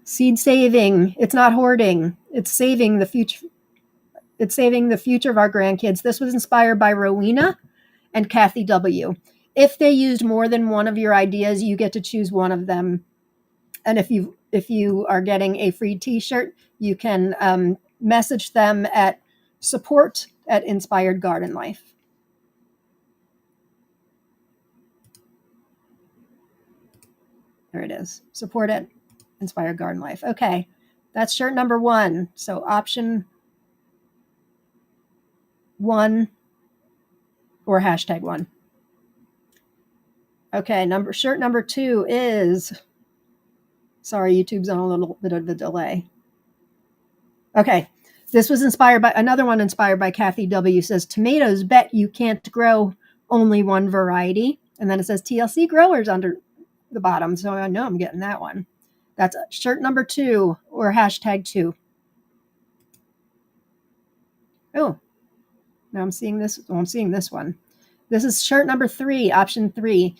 seed saving. It's not hoarding. It's saving the future. It's saving the future of our grandkids. This was inspired by Rowena and Kathy W. If they used more than one of your ideas, you get to choose one of them. And if you are getting a free t-shirt, you can message them at support@Inspired Garden Life. There it is. Support@Inspired Garden Life. Okay. That's shirt number 1. So option 1 or hashtag 1. Okay. Shirt number 2 is Sorry, YouTube's on a little bit of a delay. Okay. This was inspired by another one inspired by Kathy W. Says, tomatoes bet you can't grow only one variety. And then it says TLC growers under the bottom. So I know I'm getting that one. That's shirt number 2 or hashtag 2. Oh, now I'm seeing this. Oh, I'm seeing this one. This is shirt number 3, option 3,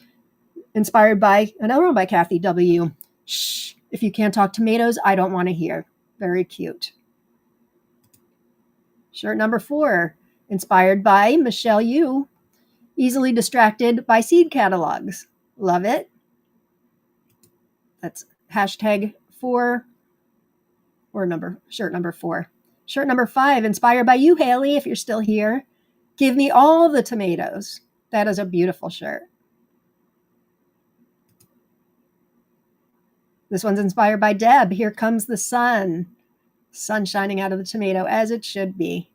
inspired by another one by Kathy W. Shh, if you can't talk tomatoes, I don't want to hear. Very cute. Shirt number 4, inspired by Michelle Yu, easily distracted by seed catalogs. Love it. That's hashtag 4 or shirt number 4. Shirt number 5, inspired by you, Haley, if you're still here. Give me all the tomatoes. That is a beautiful shirt. This one's inspired by Deb. Here comes the sun. Sun shining out of the tomato as it should be.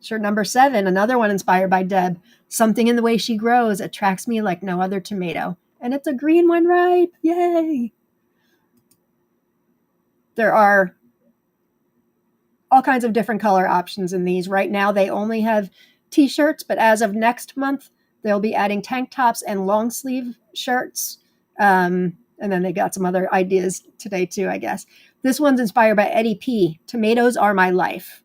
Shirt number 7, another one inspired by Deb. Something in the way she grows attracts me like no other tomato. And it's a green one, ripe. Yay. There are all kinds of different color options in these. Right now, they only have t-shirts, but as of next month, they'll be adding tank tops and long sleeve shirts. And then they got some other ideas today too, I guess. This one's inspired by Eddie P. Tomatoes are my life.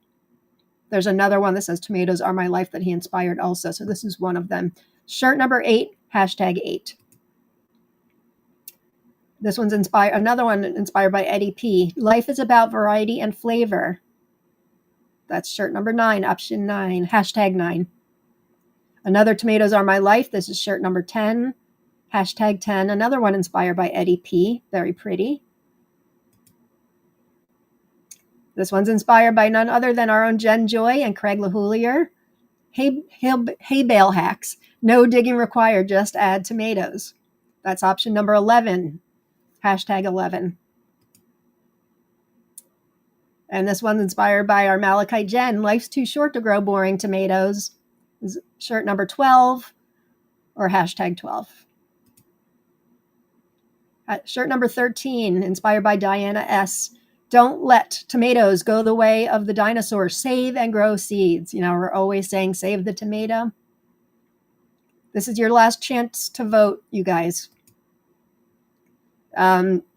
There's another one that says tomatoes are my life that he inspired also. So this is one of them. Shirt number 8, hashtag 8. This one's another one inspired by Eddie P. Life is about variety and flavor. That's shirt number 9, option 9, hashtag 9. Another tomatoes are my life. This is shirt number 10, hashtag 10. Another one inspired by Eddie P. Very pretty. This one's inspired by none other than our own Jen Joy and Craig LaHoulier. Hay bale hacks. No digging required, just add tomatoes. That's option number 11, hashtag 11. And this one's inspired by our Malachite Jen. Life's too short to grow boring tomatoes. This is shirt number 12 or hashtag 12. Shirt number 13, inspired by Diana S. Don't let tomatoes go the way of the dinosaur. Save and grow seeds. You know, we're always saying save the tomato. This is your last chance to vote, you guys.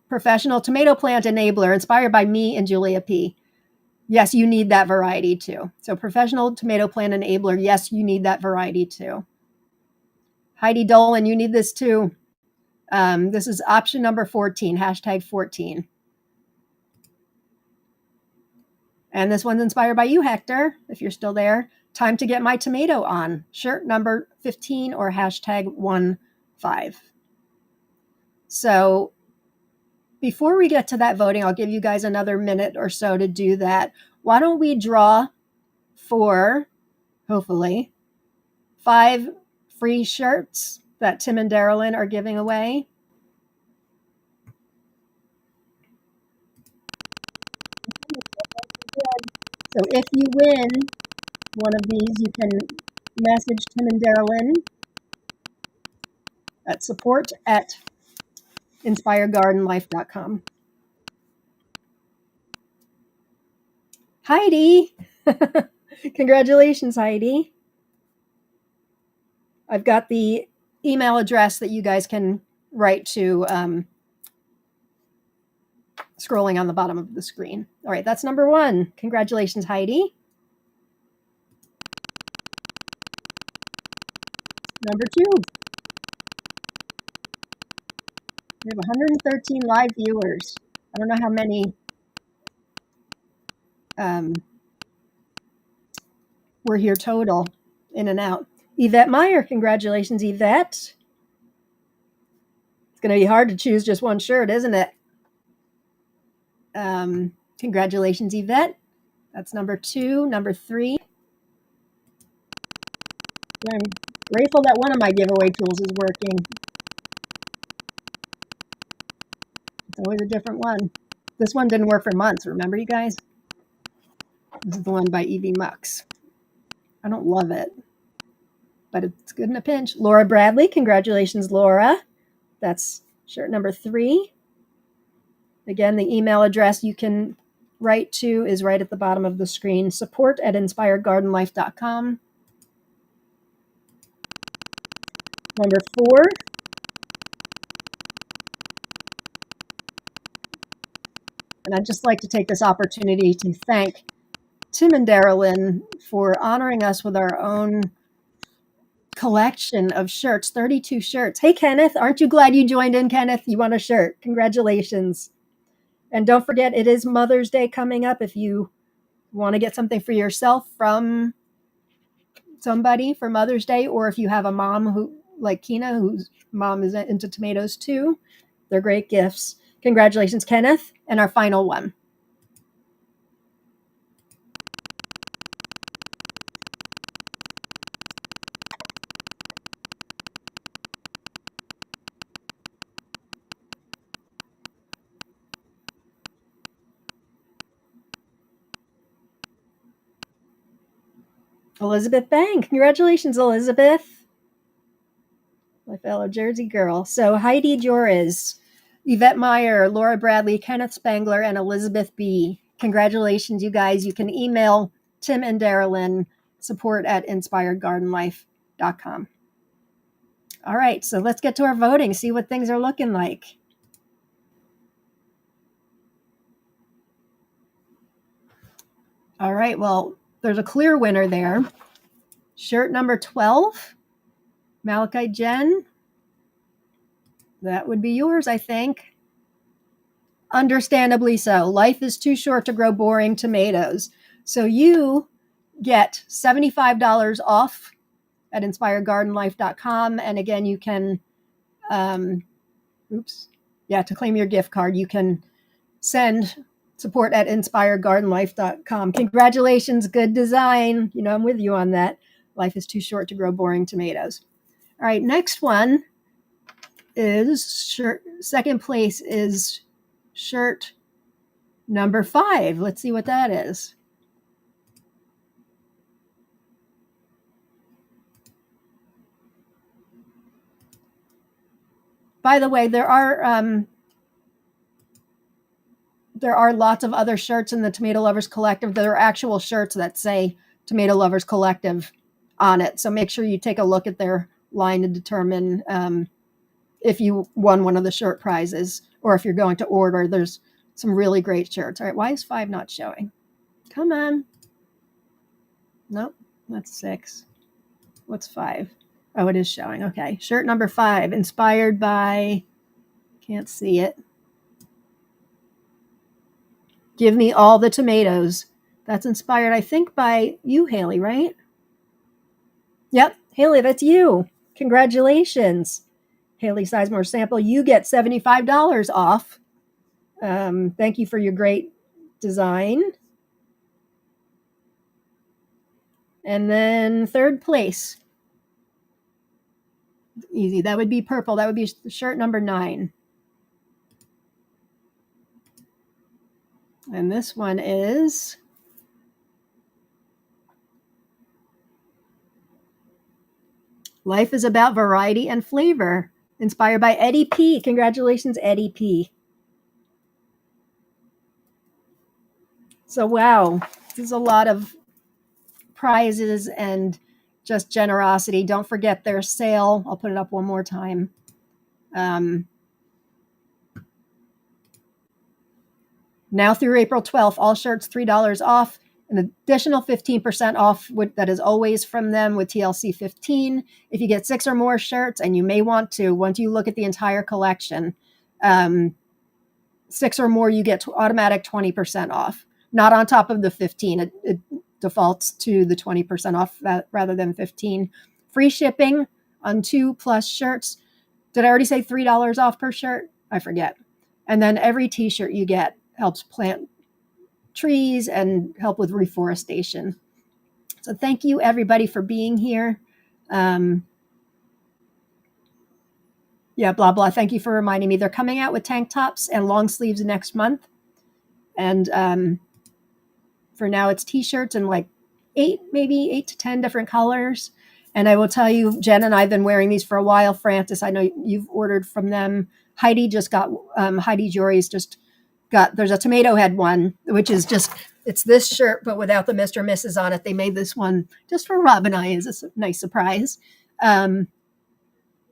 Professional tomato plant enabler, inspired by me and Julia P. Yes, you need that variety too. So professional tomato plant enabler, yes, you need that variety too. Heidi Dolan, you need this too. This is option number 14, hashtag 14. And this one's inspired by you, Hector, if you're still there. Time to get my tomato on. Shirt number 15 or hashtag 15. So before we get to that voting, I'll give you guys another minute or so to do that. Why don't we draw for, hopefully, 5 free shirts that Tim and Darylyn are giving away. So if you win one of these, you can message Tim and Darylyn at support@inspiregardenlife.com. Heidi! Congratulations, Heidi. I've got the email address that you guys can write to scrolling on the bottom of the screen. All right, that's number 1. Congratulations, Heidi. Number 2. We have 113 live viewers. I don't know how many we're here total, in and out. Yvette Meyer, congratulations, Yvette. It's going to be hard to choose just one shirt, isn't it? Congratulations, Yvette. That's number 2. Number 3. I'm grateful that one of my giveaway tools is working. It's always a different one. This one didn't work for months, remember, you guys? This is the one by Evie Mux. I don't love it, but it's good in a pinch. Laura Bradley, congratulations, Laura. That's shirt number 3. Again, the email address you can write to is right at the bottom of the screen, support@inspiredgardenlife.com. Number 4, and I'd just like to take this opportunity to thank Tim and Darylyn for honoring us with our own collection of shirts, 32 shirts. Hey, Kenneth, aren't you glad you joined in, Kenneth? You want a shirt. Congratulations. And don't forget, it is Mother's Day coming up. If you want to get something for yourself from somebody for Mother's Day, or if you have a mom who, like Kina, whose mom is into tomatoes too, they're great gifts. Congratulations, Kenneth. And our final one. Elizabeth Bang. Congratulations, Elizabeth, my fellow Jersey girl. So Heidi Joris, Yvette Meyer, Laura Bradley, Kenneth Spangler, and Elizabeth B. Congratulations, you guys. You can email Tim and Darylyn, support@inspiredgardenlife.com. All right, so let's get to our voting, see what things are looking like. All right, well, there's a clear winner there. Shirt number 12, Malachi Jen. That would be yours, I think. Understandably so. Life is too short to grow boring tomatoes. So you get $75 off at inspiredgardenlife.com. And again, you can, to claim your gift card, you can send support@inspiredgardenlife.com. Congratulations, good design. You know, I'm with you on that. Life is too short to grow boring tomatoes. All right, next one is second place is shirt number 5. Let's see what that is. By the way, there are lots of other shirts in the Tomato Lovers Collective. There are actual shirts that say Tomato Lovers Collective on it. So make sure you take a look at their line to determine if you won one of the shirt prizes, or if you're going to order. There's some really great shirts. All right, why is 5 not showing? Come on. Nope, that's 6. What's 5? Oh, it is showing. Okay, shirt number 5, inspired by, can't see it. Give me all the tomatoes. That's inspired, I think, by you, Haley, right? Yep, Haley, that's you. Congratulations. Haley Sizemore sample, you get $75 off. Thank you for your great design. And then third place. Easy. That would be purple. That would be shirt number 9. And this one is Life is About Variety and Flavor, inspired by Eddie P. Congratulations, Eddie P. So, wow, this is a lot of prizes and just generosity. Don't forget their sale. I'll put it up one more time. Now through April 12th, all shirts $3 off, an additional 15% off that is always from them with TLC 15. If you get 6 or more shirts, and you may want to, once you look at the entire collection, 6 or more, you get automatic 20% off, not on top of the 15. It defaults to the 20% off rather than 15. Free shipping on 2+ shirts. Did I already say $3 off per shirt? I forget. And then every t-shirt you get helps plant trees and help with reforestation. So thank you, everybody, for being here. Blah, blah. Thank you for reminding me. They're coming out with tank tops and long sleeves next month. And for now, it's t-shirts in like 8 to 10 different colors. And I will tell you, Jen and I have been wearing these for a while. Francis, I know you've ordered from them. Heidi just got, Heidi Jory's just there's a tomato head one, which is just, it's this shirt, but without the Mr. and Mrs. on it. They made this one just for Rob and I as a nice surprise. And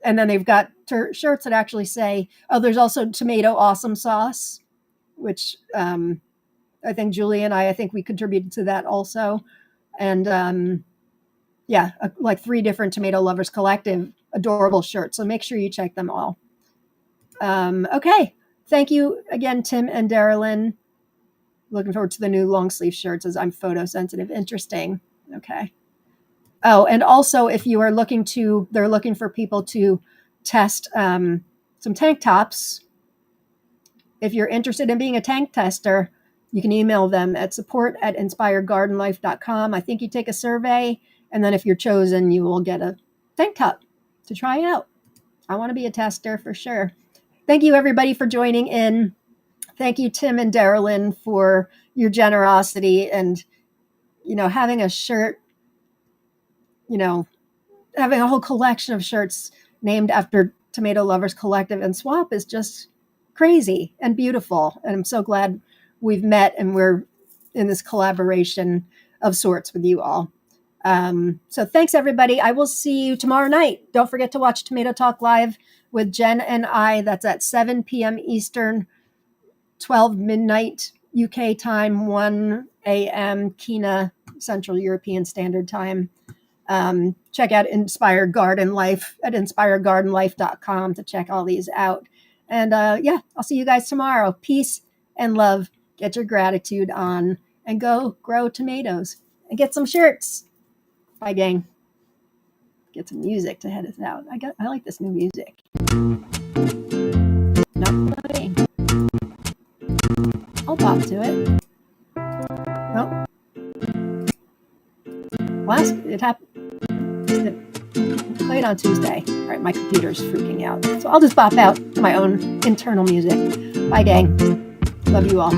then they've got shirts that actually say, oh, there's also tomato awesome sauce, which I think Julie and I think we contributed to that also. And yeah, like 3 different Tomato Lovers Collective adorable shirts. So make sure you check them all. Okay. Thank you again, Tim and Darylyn. Looking forward to the new long sleeve shirts as I'm photosensitive. Interesting. Okay. Oh, and also if you are they're looking for people to test some tank tops. If you're interested in being a tank tester, you can email them at support@inspiredgardenlife.com. I think you take a survey, and then if you're chosen, you will get a tank top to try out. I want to be a tester for sure. Thank you, everybody, for joining in. Thank you, Tim and Darylyn, for your generosity and, having a shirt, having a whole collection of shirts named after Tomato Lovers Collective and Swap is just crazy and beautiful. And I'm so glad we've met and we're in this collaboration of sorts with you all. So thanks, everybody. I will see you tomorrow night. Don't forget to watch Tomato Talk Live with Jen and I. That's at 7 p.m. Eastern, 12 midnight UK time, 1 a.m. Kina Central European Standard Time. Check out Inspired Garden Life at inspiredgardenlife.com to check all these out. And yeah, I'll see you guys tomorrow. Peace and love. Get your gratitude on and go grow tomatoes and get some shirts. Bye, gang. Get some music to head us out. I like this new music. Not playing. I'll pop to it. Oh. It happened. It played on Tuesday. All right, my computer's freaking out. So I'll just pop out to my own internal music. Bye, gang. Love you all.